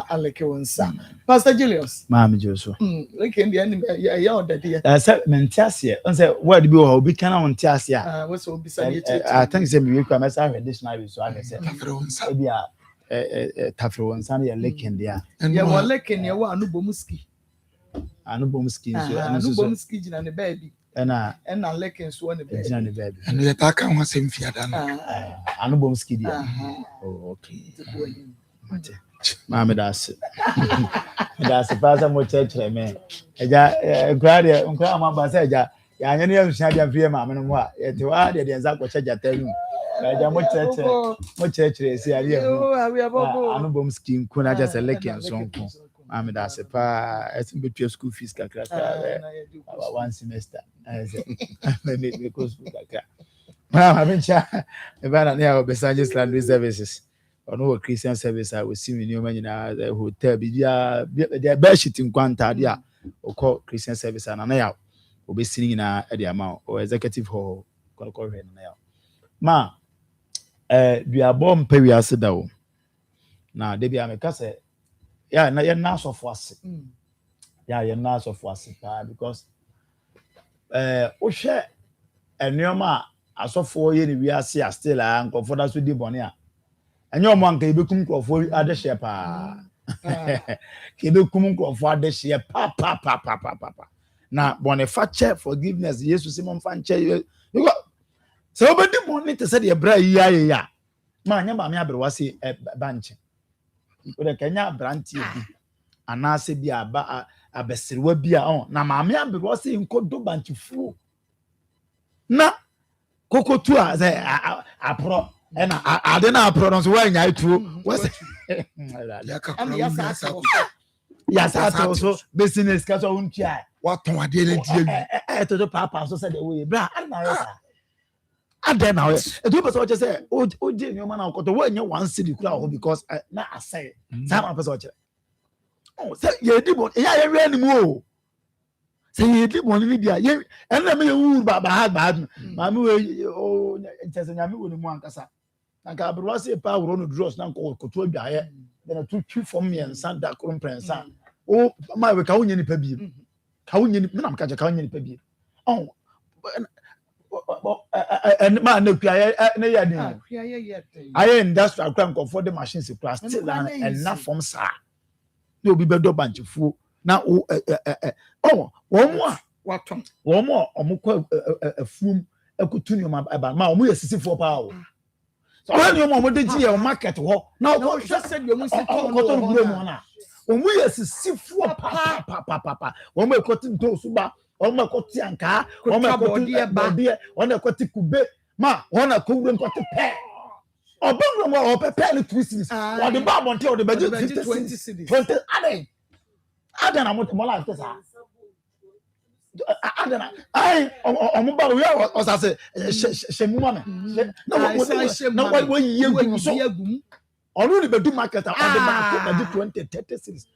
aleke wonsa Pastor Julius Mama Joso like ndi ani ya odade say mentiasie on say word bi o bi kana on tiasie we so bi say I think say me kwa mesa dictionary so I say tafre wonsa e bia tafre wonsa na ya leken dia ya wo leken ya wo anubomski so anubomski jina ne baby na leken so ne baby jina ne baby and ye ta kan wa sem fiada na anubomski dia oh okay mate mama das pasa mo chechere me eja grade nkwa ma ba se eja ya nya ne yusha dia fie mama no mo a ye te wa de nza ko cheja tanu eja mo chechere si ari anubomski nko na ja leken so nko mama das pa etin betwe school fees kakra one semester me ko school kakra mama bencha e ba na ya obesanjes land services ono Christian service I will see me nyoma nyina hotel bibia the best shit in kwanta dia oko Christian service na na ya obesini na e de ama o executive hall ko hwe na ya ma duabo mpa wi ase da o na de bia me ka se ya na ye na asofo ase ya ye na asofo ase pa because o hwe enioma asofo ye ni wi ase a still a nkofo da so di bone a enye omo anka ibekum nkofo ade hye pa ke ibekum nkofo ade hye pa na bone fa che forgiveness Jesus simon fa nche so obedi bone te se de bra yi aye ya ma nya ba me abre wase banche o de kenya branti bi anase bi aba abesirwa bi a na ma me abre wase nkodo banche fu na kokotu a say apro na ade na apro no so wa nya atuo wase ya sa so business ka so untia waton ade le die to papa so say the way bra na yesa ade na we do person che say o je ni o ma na okoto wa nya one city kura ho because na asay sa na person che say ye di bon ya ye we ni mu o say ye di bon ni dia ye en me ye wu ba ma me we o che say nya me wo ni mu ankasa na ka bro say pa woro no dross na ko koto adwaye na tu twi from me ensa da krom prensa o ma we ka wonye ni pa bi ka wonye ni na ka je ka wonye ni pa bi ma na kuaye na ya ni aye industrial crank for the machines class still and na from sa na obi be do banchifu na wo mo waton wo mo omukọ afum akutu ni ma mo ye sisifo pa o so when you mo de ji e market ho na wo said you mo se to gro mo na o mo ye sisifo pa wo mo ekotu nto suba Oma koti anka, oma koti body, ona koti kube, ma ona kure koti pe. Obongo mo opepe ni twists. Or the bar monte or the budget 20 cities. 20 Adana mo la tesa. Adana. Ai omo ba we o sa se shemu ma me. No we ye gum so. Onu ni bedu market on the market 20 30 cities.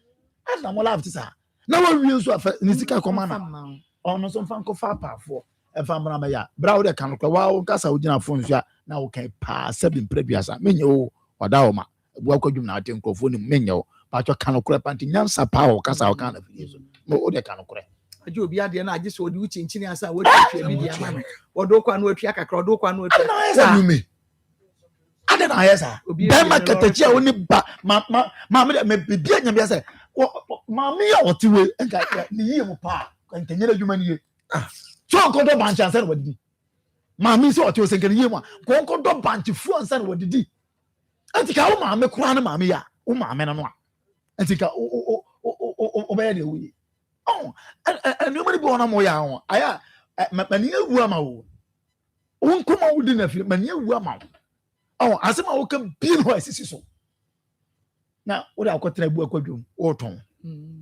Adana mo la tesa. Na we wi so afa ni sika komana. Ono so fan ko fa pa fo e fa mra me ya bra wo de kan ko wa wo kasa wo gina fo nso na wo kan pa 7 prebiasa menye wo wada wo ma bu akwadum na ate nkofo ni menye wo pa cho kan ko pa nyansa pa wo kasa wo kan na fi so wo de kan ko aje obi ade na aje so odi uchi nchini asa wo twa bi dia ma wo do kwa no atwa kakra do kwa no atwa me ade na yesa dem makatachi a woni ba ma me bibia nya bia se ma me ya wotiwe enka ni yie mo pa ntenyere adwuma ni ye so nkodo banche ansa na wadidi ma mi se ote osenkere ye mu nkodo banche fu ansa na wadidi antika wo ma me kura na ma me ya wo ma me no a antika o be ya de wuyi enu mani bi wona mo ya ho aya mani ewu ama wo nkoma wo di na fi mani ewu ama wo asema wo ka bi no asisi so na wo da akotra bu akwadwom wo ton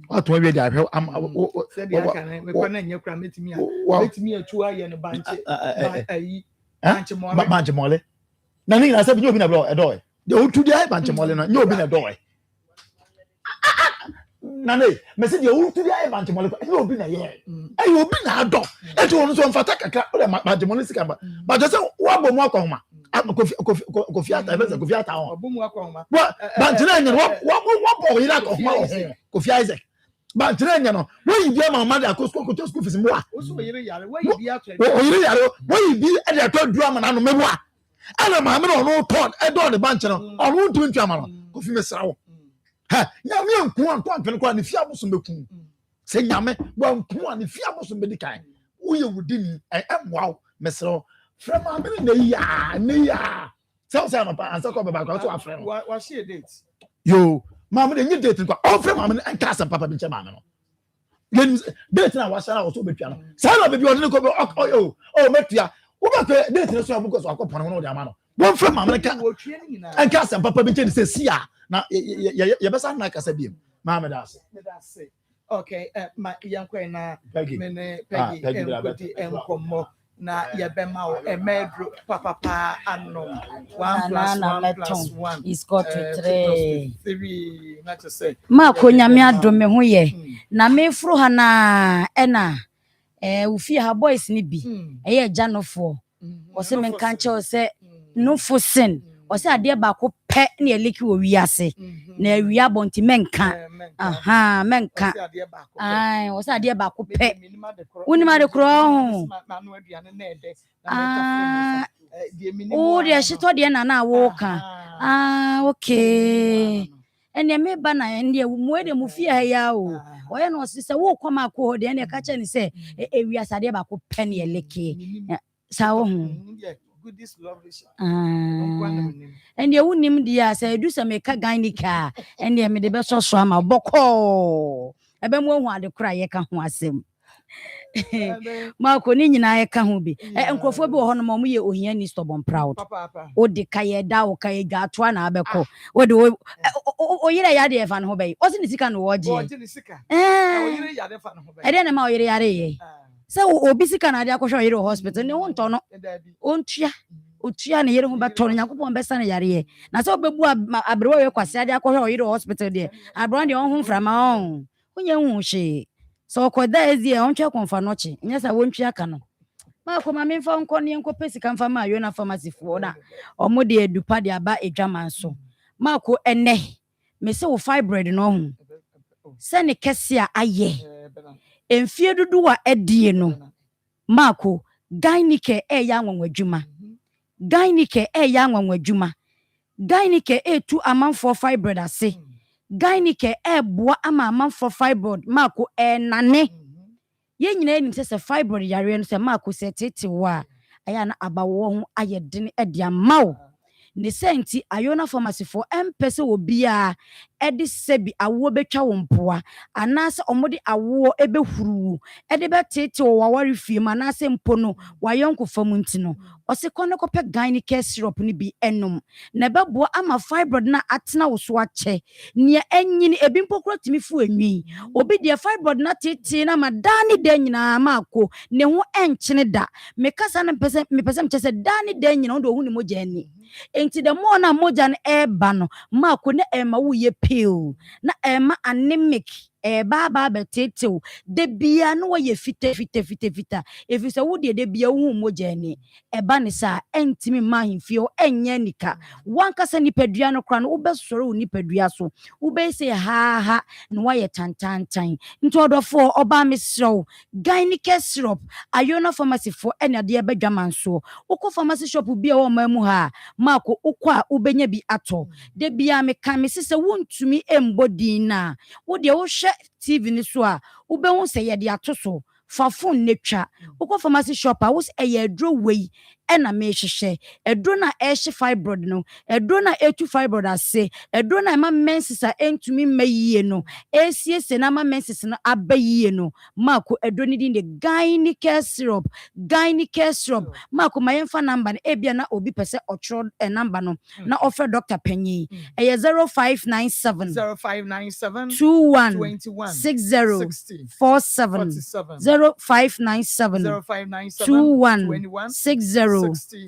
wato we dia hwe am se dia kan me ko na nya kura metimi atu aye no banche ayi banche mole na ni na se bi obi na bro edo de otu dia banche mole no nya obi na edo na ne me se dia otu dia banche mole nya obi na ye ayi obi na ado e to no so mfata kakra o de banche mole sika ba je se wa bomu akoma kofi ata be se kofi ata ho bomu akoma banche na nya wa bo ira akoma ho Kofi Isaac ba tire nya no wo yi bia mama da ko school fees mo a wo so yire yare wo yi bia to wo yire yare wo yi bi e de to dua mana no mebo a ana mama no no to e do de banche no onu ntumi ntwa ma no Kofi mesra wo ha nya me nku an to antwe ko ni fi aboso beku se nya me wa nku an fi aboso be di kan wo ye wudi ni e mwa mesra wo fra ma me ne ya se no pa ansa ko be ba ko to afre no wa share date yo mama de nyi date kwa ofre mama en kasa papa bi che mama no yen date na wa shara wo so betua no sa na be bi odin ko be metua wo ba ke date na so abuko so akopon no de ama no wo ofre mama ka en kasa papa bi che se sia na ye be sa na kasa bi mama da se okay ma yankwa na me ne pegi enkomo na yɛbɛma wo ɛmɛdro papa anom 1+1+1 is got to 3 na to say ma ko nyame adome ho ye na me fro ha na ɛna ufi ha boys ni bi ɛyɛ janofo o se me kan che o se no fo sin o se ade ba ko pɛ na eleki wo wiase na awia bonti menka aha menka ai o se ade ba ko pɛ woni ma de kro ho o de shito de na wo ka okay ene me ba na ene mu de mu fie ha ya o oye no se wo kwama ko ho de ene ka che ni se ewia sade ba ko pɛ na eleki sa wo ho ene wunim dia sa edu se me ka ganika ene me de be so ama bokɔ ebe mu hu ade kra ye ka ho asem ma ko ni nyina ye ka ho bi enkrofo bi wo ho no mo ye ohia ni stubborn proud o de ka ye da o ka ye gato na abekɔ o de o yire ya de fa no ho bai o se ni sika no wo je o yire ya de fa no ho bai ede na ma o yire ya re ye se obi sika na ade akɔhwɛ yire hospital ne wo ntɔ no ontua otua ne yire ho beto no yakopɔn bɛsa ne yare ye na se obebu abrewa we kwase ade akɔhwɛ yire hospital de abrewa de on ho mframa on onye hu hye so koda ezi e ontwe konfa no chi nya sa wontwe aka no ma ko ma memfa nko ne nko pesi kan fa ma yo na pharmacy fo na omo de edupa de aba edwaman so ma ko ene me se wo fibroid no hu se ne kese a aye emfie dudu wa edie no ma ko gynike ya nwanwadwuma gynike ya nwanwadwuma gynike etu amanfo fibroid ase gynike boa ama amanfo fibroid mako nane ye nyina enim se fibroid yare no se mako se tete wa aya na abawo ho ayedene de amawo ne senti ayona pharmacy for empese obia edi sebi awo betwa wo mpoa anase omode awo ebehuru edi betete wo wawari fie manase mpono wayonko famu ntino ose kono kope gynike syrup ni bi enom na beboa ama fibroid na atena wo so ache ne enyini ebi mpokro timi fu enwi obi de fibroid na tete na madani de nyina mako ne ho enchene da mekasa na mepese mchese dani de nyina ndo hu ni moja ni enti de mo na moja na eba no mako ne ema wo ye pale na ema anemic baba betete de bia no wo ye fita efisa wo de bia wo moja ni eba ne sa entimi mahimfio enya nika wankasa nipadua no kra no wo besoro nipadua so wo be say ha no wa ye tantantan nti odofo oba mesrew gynike syrup ayona pharmacy for ena de bedwaman so ukọ pharmacy shop bia wo mamu ha mako ukọ ubenya bi ato de bia me ka me sese wontumi embodin na wo de wo hwe TV ni so a ubehun se ye de atoso fa phone netwa ukọ pharmacy shop a wo se edro wei ena me hwehwe edro na ehye fibroid no edro na etu fibroid ase edro na ma menses a entumi mayie no esiese na ma menses no abayie no mako edro ni din de gynike syrup mako mayemfa number na ebia na obi pese otro number no na offer Dr. Penny 0597 21 60 47 0597 21 60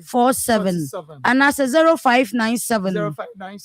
47 and as 0597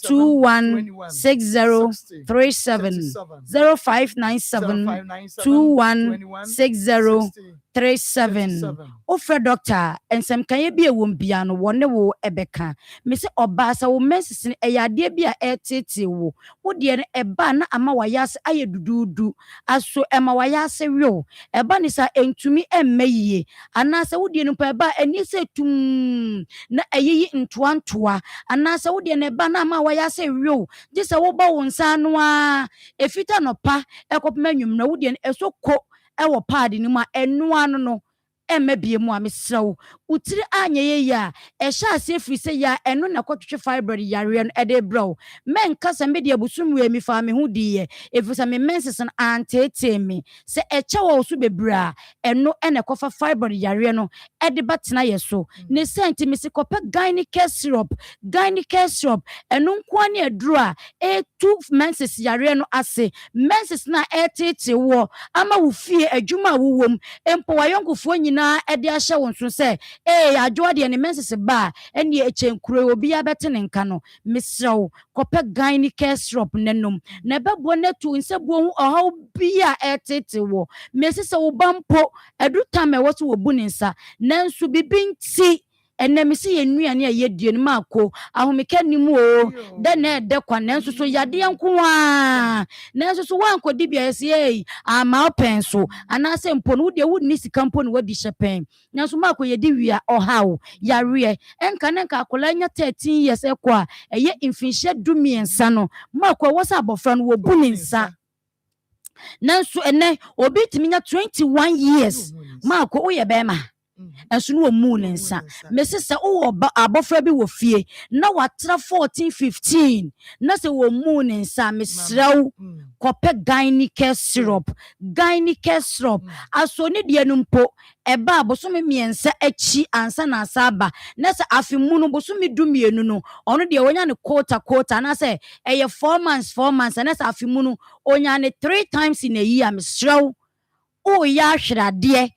21 60 37 0597 21 60 37 offer Doctor Nsem kan ye bi ewom bia no wone wo ebeka me se oba sa wo menses ne eyade bia etete wo de ne eba na ama wayase aye dududu aso ema wayase wio eba ni sa entumi emmeyie anase wo de no pa eba eni se tum na eyiyi ntoantoa anase wo de ne eba na ama wayase wio je se wo ba wo nsa no a efita no pa ekopema nwum na wo de eso ko ewo pad ni ma enu anu no emmebie mu amesrew utiri anya ye ya ehya ase free se ya enu na kwotwe fibroid yare no ede bro men kasa me de abusumwe mi fa me hu diye efisa me menses an antete mi se eche wo so bebra enu ene kofa fibroid yare no ede batena ye so ne senti mi se kopa gynike syrup enu nko ne aduru a etu menses yare no ase menses na etete wo ama wo fie adwuma wo wom empo wayonkofo nyina e de ahye won so se adwo de ne menses ba ene echenkuro obi abete ne nka no mesrew kope gynecare syrup nenom na bebo na tu nse bo hu ohaw bia etete wo mesese wo bampo edu time wo so wo bu ne nsa nanso bibinti ene me se yenuane ayedie no mako ahomeka nimu o de na de kwa nanso so yade yanko a nanso so wanko di bia se ama openso anase mpo no de wudi sika mpo no wadi shepen nanso mako yedi wia ohaw yare enka nenka akola nya 13 years ekwa eye infinhye dumiensa no mako wosa abofra no wo bu ne nsa nanso ene obi timinya 21 years mako uye bema enso no mu ne nsa mesese wo abofra bi wo fie na watra 14 15 na se wo mu ne nsa mesrew kope gynecare syrup aso ne de numpo eba abosomi miensa achi ansa na asaba na se afimu no bosomi dumienu no ono de wonya ne quarter na se eye 4 months na se afimu no onya ne 3 times in a year mesrew o ya hwrade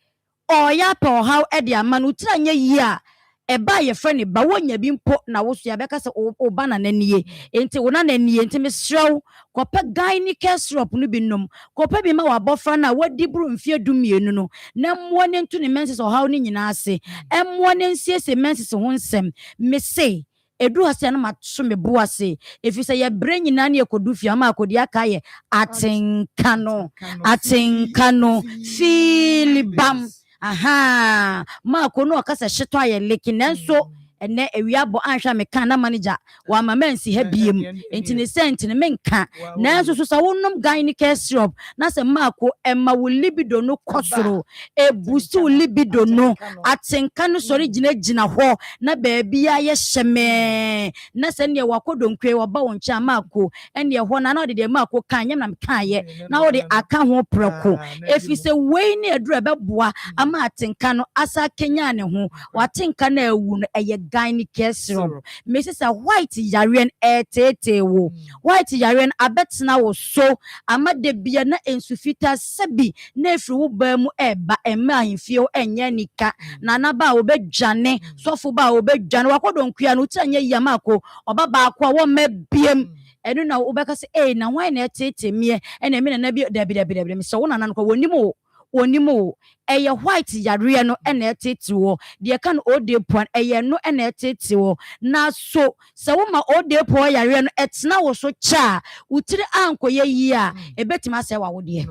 ya pa how e de amanu tira nya yi a eba ye frɛ ne ba wonya bi mpo na wo so ya beka se o ba na nanie enti wo na nanie enti mesrew kope gynecare syrup no bi nom kope bi ma wa bofra na wadi buru mfie dumienu no na mmo ne ntu ne menses o how ne nyina ase emmo ne nsiese menses ho nsɛm me se edu ase na matso me bo ase efisa ye bre nyina ne ekodu fia ma akodi aka ye atenkano filibam aha ma kono akasa hyeto aye leki nanso ene ewiabo anhwa me kan na manager wa mama nsi ha biem enti ne sent ne menka nanso so sa wonnom gynecare syrup na se mako emma wo libido no kosoro e boost wo libido no atenka no sori gina ho na baabia ye hyeme na se ne wakodonkwe wa ba won cha mako ene ho na de mako kan nyam na kan ye na wo de aka ho preko efise wei ne adura beboa ama atenka no asa kenya ne ho watenka na ewu no eye gynecare syrup Mrs. White yaren etete wo white yaren abetna wo so amade bia na ensufita sebi na efri wo ba mu eba ema ahimfie enye nika na na ba wo bedwane sofo ba wo bedwane wakodonkua no tanya yamako oba ba akwa wo mabiem enu na wo beka se na why na etete mie ena me na bi dabi me so wo na ko wonimo eye white yare no ena etete wo de kan ode pon eye no ena etete wo na so se wo ma ode pon yare no etena wo so cha utiri ankoye yi a ebetima se wa wo de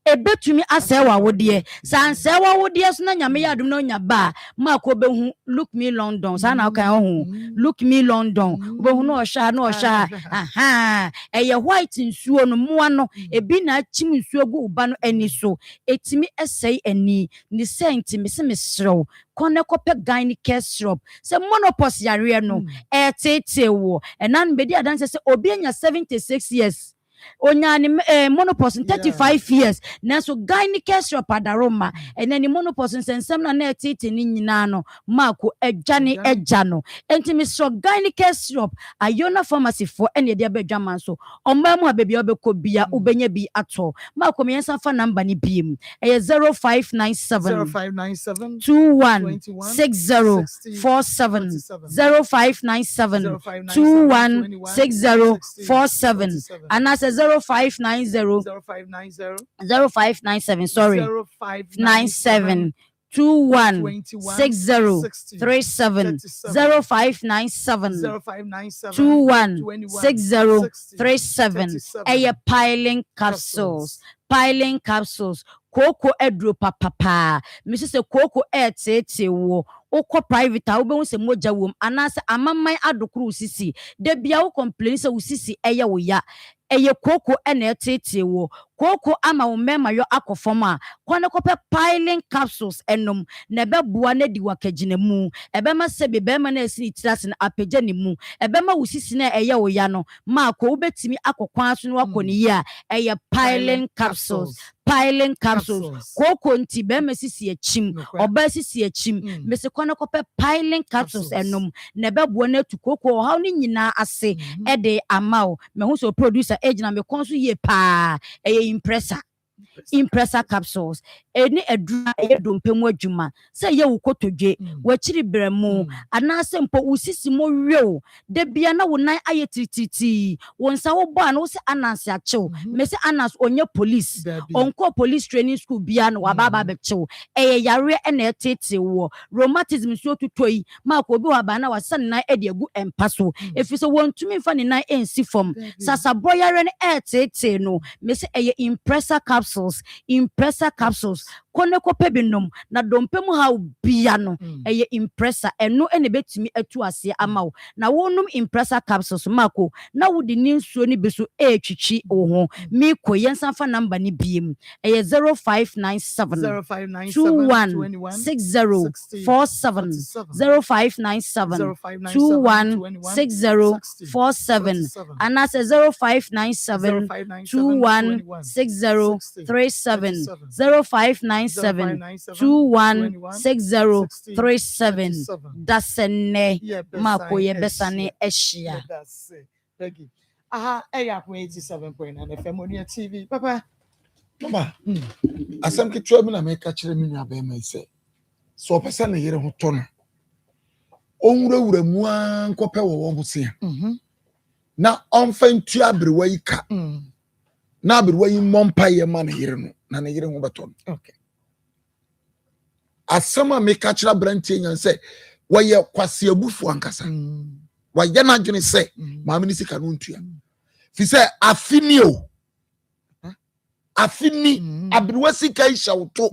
ebetumi asewa wodie sansewa wodie so na nyame yadum na onya ba mako behu look me London sana o kan ho look me London behu no osha aha eye white nsuo no moa no ebi na achim nsuo gu uba no ani so etimi esei ani ni senti se mesrew kone kope gynecare syrup se monopause yare no etete wo enan bedi adanse se obi anya 76 years onyani monopause 35 years nanso gynecare syrup adaroma enani monopause nsensem na etete ni nyina no mako edwane ejano entimi so gynecare syrup ayona pharmacy for ene de abedwaman so omamu abebi obekọ bia ubenya bi ato mako me yensa fa number ni biem 0597 216047 0597 anasa 0597 sorry 0597 216037 0597 216037 eye piling capsules koko edro papa misi se koko etete wo ukọ private wo be se moja wom anase amamman adokuru usisi de bia wo complain se usisi eye wo ya eye koko ena etete wo koko ama wo mema yo akofom a kwane kope piling capsules enom na beboa na di wakagina mu ebema sebe bema na esi tiras na apagya ni mu ebema usisi na eye wo ya no ma ko wobetimi akokwan so no akoni ya eye piling capsules koko nti bema sisi achim oba sisi achim mese kwane kope piling capsules enom na beboa na tu koko how ni nyina ase ede amao me hu so producer age na me konso ye pa eye impressor impressor capsules eni edura ye dompemu adwuma say ye wukotodwe wachiri bremu anase mpo usisi mo weo de bia na wonan aye tititi wonsa wo bo an wo se ananse achew me se anas onye police onko police training school bia no wababa be chew yare na etete wo rheumatism so tutoi ma ko bi waba na wasan na ede egu empaso efise wontumi fa ne nan ensi fom sasa boyare ne etete no me se impressor capsules kone ko pebinom na dompemu ha bia no impressor eno ene betumi atu ase amawo na wonum impressor capsules mako na wodi ni nsuo ni beso etwitwi wo ho mi ko yensan fa number ni biem 0597 216047 0597 216047 and that's 0597 216037 0597 216037 dasene mako ye besane eshia aha eya ko 87.9 FM on TV papa mama asam ke twa mi na me ka kire mi nua ba mai se so pesa na yere ho to no onwurawura mu ankopɛ wo ho se na onfa ntu abrewa yi ka na abrewa yi mompa ye ma na yere no na yere ho beto no okay asama me ka kire brantie nyan se waye kwase abufu ankasa waye na dwene se maame ni sika no ntua fi se afini o afini abrewa sika yi shawto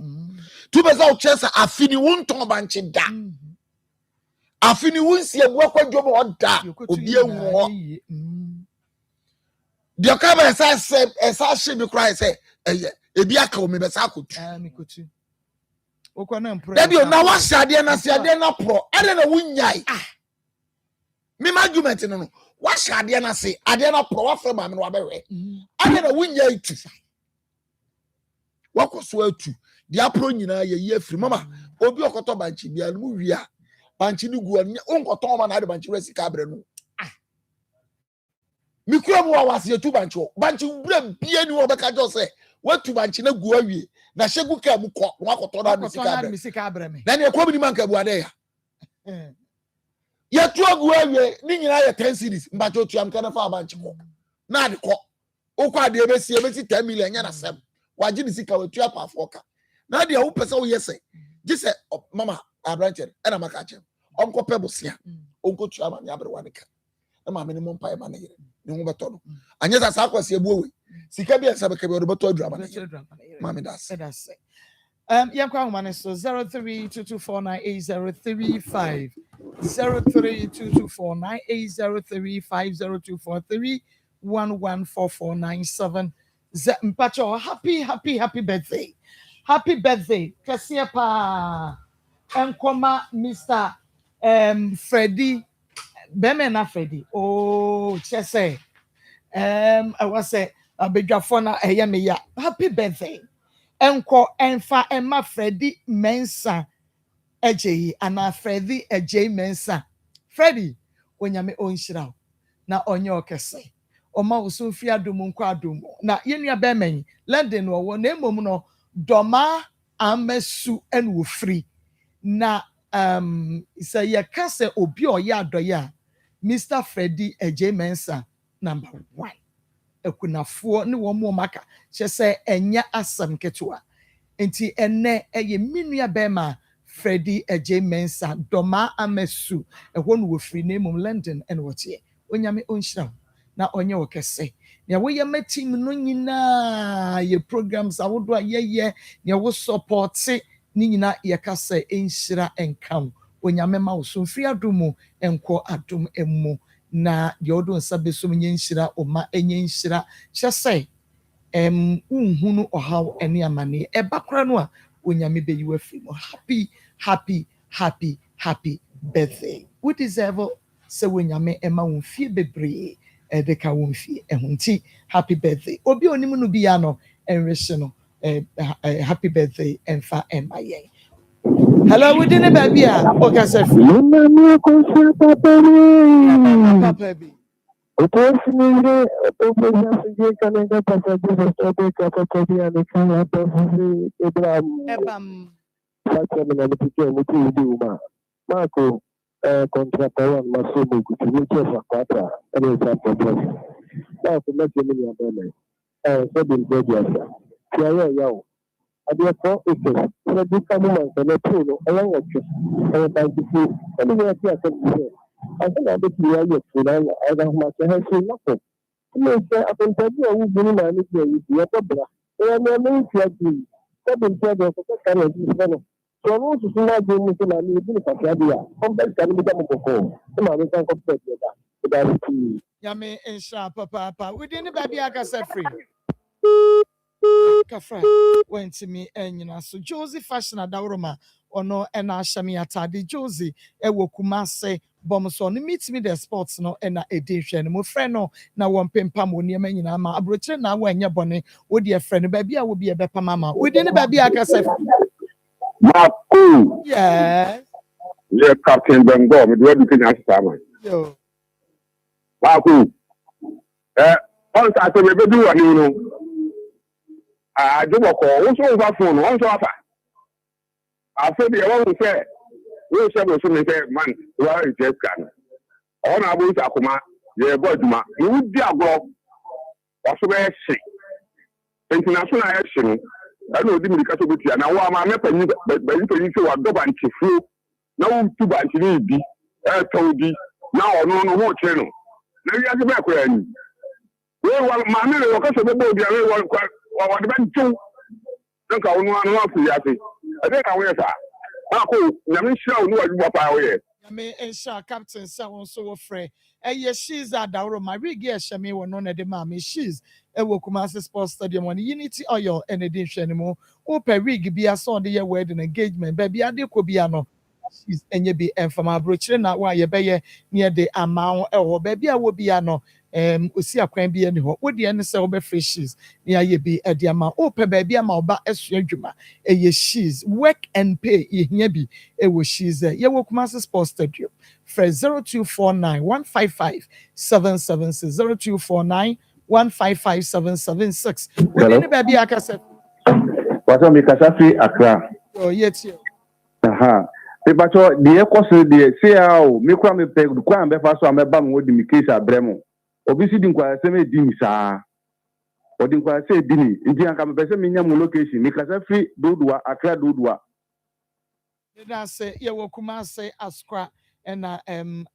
tu beza o chesa afini wonton banche da afini wonsi abu kwa dwobo oda obi enwo de ka ba esa hye bi kra se ebi aka o me besa akotu mikotu okwa na mpro da bi na wa hyade na se ade na pro ade na wunyai me argument no wa hyade na se ade na pro wa fra ma me no wa bewe ade na wunyai tu wakoso atu di apro nyina ye ye afiri mama obi okoto banchi bia no wi a banchi ni gu an onkoto ma na de banchi resi ka abre no mi kura mu awase atu banchi bra bia ni obeka jo se watu banchi na gu awie na hyegu ka mu ko wakoto na mi sika abre me na ne ko bi man ka bu ade ya ya tu agu awie ni nyina ye 10 series mbacho tu am kana fa banchi ko na de ko okwa ade ebesi 10 million nya na sem waji ni sika wetu apa afoka na dia wo pese wo yese gise mama abranche na maka chem onko pebosia onko tu ama ni abre wanika na ma me mompa e ma na yire ni ho beto no anya sa akwase ebu we sika bia sa beka bi beto adu ama na ma me das yam kwa woman so 0322498035 0322498035 0243114497 Mpacho, happy birthday. Happy birthday. Kasia pa Nkoma Mr. Freddy. Bemena Freddy. Oh, chese. I was say a big fona ya. Happy birthday. Enko enfa Emma Freddy Mensa. Eje ana Freddy Eje Mensa. Freddy, onyame onshira. Na onyo kese. Oma usufia adumu nkwa adumu na yenua bemen London wo na emom no doma amesu enwo free na say ye kase obi oya adoya Mr. Freddy Eje Mensa number 1 ekunafo ne wo mo maka che se enya asam ketua enti enne eye minua bema Freddy Eje Mensa doma amesu ehwo no wo free na emom London enwo tie onyame onhyira na onye okese ya wo ye team no nyina ye programs awodo ayeye ya wo support ni nyina ye kase enhyira enkam onyame ma wo so mfiri adumu enko adum emu na ye odo nsa besom nye nhyira oma enye nhyira hyese unhunu ohaw ene amane ebakra no a onyame be you afiri mo happy birthday we deserve se onyame ema wo fie bebre edeka wonfie ehunti happy birthday obi onimu no bia no enwehye no happy birthday enfa emaye hello we didn't baby a okase papa bi Opportunity, opportunity, can I get a capacity and the kind of person Ebam. Such a man to get with you, Marco, contractor and Masumu, which is a quarter, and it's a problem. Now, to make a million, so the good, yeah. Adeɛ kɔ eke na di ka mu mansa na pay no ɛyɛ wɔtwe ɛyɛ bankifo ɛne yɛ ti asɛ ti sɛ asɛ na ade tiri ayɛ fi na ɛda ho asɛ ha fi na kɔ ɛna sɛ akontadi a wugu ne maame ti ayi ti yɛkɔ bra ɛyɛ nneɛma nsia ti sɛbi nsia deɛ ɔkɔ kaka na ɛdi sɛ no sɛ ɔno nsusu na adi mu sɛ na ne ebi ne kakra bi a ɔmpɛ sika no bi da mo kɔkɔɔ ne maame nsa nkɔ pɛ deɛ da ɛda ne ti. Yame nhyira papaapa wodi ne baabi akasa firi kafra went to me enyina so Josie fashion adawroma ono ena ahyame atade Josie ewo Kumase bom so no meet me the sports no ena edihwe no mo frɛ no na won pempam oni ma nyina ma abrochire na wa anya bone wo de frɛ no baabi a wo bi ebepa mama wodi ne baabi akasa Maku. Yes. Yeah, Captain Bengo, me do everything as time. Yo. Maku. On sa se be do ani no. Ajobo ko wo so over phone wo so afa afa de wo say we say so me say man wa just kan on abu sa Akoma ye boduma you di agro wo so be hye international action na no di mirika so betia na wo ama me panyi so wa do banchifu na wo tu banchi ni bi tawdi na ono no ho kire no na wi ase be akora ni we wa ma me le wo ka so be bo bia we wa de banchu donc on no afu ya se e dey ka we sa ako na me shira onu wadwa pa we me ensha captain sa won so wo frɛ eye she's adawro my rig ye hyɛme wɔ no na de ma me she's ewo Kumasi Sports Stadium on Unity Oil and the hwɛ mo wo pɛ rig bia so de ye wedding engagement baby ade ko bia no she's enye bi enfama brochire na wa ye bɛyɛ near the amount ɛwɔ baby a wo bia no osi akwan bi ani ho wo de ne sɛ wo bɛ freshes ne aye bi ade ama wo pɛ baby ama oba esua dwuma eye she's work and pay yehia bi ewo she's ye wo Kumasi Sports Stadium for 0249 155 776 0249 155 776 wo de ne baby akasa wato mi kasafi Accra oh yeti aha pepacho de ekoso de se ao mi kwa me pe kwa me fa so ameba mo di mi case abremo obi si di nkwa se me di mi sa odi nkwa se di ni ndi anka me pese me nya mo location mi kasafi dodua Accra dodua da se ye wo Kumasi Accra na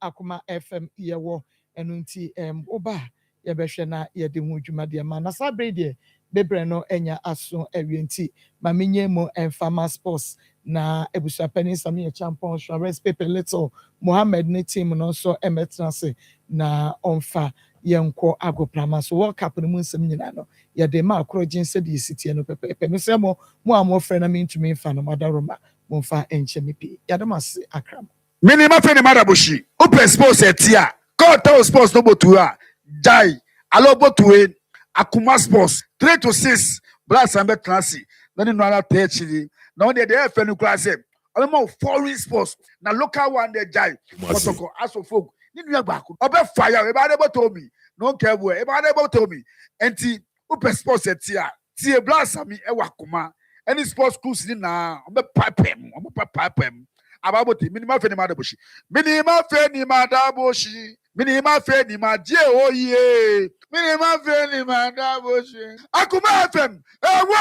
Akoma FM ye wo enu nti oba ye behwe na ye de hu dwuma de ma na sabre de bebre no enya aso awienti ma menye mo Enfama Sports na ebusa penin sami ye champion Suarez Pepe Little Mohammed ne team no so emetrase na onfa yenko agoprama so World Cup no munsem nyina no ye de ma akrogin se de city no pepe no se mo amo frɛ na mentumi fa no madaroma mo fa enche mepi ya de mas akram minima fe ni madabushi open sports etia call town sports no botu a jai alo botu Akoma Sports 3 to 6 blast and betrasi na ni no ala techiri na on dey fe no kura se all foreign sports na local one dey jai protocol aso folk ni nua gbako obe fire e ba dey botu mi no care boy e ba dey botu mi enti open sports etia tie blast ami e wa Akoma any sports schools ni na obe pipem ababote minima fe ni madabushi minima fe ni madabushi minima fe ni madie oye minima fe ni madabushi Akoma FM ewo